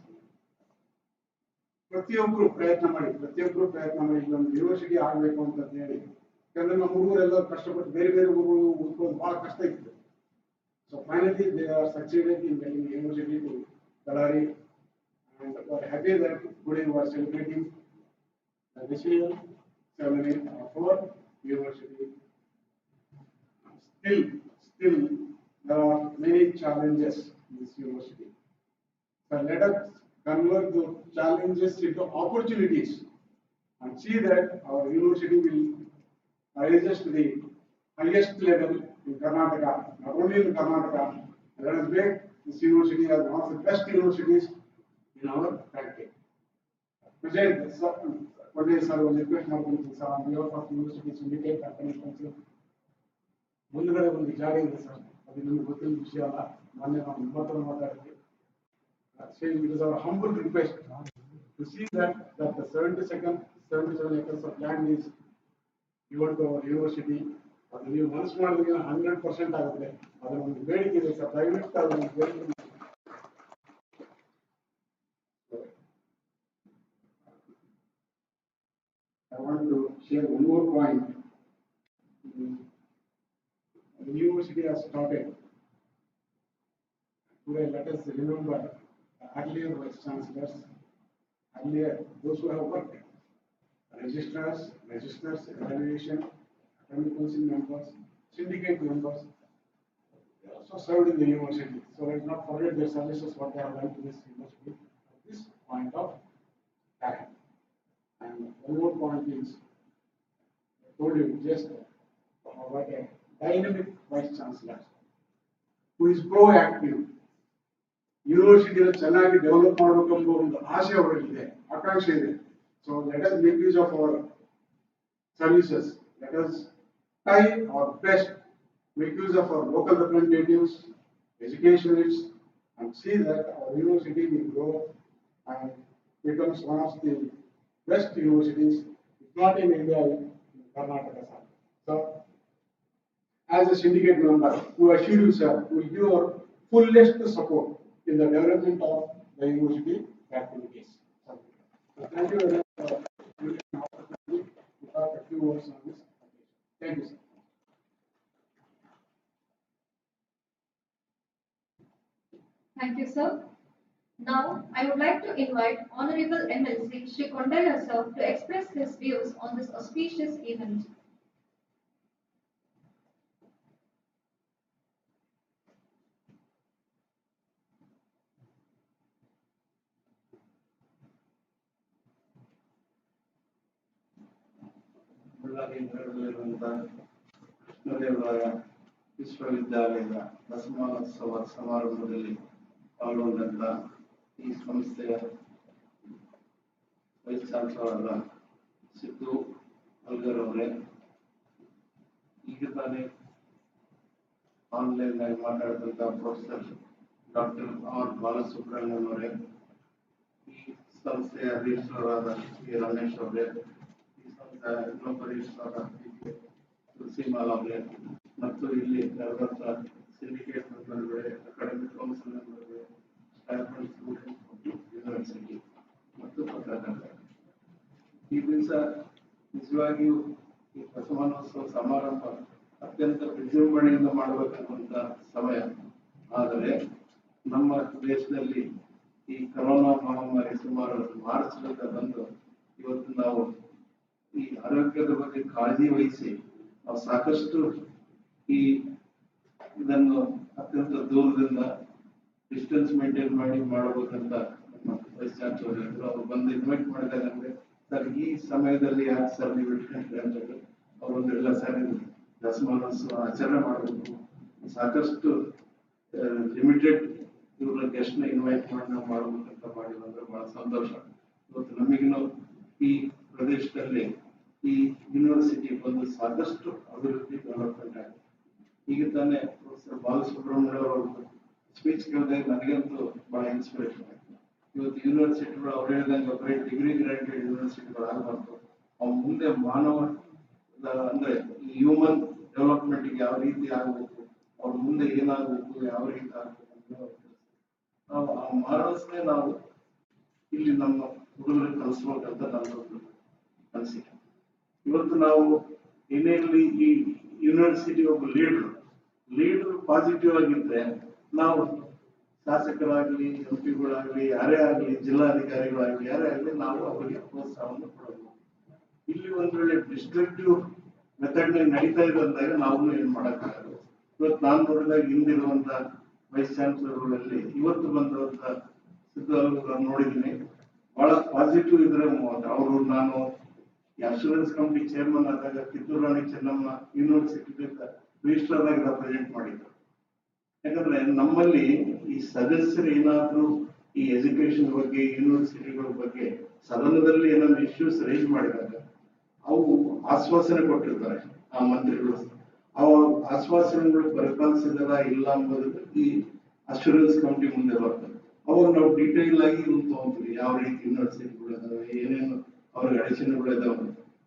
ಪ್ರತಿಯೊಬ್ಬರು ಪ್ರಯತ್ನ ಮಾಡಿ ಒಂದು university ಆಗಬೇಕು ಅಂತ ಹೇಳಿ ಯಾಕಂದ್ರೆ ನಮ್ಮ ಹುಡುಗರೆಲ್ಲ ಕಷ್ಟಪಟ್ಟು ಬೇರೆ ಬೇರೆ ಊರು ಓದ್ಕೊಳ್ಳೋದು ಬಹಳ ಕಷ್ಟ ಇತ್ತು. So finally they are succeeded in getting university to Bellary, and we are happy that today we are celebrating the Decennial ceremony of our university. Still there are many challenges in this university. So let us convert the challenges into opportunities and see that our university will rise to the highest level in Karnataka, not only in Karnataka. Let us make this university as one of the best universities in our country. President, one day, sir, was request ಮಾಡ್ತೀನಿ sir on behalf of University Syndicate Academic Council. ಮುಂದುಗಡೆ ಒಂದು ಜಾಗ ಇದೆ sir, ಅದು ನಿಮಗೆ ಗೊತ್ತಿಲ್ಲ ವಿಷಯ ಅಲ್ಲ, ಮೊನ್ನೆ ನಾವು ನಿಮ್ಮ ಹತ್ರ ಮಾತಾಡಿದ್ವಿ. Saying it is our humble request to see that the 77 acres of land is given to our university. ಅದು ನೀವು ಮನಸ್ಸು ಮಾಡಿದ್ರೆ 100% ಆಗುತ್ತೆ. ಅದರ ಒಂದು ಬೇಡಿಕೆ ಇದೆ ಸರ್, ದಯವಿಟ್ಟು ಅದನ್ನು ಬೇಡಿಕೆ. I want to share one more point. The university has started. Today, let us remember earlier vice chancellors, earlier those who have worked, registrars, evaluation, academic council members, syndicate members, they also served in the university. So let's not forget their services, what they have done to this university at this point of time. And one more point is, I told you just about a dynamic vice chancellor who is proactive. ಯೂನಿವರ್ಸಿಟಿಯಲ್ಲಿ ಚೆನ್ನಾಗಿ develop ಮಾಡಬೇಕೆಂಬ ಒಂದು ಆಸೆ ಅವರಲ್ಲಿದೆ, ಆಕಾಂಕ್ಷೆ ಇದೆ. So let us make use of our services, let us try our best, make use of our local representatives, educationists, and see that our university will grow and becomes one of the best universities, if not in India, in Karnataka. So, as a syndicate member, we assure you, sir, we will give our fullest support in the development of the university activities. So, thank you very much for giving an opportunity to talk a few words on this occasion. Thank you, sir. Thank you, sir. Now, I would like to invite Honorable MLC Shri Kondaiya sir to express his views on this auspicious event. Ballari ನಗರದಲ್ಲಿರುವಂತಹ ಕೃಷ್ಣದೇವರಾಯ ವಿಶ್ವವಿದ್ಯಾಲಯದ ದಶಮಾನೋತ್ಸವ ಸಮಾರಂಭದಲ್ಲಿ ಪಾಲ್ಗೊಂಡಂತ ಈ ಸಂಸ್ಥೆಯ vice chancellor Siddu ಅಲ್ಗರ್ ಅವರೇ, ಈಗ ತಾನೇ online ಆಗಿ ಮಾತಾಡಿದಂತ ಪ್ರೊಫೆಸರ್ ಡಾಕ್ಟರ್ ಆರ್ ಬಾಲಸುಬ್ರಹ್ಮಣ್ಯಂ ಅವರೇ, ಈ ಸಂಸ್ಥೆಯ ರಿಜಿಸ್ಟ್ರಾರ್ ಶ್ರೀ ರಮೇಶ್ ಅವರೇ, ಈ ಸಂಸ್ಥೆಯ ಇನ್ನೊಬ್ಬ ರಿಜಿಸ್ಟ್ರಾರ್ ತುಳಸಿಮಾಲ್ ಅವರೇ, ಮತ್ತು ಇಲ್ಲಿ ನೆರೆದಂತ ಸಿಂಡಿಕೇಟ್ ಮೆಂಬರ್ಗಳೇ, ಅಕಾಡೆಮಿಕ್ ಕೌನ್ಸಿಲ್ ಮೆಂಬರ್ಗಳೇ, ಸ್ಟಾಫ್ ಸ್ಟೂಡೆಂಟ್ಸ್ ಯೂನಿವರ್ಸಿಟಿ ಮತ್ತು ಪತ್ರಕರ್ತರು, ಈ ದಿವಸ ನಿಜವಾಗಿಯೂ ಈ ದಶಮಾನೋತ್ಸವ ಸಮಾರಂಭ ಅತ್ಯಂತ ವಿಜೃಂಭಣೆಯಿಂದ ಮಾಡಬೇಕನ್ನುವಂತ ಸಮಯ. ಆದರೆ ನಮ್ಮ ದೇಶದಲ್ಲಿ ಈ ಕೊರೋನಾ ಮಹಾಮಾರಿ ಸುಮಾರು ಮಾರ್ಚ್ನಿಂದ ಬಂದು ಇವತ್ತು ನಾವು ಈ ಆರೋಗ್ಯದ ಬಗ್ಗೆ ಕಾಳಜಿ ವಹಿಸಿ ನಾವು ಸಾಕಷ್ಟು ಈ ಇದನ್ನು ಅತ್ಯಂತ ದೂರದಿಂದ ಡಿಸ್ಟೆನ್ಸ್ ಮೇಂಟೈನ್ ಮಾಡಿ ಮಾಡಬೇಕಂತ ನಮ್ಮ ವೈಸ್ ಚಾನ್ಸಲರ್ ಹೇಳಿದ್ರು. ಅವ್ರು ಬಂದು ಇನ್ವೈಟ್ ಮಾಡಿದಾಗ ಅಂದ್ರೆ ಸರ್ ಈ ಸಮಯದಲ್ಲಿ ಯಾಕೆ ಸರ್ ನೀವು ಇಟ್ಕೊಂಡ್ರಿ ಅಂತ ಹೇಳಿ ಅವರೊಂದೆಲ್ಲ ಸರ್ ದಶಮಾನೋತ್ಸವ ಆಚರಣೆ ಮಾಡಬೇಕು, ಸಾಕಷ್ಟು ಲಿಮಿಟೆಡ್ ಇವ್ರ ಗೆಸ್ಟ್ ನ ಇನ್ವೈಟ್ ಮಾಡಿ ನಾವು ಮಾಡಬೇಕಂತ ಮಾಡಿದ್ರು ಅಂದ್ರೆ ಬಹಳ ಸಂತೋಷ. ಇವತ್ತು ನಮಗಿನ್ನೂ ಈ ಪ್ರದೇಶದಲ್ಲಿ ಈ ಯೂನಿವರ್ಸಿಟಿ ಬಂದು ಸಾಕಷ್ಟು ಅಭಿವೃದ್ಧಿ ಡೆವಲಪ್ಮೆಂಟ್ ಆಗಿದೆ. ಈಗ ತಾನೇ ಪ್ರೊಫೆಸರ್ ಬಾಲಸುಬ್ರಹ್ಮಣ್ಯ ಅವರ ಸ್ಪೀಚ್ ಕೇಳಿದಾಗ ನನಗಂತೂ ಬಹಳ ಇನ್ಸ್ಪಿರೇಷನ್ ಆಯ್ತು. ಇವತ್ತು ಯೂನಿವರ್ಸಿಟಿಗಳು ಅವ್ರು ಹೇಳಿದಂಗೆ ಬರೀ ಡಿಗ್ರಿ ಗ್ರಾಂಟೆಡ್ ಯೂನಿವರ್ಸಿಟಿಗಳು ಆಗಬಾರ್ದು, ಅವು ಮುಂದೆ ಮಾನವ ಅಂದ್ರೆ ಹ್ಯೂಮನ್ ಡೆವಲಪ್ಮೆಂಟ್ ಯಾವ ರೀತಿ ಆಗಬೇಕು, ಅವ್ರ ಮುಂದೆ ಏನಾಗಬೇಕು, ಯಾವ ರೀತಿ ಆಗಬೇಕು ನಾವು ಆ ಮಾನವಸನೆ ನಾವು ಇಲ್ಲಿ ನಮ್ಮ ಹುಡುಗರಿಗೆ ಕಲಿಸ್ಬೇಕಂತ ನನ್ನೊಂದು ಅನಿಸಿಕೆ. ಇವತ್ತು ನಾವು ಏನೇಲಿ ಈ ಯೂನಿವರ್ಸಿಟಿ ಒಬ್ಬ ಲೀಡರ್ ಪಾಸಿಟಿವ್ ಆಗಿದ್ರೆ ನಾವು ಶಾಸಕರಾಗ್ಲಿ, ಎಂಪಿಗಳಾಗ್ಲಿ, ಯಾರೇ ಆಗ್ಲಿ, ಜಿಲ್ಲಾಧಿಕಾರಿಗಳಾಗ್ಲಿ, ಯಾರೇ ಆಗ್ಲಿ ನಾವು ಅವರಿಗೆ ಪ್ರೋತ್ಸಾಹವನ್ನು ಕೊಡಬೇಕು. ಇಲ್ಲಿ ಒಂದ್ ವೇಳೆ ಡಿಸ್ಟ್ರಕ್ಟಿವ್ ಮೆಥಡ್ ನಡೀತಾ ಇದೆ ಅಂದಾಗ ನಾವು ಏನ್ ಮಾಡಕ್ಕಾಗಲ್ಲ. ಇವತ್ತು ನಾನು ನೋಡಿದಾಗ ಹಿಂದಿರುವಂತ ವೈಸ್ ಚಾನ್ಸಲರ್ಗಳಲ್ಲಿ ಇವತ್ತು ಬಂದಿರುವಂತ ಸಿದ್ದು ಅಲ್ಗರ್ ನೋಡಿದ್ದೀನಿ, ಬಹಳ ಪಾಸಿಟಿವ್ ಇದ್ರೆ ಅವರು. ನಾನು ಅಶ್ಯೂರೆನ್ಸ್ ಕಮಿಟಿ ಚೇರ್ಮನ್ ಆದಾಗ ಕಿತ್ತೂರು ರಾಣಿ ಚೆನ್ನಮ್ಮ ಯೂನಿವರ್ಸಿಟಿ ರಿಜಿಸ್ಟರ್ ಆಗಿ ರೆಪ್ರೆಸೆಂಟ್ ಮಾಡಿದ್ರು. ಯಾಕಂದ್ರೆ ನಮ್ಮಲ್ಲಿ ಈ ಸದಸ್ಯರು ಏನಾದ್ರೂ ಈ ಎಜುಕೇಶನ್ ಬಗ್ಗೆ, ಯೂನಿವರ್ಸಿಟಿಗಳ ಬಗ್ಗೆ ಸದನದಲ್ಲಿ ಏನಾದ್ರು ಇಶ್ಯೂಸ್ ರೈಸ್ ಮಾಡಿದಾಗ ಅವು ಆಶ್ವಾಸನೆ ಕೊಟ್ಟಿರ್ತಾರೆ ಆ ಮಂತ್ರಿಗಳು. ಆ ಆಶ್ವಾಸನೆಗಳು ಪರಿಪಾಲಿಸಿದಾರ ಇಲ್ಲ ಎಂಬುದಕ್ಕೆ ಈ ಅಶ್ಯೂರೆನ್ಸ್ ಕಮಿಟಿ ಮುಂದೆ ಬರ್ತದೆ. ಅವಾಗ ನಾವು ಡೀಟೇಲ್ ಆಗಿ ತಗೊಂತೀವಿ, ಯಾವ ರೀತಿ ಯೂನಿವರ್ಸಿಟಿಗಳು ಇದಾವೆ, ಏನೇನು ಅವ್ರಿಗೆ ಅಡಚಣೆಗಳು ಇದಾವೆ.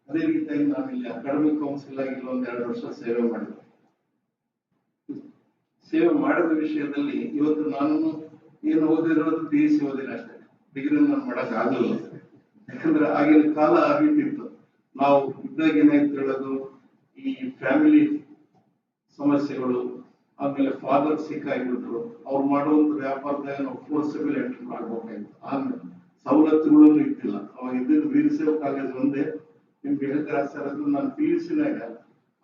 ಅದೇ ರೀತಿಯಾಗಿ ನಾವಿಲ್ಲಿ ಅಕಾಡೆಮಿಕ್ ಕೌನ್ಸಿಲ್ ಆಗಿ ಇಲ್ಲೊಂದ್ 2 ವರ್ಷ ಸೇವೆ ಮಾಡಿದ್ವಿ. ಸೇವೆ ಮಾಡಿದ ವಿಷಯದಲ್ಲಿ ಇವತ್ತು ನಾನು ಏನು ಓದಿರೋದು PUC ಓದಿನ ಅಷ್ಟೇ, ಡಿಗ್ರಿ ನಾನು ಮಾಡಕ್ ಆಗಲಿಲ್ಲ. ಯಾಕಂದ್ರೆ ಆಗಿನ ಕಾಲ ಆ ರೀತಿ ಇತ್ತು. ನಾವು ಇದ್ದಾಗ ಏನಾಯ್ತು ಹೇಳೋದು, ಈ ಫ್ಯಾಮಿಲಿ ಸಮಸ್ಯೆಗಳು, ಆಮೇಲೆ ಫಾದರ್ ಸಿಕ್ ಆಗಿಬಿಟ್ರು, ಅವ್ರು ಮಾಡುವಂತ ವ್ಯಾಪಾರದಾಗ ನಾವು ಫೋರ್ಸಬಲ್ ಎಂಟ್ರಿ ಮಾಡ್ಬೇಕಾಯ್ತು. ಆಮೇಲೆ ಸವಲತ್ತುಗಳು ಇರ್ತಿಲ್ಲ. ಅವಾಗ ಇದ್ದಿದ್ದು ವೀರಶೈವ ಕಾಲೇಜ್ ಒಂದೇ. ನಿಮ್ಗೆ ಹೇಳ್ತಾರೆ ಸರ್, ಅದು ನಾನು PUC-ನಾಗ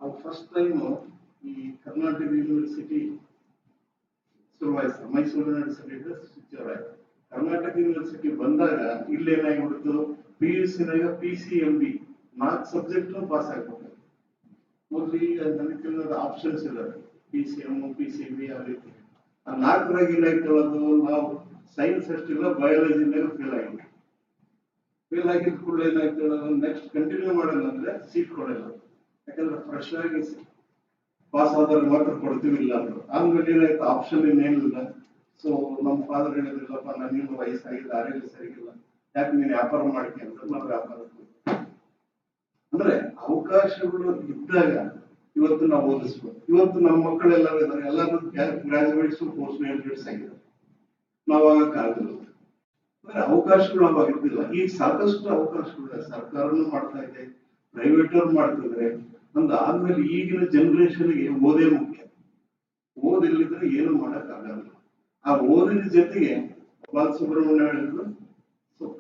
ಅವಾಗ ಫಸ್ಟ್ ಟೈಮ್ ಈ ಕರ್ನಾಟಕ ಯೂನಿವರ್ಸಿಟಿ ಶುರುವಾಯ್ತು. ಮೈಸೂರು ಯೂನಿವರ್ಸಿಟಿ ಸ್ವಿಚರ್ ಆಯ್ತು. ಕರ್ನಾಟಕ ಯೂನಿವರ್ಸಿಟಿ ಬಂದಾಗ ಇಲ್ಲೇನಾಗ್ಬಿಡ್ತು, PUC-ನಾಗ PCMB 4 ಸಬ್ಜೆಕ್ಟ್ ಪಾಸ್ ಆಗ್ಬೇಕು. ಮೊದಲು ನನಗೆ ಆಪ್ಷನ್ಸ್ ಇದಾವೆ, PCM, PCB ಆ ರೀತಿ. ಆ 4ರಾಗ ಏನಾಯ್ತು ಹೇಳೋದು, ನಾವು ಸೈನ್ಸ್ ಅಷ್ಟಿಲ್ಲ, ಬಯಾಲಜಿನಾಗ ಫೇಲ್ ಆಗಿದ್ವಿ. ಫೇಲ್ ಆಗಿದ್ದ ಕೂಡ ಏನಾಯ್ತು ಹೇಳೋದು, ನೆಕ್ಸ್ಟ್ ಕಂಟಿನ್ಯೂ ಮಾಡೋದಂದ್ರೆ ಸೀಟ್ ಕೊಡಲ್ಲ. ಯಾಕಂದ್ರೆ ಫ್ರೆಶ್ ಆಗಿ ಪಾಸ್ ಆದಾಗ ಮಾತ್ರ ಕೊಡ್ತೀವಿ ಇಲ್ಲ ಅಂದ್ರು. ಆದ್ಮೇಲೆ ಏನಾಯ್ತು, ಆಪ್ಷನ್ ಇನ್ನೇನಿಲ್ಲ. ಸೊ ನಮ್ಮ ಫಾದರ್ ಹೇಳಿದ್ರಿಲ್ಲಪ್ಪ, ನನಗಿನ್ನು ವಯಸ್ಸಾಗಿಲ್ಲ, ಆರೋಗ್ಯ ಸರಿಗಿಲ್ಲ, ಯಾಕೆ ನೀನು ವ್ಯಾಪಾರ ಮಾಡ್ಕೆ ಅಂತ ನಾವು ವ್ಯಾಪಾರ. ಅಂದ್ರೆ ಅವಕಾಶಗಳು ಇದ್ದಾಗ ಇವತ್ತು ನಾವು ಓದಿಸ್ಬೇಕು. ಇವತ್ತು ನಮ್ಮ ಮಕ್ಕಳೆಲ್ಲರೂ ಇದ್ದಾರೆ, ಎಲ್ಲರೂ ಗ್ರಾಜುಯೇಟ್ಸ್, ಪೋಸ್ಟ್ ಗ್ರಾಜುಯೇಟ್ಸ್ ಆಗಿದ್ದಾರೆ. ನಾವು ಆಗಕ್ಕಾಗಲ್ಲ. ಅಂದ್ರೆ ಅವಕಾಶಗಳು ಅವಾಗಿರ್ತಿಲ್ಲ. ಈಗ ಸಾಕಷ್ಟು ಅವಕಾಶಗಳು ಸರ್ಕಾರನು ಮಾಡ್ತಾ ಇದೆ, ಪ್ರೈವೇಟ್ ಅವ್ರು ಮಾಡ್ತಿದ್ರೆ. ಆದ್ಮೇಲೆ ಈಗಿನ ಜನರೇಷನ್ಗೆ ಓದೇ ಮುಖ್ಯ. ಓದಿಲ್ಲದ್ರೆ ಏನು ಮಾಡಕ್ಕಾಗಲ್ಲ. ಆ ಓದಿನ ಜೊತೆಗೆ ಬಾಲಸುಬ್ರಹ್ಮಣ್ಯ ಹೇಳಿದ್ರು,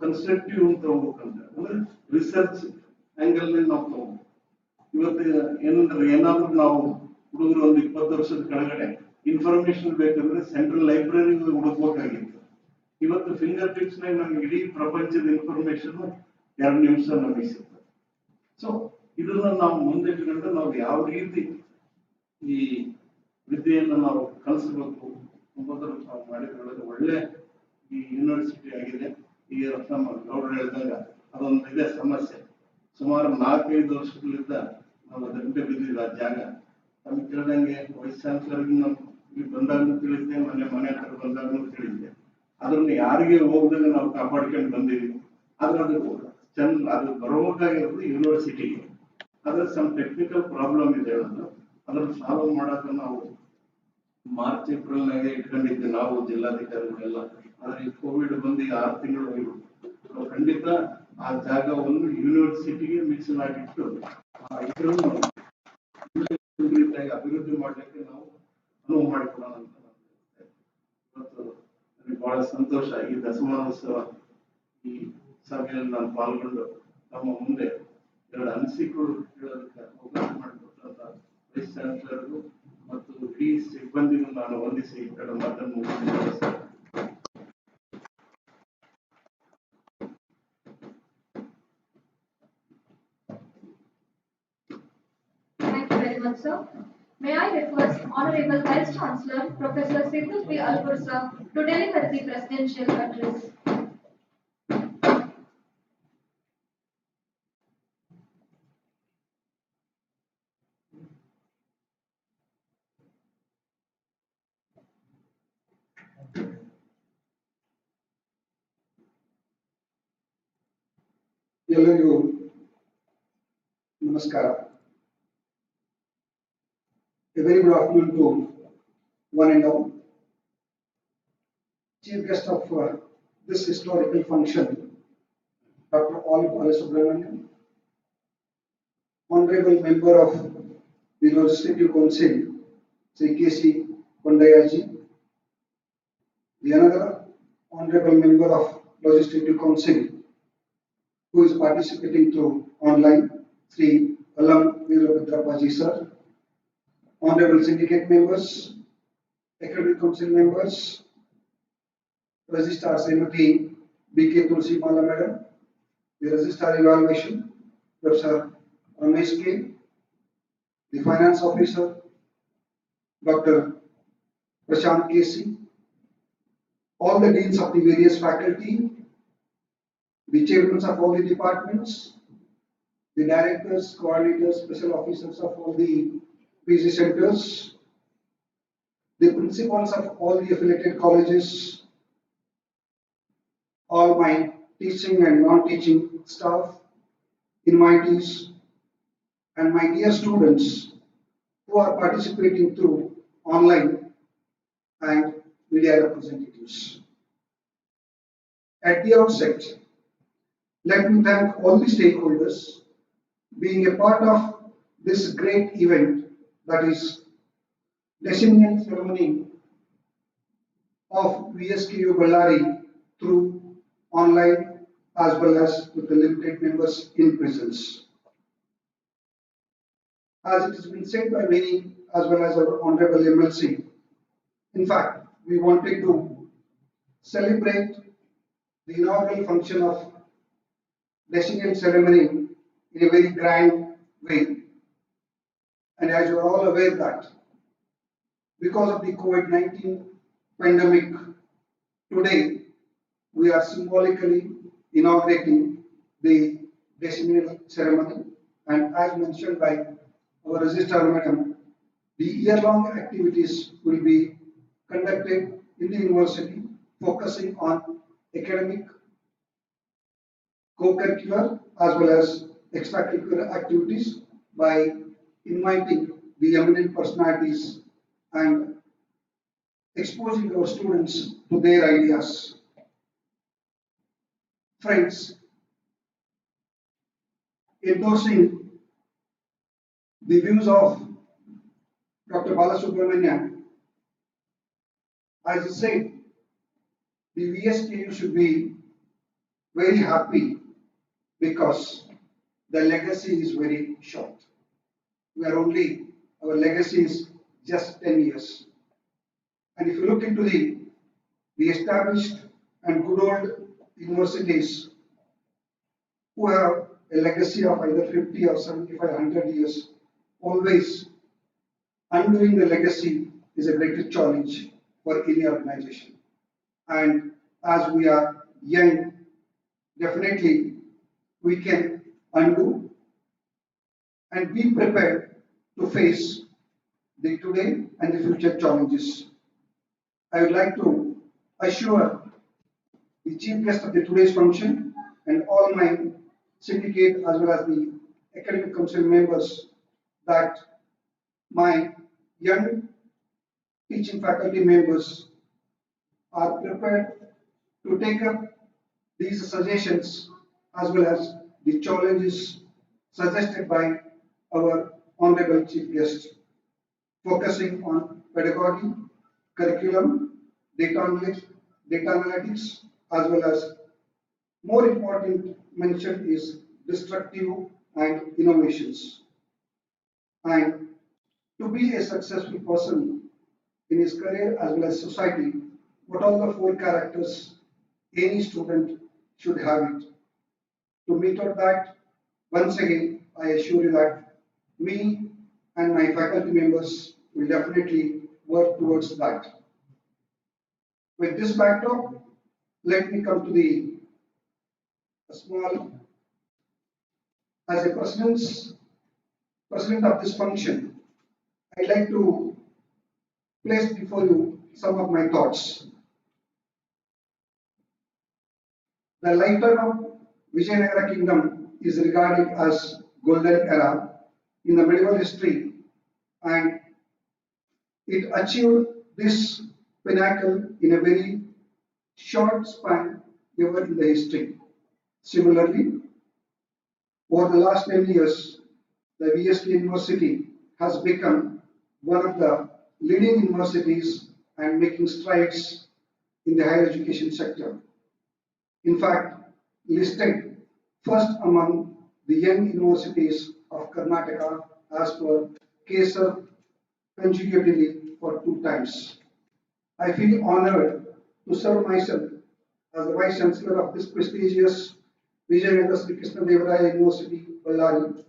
ಕನ್ಸ್ಟ್ರಕ್ಟಿವ್ ಅಂತ ಹೋಗ್ಬೇಕಂತ, ಅಂದ್ರೆ ರಿಸರ್ಚ್ ಆಂಗಲ್ ನಾವು ತಗೋಬೇಕು. ಇವತ್ತು ಏನಂದ್ರೆ ಏನಾದ್ರೂ ನಾವು ಹುಡುಗರು ಒಂದು 20 ವರ್ಷದ ಕೆಳಗಡೆ ಇನ್ಫಾರ್ಮೇಶನ್ ಬೇಕಂದ್ರೆ ಸೆಂಟ್ರಲ್ ಲೈಬ್ರರಿ ಹುಡುಕ್ಬೇಕಾಗಿತ್ತು. ಇವತ್ತು ಫಿಂಗರ್ ಟಿಪ್ಸ್ ನಾಗ ನಮ್ಗೆ ಇಡೀ ಪ್ರಪಂಚದ ಇನ್ಫಾರ್ಮೇಶನ್ 2 ನಿಮಿಷ ನಮಗೆ ಸಿಗ್ತದೆ. ಸೊ ಇದನ್ನ ನಾವು ಮುಂದಿಟ್ಟುಕೊಂಡು ನಾವು ಯಾವ ರೀತಿ ಈ ವಿದ್ಯೆಯನ್ನು ನಾವು ಕಲಿಸಬೇಕು ಎಂಬುದನ್ನು ನಾವು ಮಾಡಿದ್ರೆ ಒಳ್ಳೆ ಈ ಯೂನಿವರ್ಸಿಟಿ ಆಗಿದೆ. ಈಗ ನಮ್ಮ ಗೌಡರು ಹೇಳಿದಾಗ ಅದೊಂದು ಇದೆ ಸಮಸ್ಯೆ. ಸುಮಾರು 4-5 ವರ್ಷಗಳಿಂದ ನಾವು ಅದರಿಂದ ಬಿದ್ದಿಲ್ಲ ಜಾಗ. ನಮ್ಗೆ ತಿಳಿದಂಗೆ ವೈಸ್ ಚಾನ್ಸಲರ್ಗೆ ನಾವು ಇಲ್ಲಿ ಬಂದಾಗಲೂ ತಿಳಿದ್ದೆ, ಮನೆ ಹತ್ರ ಬಂದಾಗಲೂ ತಿಳಿದ್ದೆ. ಅದನ್ನ ಯಾರಿಗೆ ಹೋಗದಾಗ ನಾವು ಕಾಪಾಡ್ಕೊಂಡು ಬಂದಿದ್ದೀವಿ. ಆದ್ರೆ ಅದು ಬರಬೇಕಾಗಿರೋದು ಯೂನಿವರ್ಸಿಟಿಗೆ. ಅದ್ರ ಸಮ್ ಟೆಕ್ನಿಕಲ್ ಪ್ರಾಬ್ಲಮ್ ಇದೆ. ಅದನ್ನು ಸಾಲ್ವ್ ಮಾಡಕ್ಕೆ ನಾವು ಮಾರ್ಚ್ ಏಪ್ರಿಲ್ ನಾಗೆ ಇಟ್ಕೊಂಡಿದ್ದೆ ನಾವು ಜಿಲ್ಲಾಧಿಕಾರಿಗಳೆಲ್ಲ. ಆದ್ರೆ ಈ ಕೋವಿಡ್ ಬಂದು 6 ತಿಂಗಳು ಹೋಗ್ಬಿಟ್ಟು ಖಂಡಿತ ಆ ಜಾಗವನ್ನು ಯೂನಿವರ್ಸಿಟಿಗೆ ಮೀಸಲಾಗಿಟ್ಟು ಇದನ್ನು ಅಭಿವೃದ್ಧಿ ಮಾಡ್ಲಿಕ್ಕೆ ನಾವು ಅನುವು ಮಾಡಿಕೊಡೋಣ ಅಂತ ಇವತ್ತು ನನಗೆ ಬಹಳ ಸಂತೋಷ. ಈ ದಶಮಾನೋತ್ಸವ ಈ ಸಭೆಯಲ್ಲಿ ನಾನು ಪಾಲ್ಗೊಂಡು ನಮ್ಮ ಮುಂದೆ 2 ಅನಿಸಿಕೆಗಳು ಹೇಳೋದಕ್ಕೆ ಅವಕಾಶ ಮಾಡಿಕೊಟ್ಟಂತ ವೈಸ್ ಚಾನ್ಸಲರ್ಗೂ ಮತ್ತು ಇಡೀ ಸಿಬ್ಬಂದಿಗೂ ನಾನು ವಂದಿಸಿ ಈ ಕಡೆ ಮಾತನ್ನು ಮುಗಿಸಿದ್ದೇನೆ. Thank you very much, sir. May I request Honorable Vice Chancellor Professor Sidhu P. Alpur sir to deliver the presidential address. ಎಲ್ಲರಿಗೂ ನಮಸ್ಕಾರ. A very good afternoon to one and all. Chief guest of this historical function, Dr. Olive Balasubramanian, Honorable Member of the Legislative Council, Sri K.C. Kondayaji, the another Honorable Member of Legislative Council who is participating through online, Sri Alam Veerabhadrapaji sir, Honorable Syndicate members, Academic Council members, Registrar Srimati B.K. Tulsi Mala Madam, the Registrar Evaluation, Professor Ramesh K., the Finance Officer, Dr. Prashant K.C., all the deans of the various faculty, the chairmen of all the departments, the directors, coordinators, special officers of all the PG centers, the principals of all the affiliated colleges, all my teaching and non-teaching staff, invitees, and my dear students who are participating through online and media representatives. At the outset, let me thank all the stakeholders being a part of this great event, that is Decennial ceremony of VSKUB Ballari through online as well as with the limited members in presence. As it has been said by many as well as our Honorable MLC, in fact, we wanted to celebrate the inaugural function of Decennial ceremony in a very grand way. And as you are all aware that because of the COVID-19 pandemic, today we are symbolically inaugurating the Decennial ceremony. And as mentioned by our Registrar Madam, the year-long activities will be conducted in the university, focusing on academic, co-curricular as well as extracurricular activities by inviting the eminent personalities and exposing our students to their ideas. Friends, endorsing the views of Dr. Balasubramanian, as I said, the VSKU should be very happy because the legacy is very short. Our legacy is just 10 years. And if you look into the established and good old universities who have a legacy of either 50 or 75, 100 years, always undoing the legacy is a great challenge for any organization. And as we are young, definitely we can undo and be prepared to face the today and the future challenges. I would like to assure the chief guest of the today's function and all my syndicate as well as the academic council members that my young teaching faculty members are prepared to take up these suggestions as well as the challenges suggested by our honorable chief guest, focusing on pedagogy, curriculum, data analytics, as well as more important mention is destructive and innovations. And to be a successful person in his career as well as society, what are the four characters any student should have it? To meet out that, once again, I assure you that me and my faculty members will definitely work towards that. With this backdrop, let me come to the small, as a president of this function, I'd like to place before you some of my thoughts. The lifetime of Vijayanagara kingdom is regarded as golden era in the medieval history, and it achieved this pinnacle in a very short span ever in the history. Similarly, over the last 10 years, the VSK University has become one of the leading universities and making strides in the higher education sector. In fact, listed first among the young universities of Karnataka as per CASER consecutively for 2 times. I feel honored to serve myself as the Vice Chancellor of this prestigious Vijayanagara Sri Krishna Devaraya University, Ballari,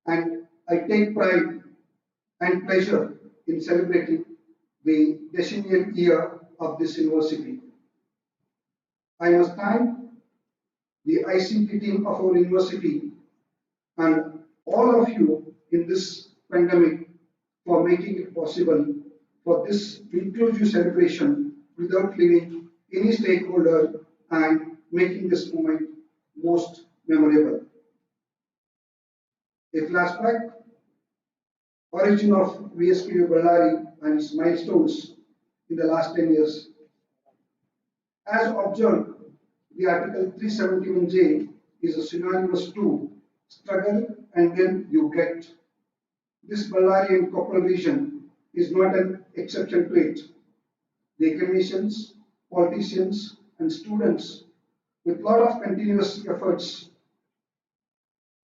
and I take pride and pleasure in celebrating the decennial year of this university. I must thank the ICT team of our university and all of you in this pandemic for making it possible for this inclusive celebration without leaving any stakeholder and making this moment most memorable. A flashback, origin of VSKU Ballari and its milestones in the last 10 years. As observed, the Article 371J is synonymous to struggle and then you get. This Ballari and Koppal region is not an exception to it. The academicians, politicians, and students, with a lot of continuous efforts,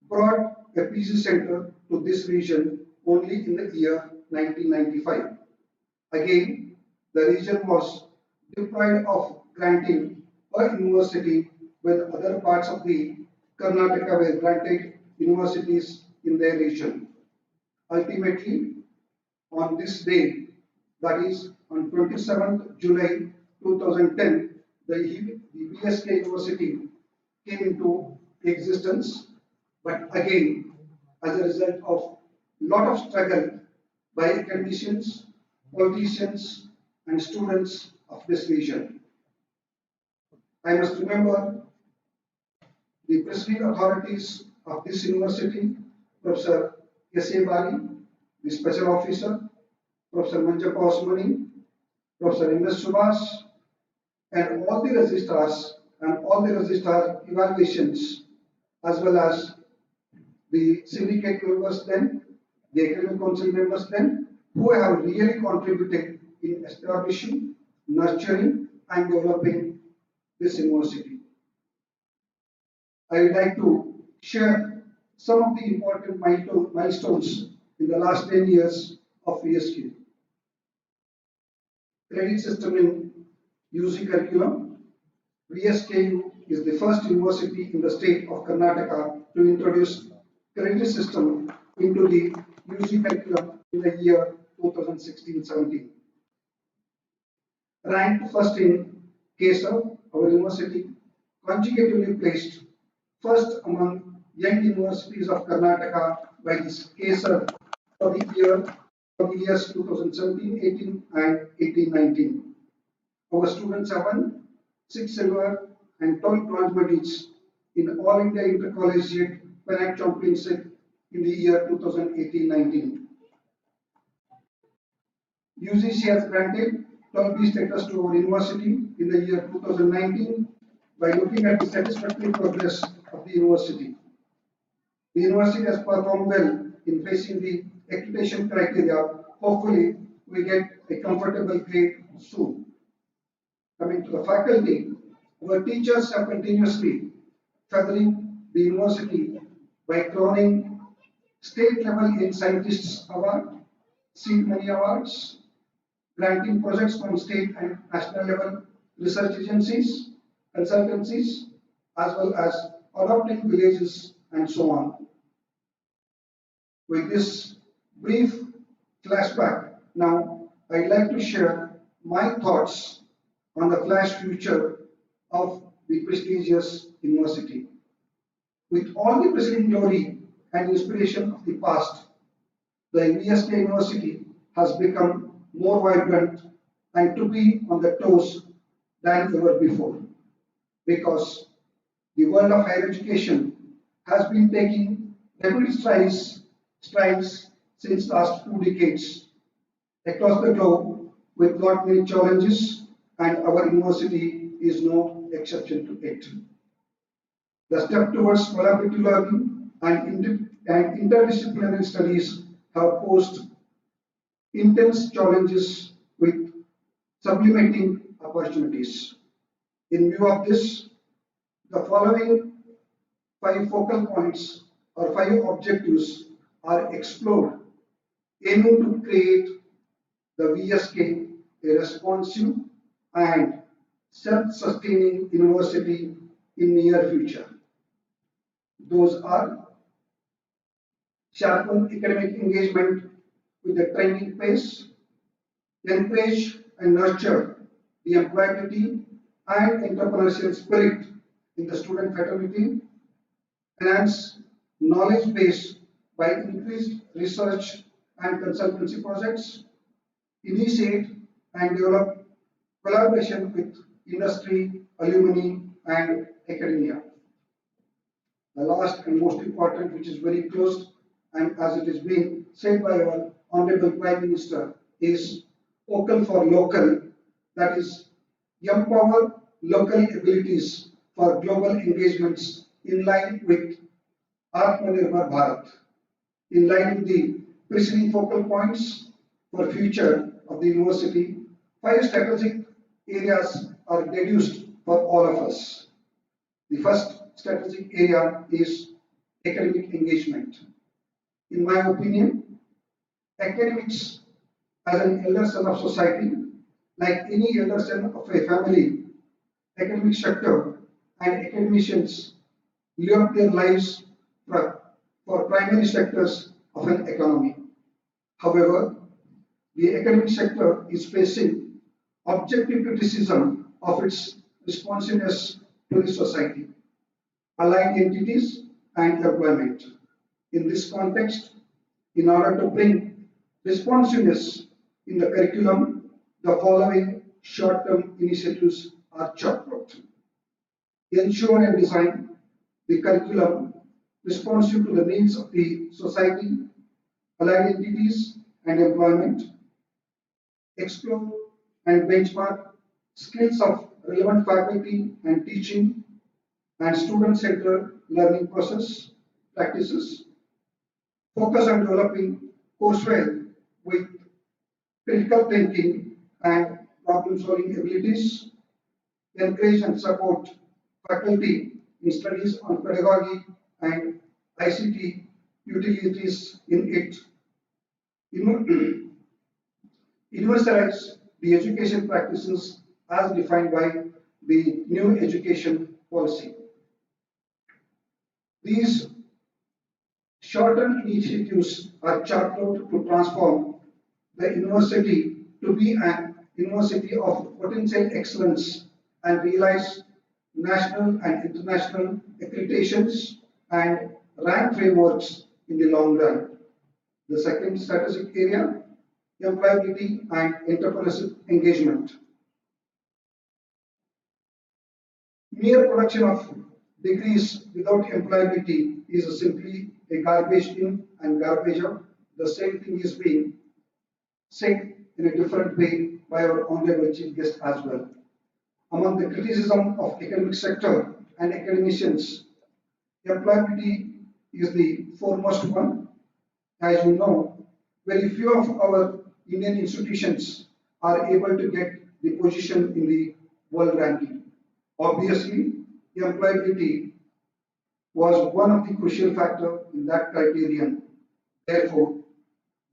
brought a PG center to this region only in the year 1995. Again, the region was deprived of granting a university when other parts of the Karnataka were granted universities in their region. Ultimately, on this day, that is on 27th July 2010, the VSK University came into existence, but again, as a result of lot of struggle by academicians, politicians, and students of this region. I must remember the presiding authorities of this university, Professor S.A. Bali, the special officer, Professor Manjappa Osmani, Professor M.S. Subhash, and all the registrars and all the registrar evaluations, as well as the syndicate members then, the academic council members then, who have really contributed in establishing, nurturing, and developing this university. I would like to share some of the important milestones in the last 10 years of VSQ. Credit system in UG curriculum. VSKU is the first university in the state of Karnataka to introduce credit system into the UG curriculum in the year 2016-17. Ranked first in KSER, our university consecutively placed first among young universities of Karnataka by this KSER for the years 2017-18 and 18-19. Our students have won 6 silver and 12 bronze medals in All India Intercollegiate Pennant Championship in the year 2018-19. UGC has granted 12B status to our university in the year 2019 by looking at the satisfactory progress of the university. The university has performed well in facing the accreditation criteria. Hopefully, we get a comfortable grade soon. Coming to the faculty, our teachers have continuously feathering the university by crowning state level Young Scientists Award, Seed Money Awards, granting projects from state and national level research agencies, consultancies, as well as adopting villages and so on. With this brief flashback, now I'd like to share my thoughts on the flash future of the prestigious university. With all the preceding glory and inspiration of the past, the VSK University has become more vibrant and to be on the toes than ever before, because the world of higher education has been taking rapid strides since last 2 decades across the globe with lot many challenges, and our university is no exception to it. The step towards collaborative learning and interdisciplinary studies have posed intense challenges with sublimating opportunities. In view of this, the following 5 focal points or 5 objectives are explored, aiming to create the VSK a responsive and self-sustaining university in near future. Those are sharpen academic engagement with the training pace, encourage and nurture the employability and entrepreneurial spirit in the student fraternity, enhance knowledge base by increased research and consultancy projects, initiate and develop collaboration with industry, alumni, and academia. The last and most important, which is very close, and as it is being said by our Honorable Prime Minister, is vocal for local, that is, empower local abilities for global engagements in line with Atmanirbhar Bharat. In line with the preceding focal points for future of the university, 5 strategic areas are deduced for all of us. The first strategic area is academic engagement. In my opinion, academics as an elder son of society, like any elder son of a family, academic sector and academicians live up their lives for primary sectors of an economy. However, the academic sector is facing objective criticism of its responsiveness to the society, allied entities, and employment. In this context, in order to bring responsiveness in the curriculum, the following short-term initiatives are chalked out. Ensure and design the curriculum responsive to the needs of the society, allied entities, and employment. Explore and benchmark skills of relevant faculty and teaching and student-centered learning process practices. Focus on developing courseware with critical thinking and problem-solving abilities. Encourage and support faculty in studies on pedagogy and ICT utilities in it. Universalize the education practices as defined by the new education policy. These short-term initiatives are chartered to transform the university to be an university of potential excellence and realize national and international accreditations and rank frameworks in the long run. The second strategic area, employability and entrepreneurship engagement. Mere production of degrees without employability is simply a garbage in and garbage out. The same thing is being said in a different way by our honorable chief guest as well. Among the criticism of academic sector and academicians, employability is the foremost one. As you know, very few of our Indian institutions are able to get the position in the world ranking. Obviously, employability was one of the crucial factors in that criterion. Therefore,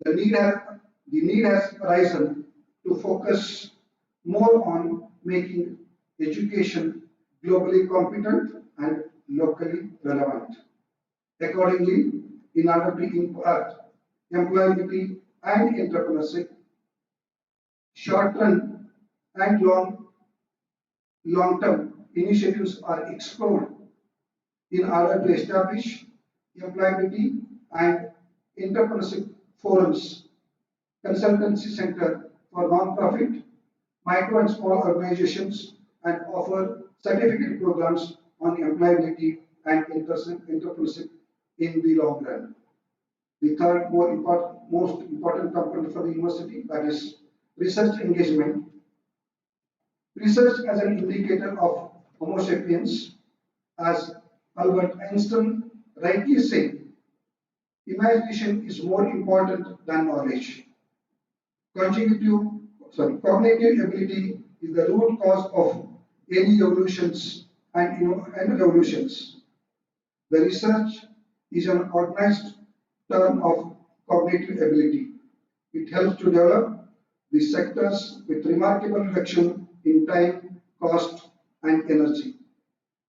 the need has arisen to focus more on making education globally competent and locally relevant. Accordingly, in order to impart employability and entrepreneurship, short-term and long-term initiatives are explored in order to establish employability and entrepreneurship forums, consultancy center for non-profit, micro and small organizations, and offer certificate programs on employability and entrepreneurship in the long run. The third most important component for the university, that is research engagement. Research as an indicator of Homo sapiens, as Albert Einstein rightly said, imagination is more important than knowledge. Cognitive ability is the root cause of any evolutions and revolutions. The research is an organized term of cognitive ability. It helps to develop the sectors with remarkable reduction in time, cost, and energy.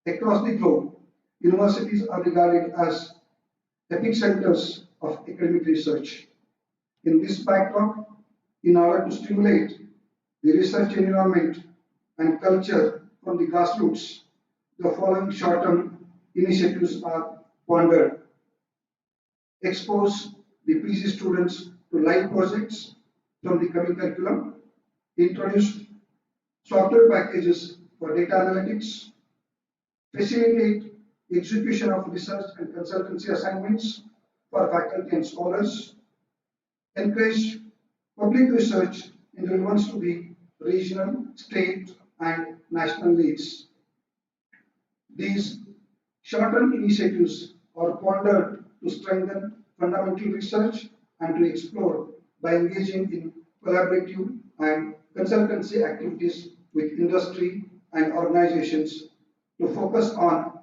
Across the globe, universities are regarded as epicenters of academic research. In this backdrop, in order to stimulate the research environment and culture from the grassroots, the following short-term initiatives are pondered. Expose the PG students to live projects from the coming curriculum, introduce software packages for data analytics, facilitate execution of research and consultancy assignments for faculty and scholars, encourage public research in relevance to the regional, state, and national needs. These short-term initiatives are pondered to strengthen fundamental research and to explore by engaging in collaborative and consultancy activities with industry and organizations to focus on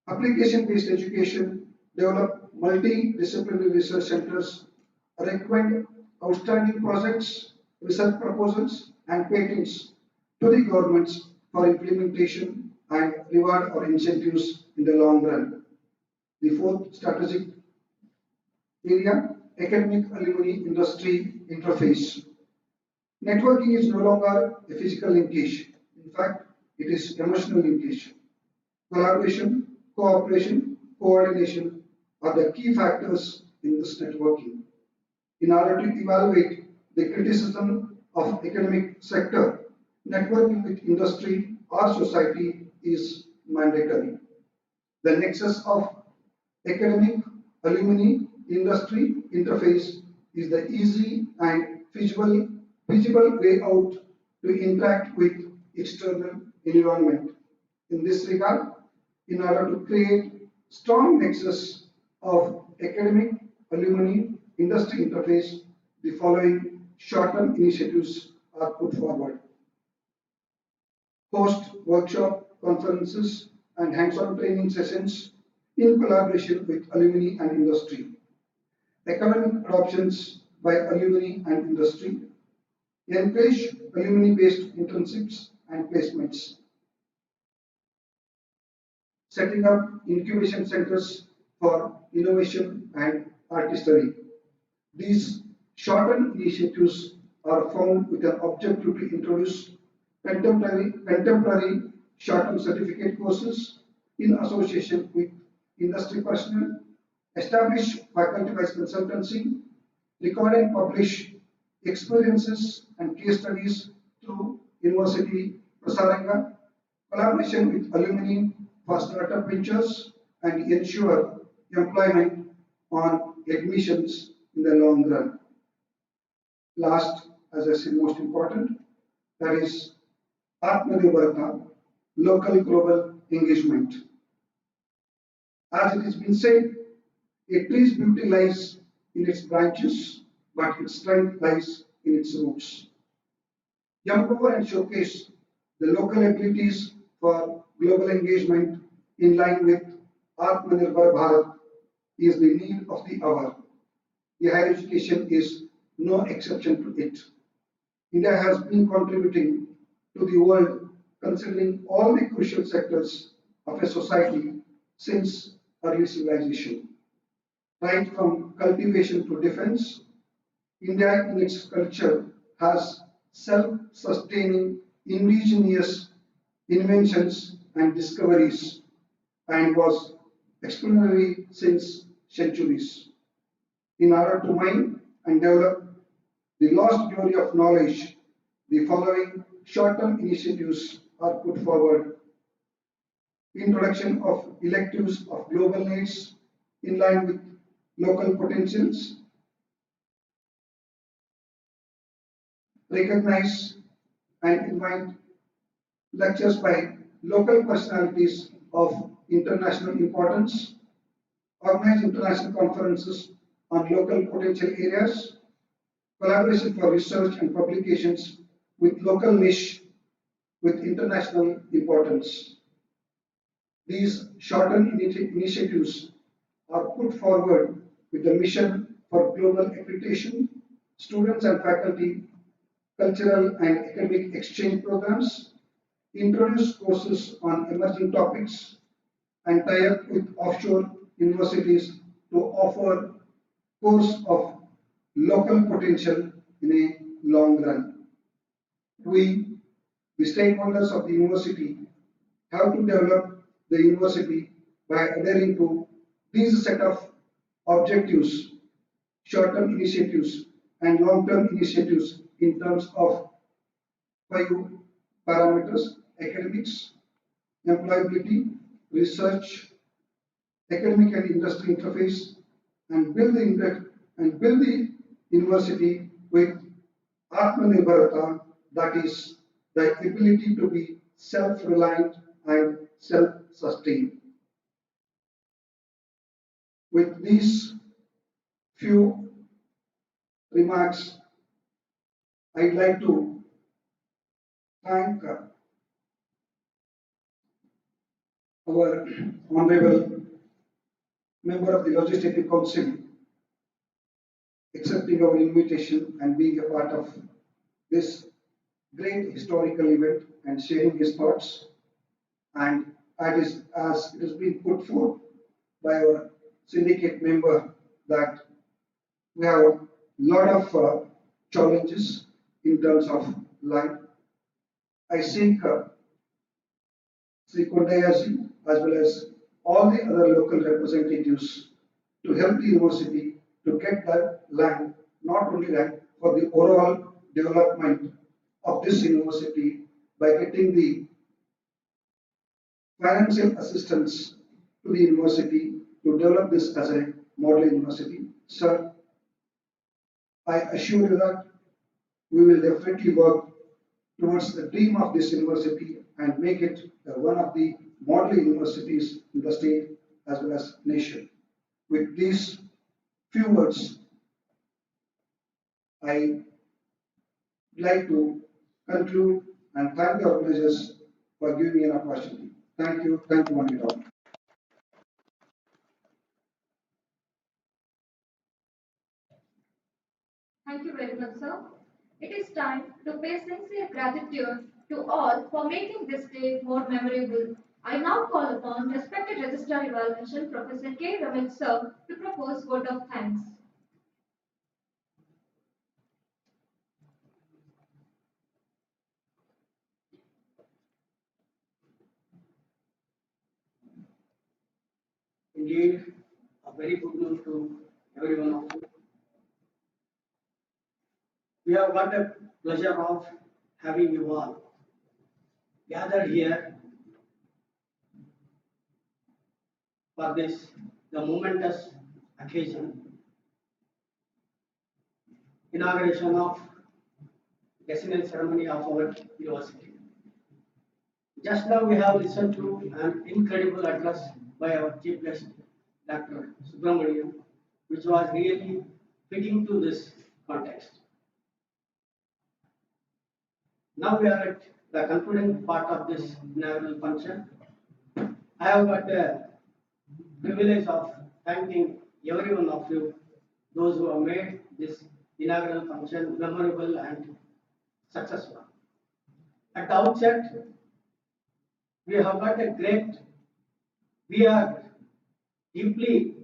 application-based education, develop multidisciplinary research centers, recommend outstanding projects, research proposals, and patents to the governments for implementation and reward or incentives in the long run. The fourth strategic area, academic alumni industry interface. Networking is no longer a physical linkage. In fact, it is emotional linkage. Collaboration, cooperation, coordination are the key factors in this networking. In order to evaluate the criticism of academic sector, networking with industry or society is mandatory. The nexus of academic, alumni, industry interface is the easy and feasible way out to interact with external environment. In this regard, in order to create strong nexus of academic, alumni, industry interface, the following short-term initiatives are put forward. Host workshop, conferences, and hands-on training sessions in collaboration with alumni and industry. Academic adoptions by alumni and industry. Encourage alumni-based internships and placements. Setting up incubation centers for innovation and artistry. These short-term initiatives are found with an objective to introduce contemporary short-term certificate courses in association with industry personnel, establish faculty-wise consultancy, record and publish experiences and case studies through University Prasaranga, collaboration with alumni for startup ventures, and ensure employment on admissions in the long run. Last, as I said, most important, that is Atmanirbharta, local global engagement. As it has been said, a tree's beauty lies in its branches, but its strength lies in its roots. Empower and showcase the local abilities for global engagement in line with Atmanirbhar Bharat is the need of the hour. The higher education is no exception to it. India has been contributing to the world considering all the crucial sectors of a society since early civilization. Right from cultivation to defense, India in its culture has self-sustaining indigenous inventions and discoveries and was extraordinary since centuries. In order to mine and develop the lost glory of knowledge, the following short-term initiatives are put forward. Introduction of electives of global needs in line with local potentials. Recognize and invite lectures by local personalities of international importance. Organize international conferences on local potential areas. Collaboration for research and publications with local niche with international importance. These short-term initiatives are put forward with the mission for global accreditation, students and faculty, cultural and academic exchange programs, introduce courses on emerging topics, and tie up with offshore universities to offer course of local potential in a long run. We, the stakeholders of the university, have to develop the university by adhering to these set of objectives, short-term initiatives and long-term initiatives in terms of 5 parameters: academics, employability, research, academic and industry interface, and build the university with Atmanirbharta, that is the ability to be self-reliant and self-sustained. With these few remarks, I'd like to thank our honorable member of the Legislative Council accepting our invitation and being a part of this great historical event and sharing his thoughts. And as it has been put forth by our syndicate member that we have a lot of challenges in terms of life. I think Sri Kondayaji as well as all the other local representatives to help the university to get that land, not only land, for the overall development of this university by getting the financial assistance to the university to develop this as a model university. Sir, I assure you that we will definitely work towards the dream of this university and make it one of the model universities in the state as well as nation. With these few words, I like to conclude and thank the organizers for giving me an opportunity. Thank you one and all. Thank you very much, sir. It is time to pay sincere gratitude to all for making this day more memorable. I now call upon respected Registrar Evaluation Professor K. Ramesh sir to propose vote of thanks. Indeed, a very good news to everyone of you. We have got the pleasure of having you all gathered here for this, the momentous occasion, inauguration of Decennial ceremony of our university. Just now we have listened to an incredible address by our chief guest, Dr. Subramanian, which was really fitting to this context. Now we are at the concluding part of this inaugural function. I have got the privilege of thanking every one of you, those who have made this inaugural function memorable and successful. At the outset, we have got a we are deeply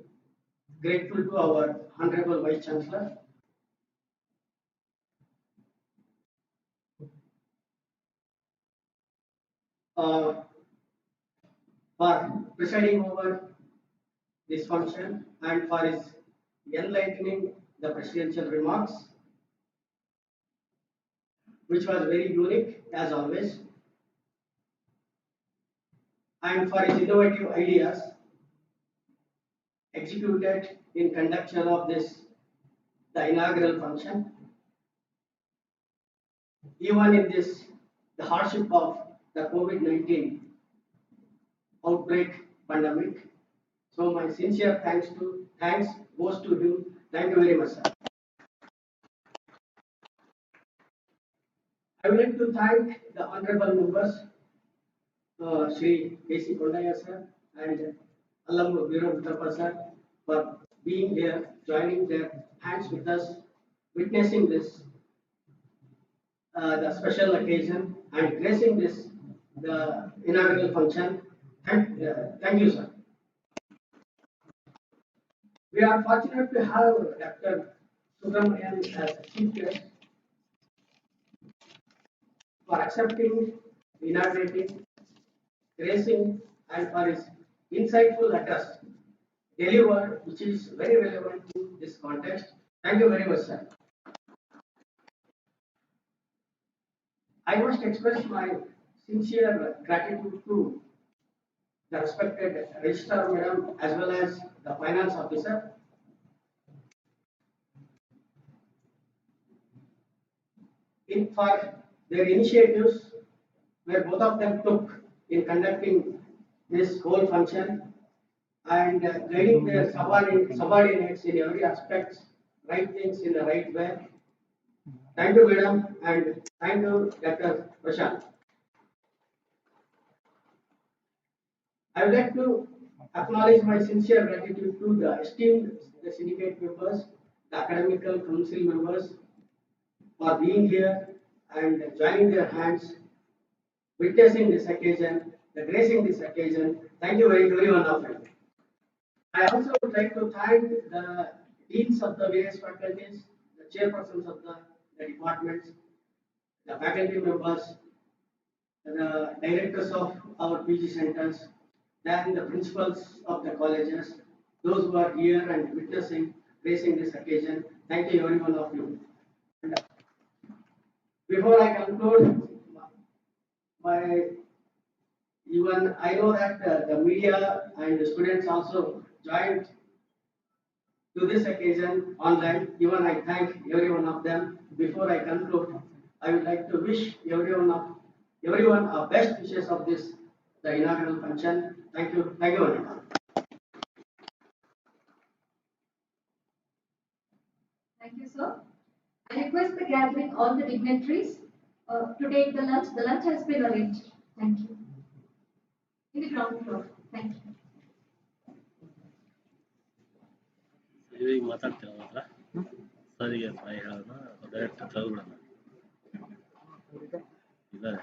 grateful to our Honorable Vice Chancellor uh, for presiding over this function and for his enlightening the presidential remarks, which was very unique as always, and for his innovative ideas executed in conduction of the inaugural function. Even in the hardship of the COVID-19 outbreak pandemic. So my sincere thanks goes to him. Thank you very much, sir. I would like to thank the honorable members, Shri K.C. Kondaya sir and Alam Biro Uttapar sir, for being here, joining their hands with us, witnessing the special occasion and gracing the inaugural function. Thank you, sir. We are fortunate to have Dr. Subramanian as chief guest for accepting, inaugurating, gracing, and for his insightful address delivered, which is very relevant to this context. Thank you very much, sir. I must express my sincere gratitude to the respected registrar madam as well as the finance officer for their initiatives where both of them took in conducting this whole function and guiding their subordinates in every aspect, right things in the right way. Thank you, madam, and thank you, Dr. Prashant. I would like to acknowledge my sincere gratitude to the esteemed syndicate members, the academical council members for being here and joining their hands, witnessing this occasion, gracing this occasion. Thank you very one of you. I also would like to thank the deans of the various faculties, the chairpersons of the departments, the faculty members, the directors of our PG centers, then the principals of the colleges, those who are here and witnessing, gracing this occasion. Thank you, every one of you. And before I conclude, even I know that the media and the students also joined to this occasion online. Even I thank every one of them. Before I conclude, I would like to wish everyone our best wishes of this the inaugural function. Thank you, everyone. Thank you, sir. I request the gathering all the dignitaries to take the lunch. The lunch has been arranged. Thank you. In the ground floor. Thank you. ಇವ್ರಿಗೆ ಮಾತಾಡ್ತೀರ ಮಾತ್ರ ಸರಿಗೆ ಬಾಯಿ ಹೇಳೋಣ direct ತೆಗೆದ್ಬಿಡೋಣ ಇದ್ದಾರೆ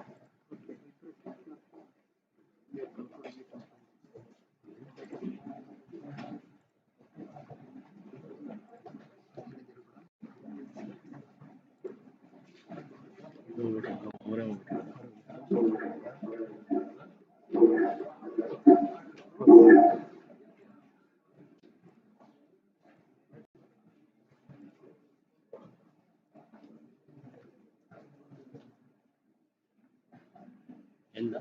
ಹೋಗ್ಬಿಟ್ರು ಅವರೇ ಹೋಗ್ಬಿಟ್ರು ಎಂದ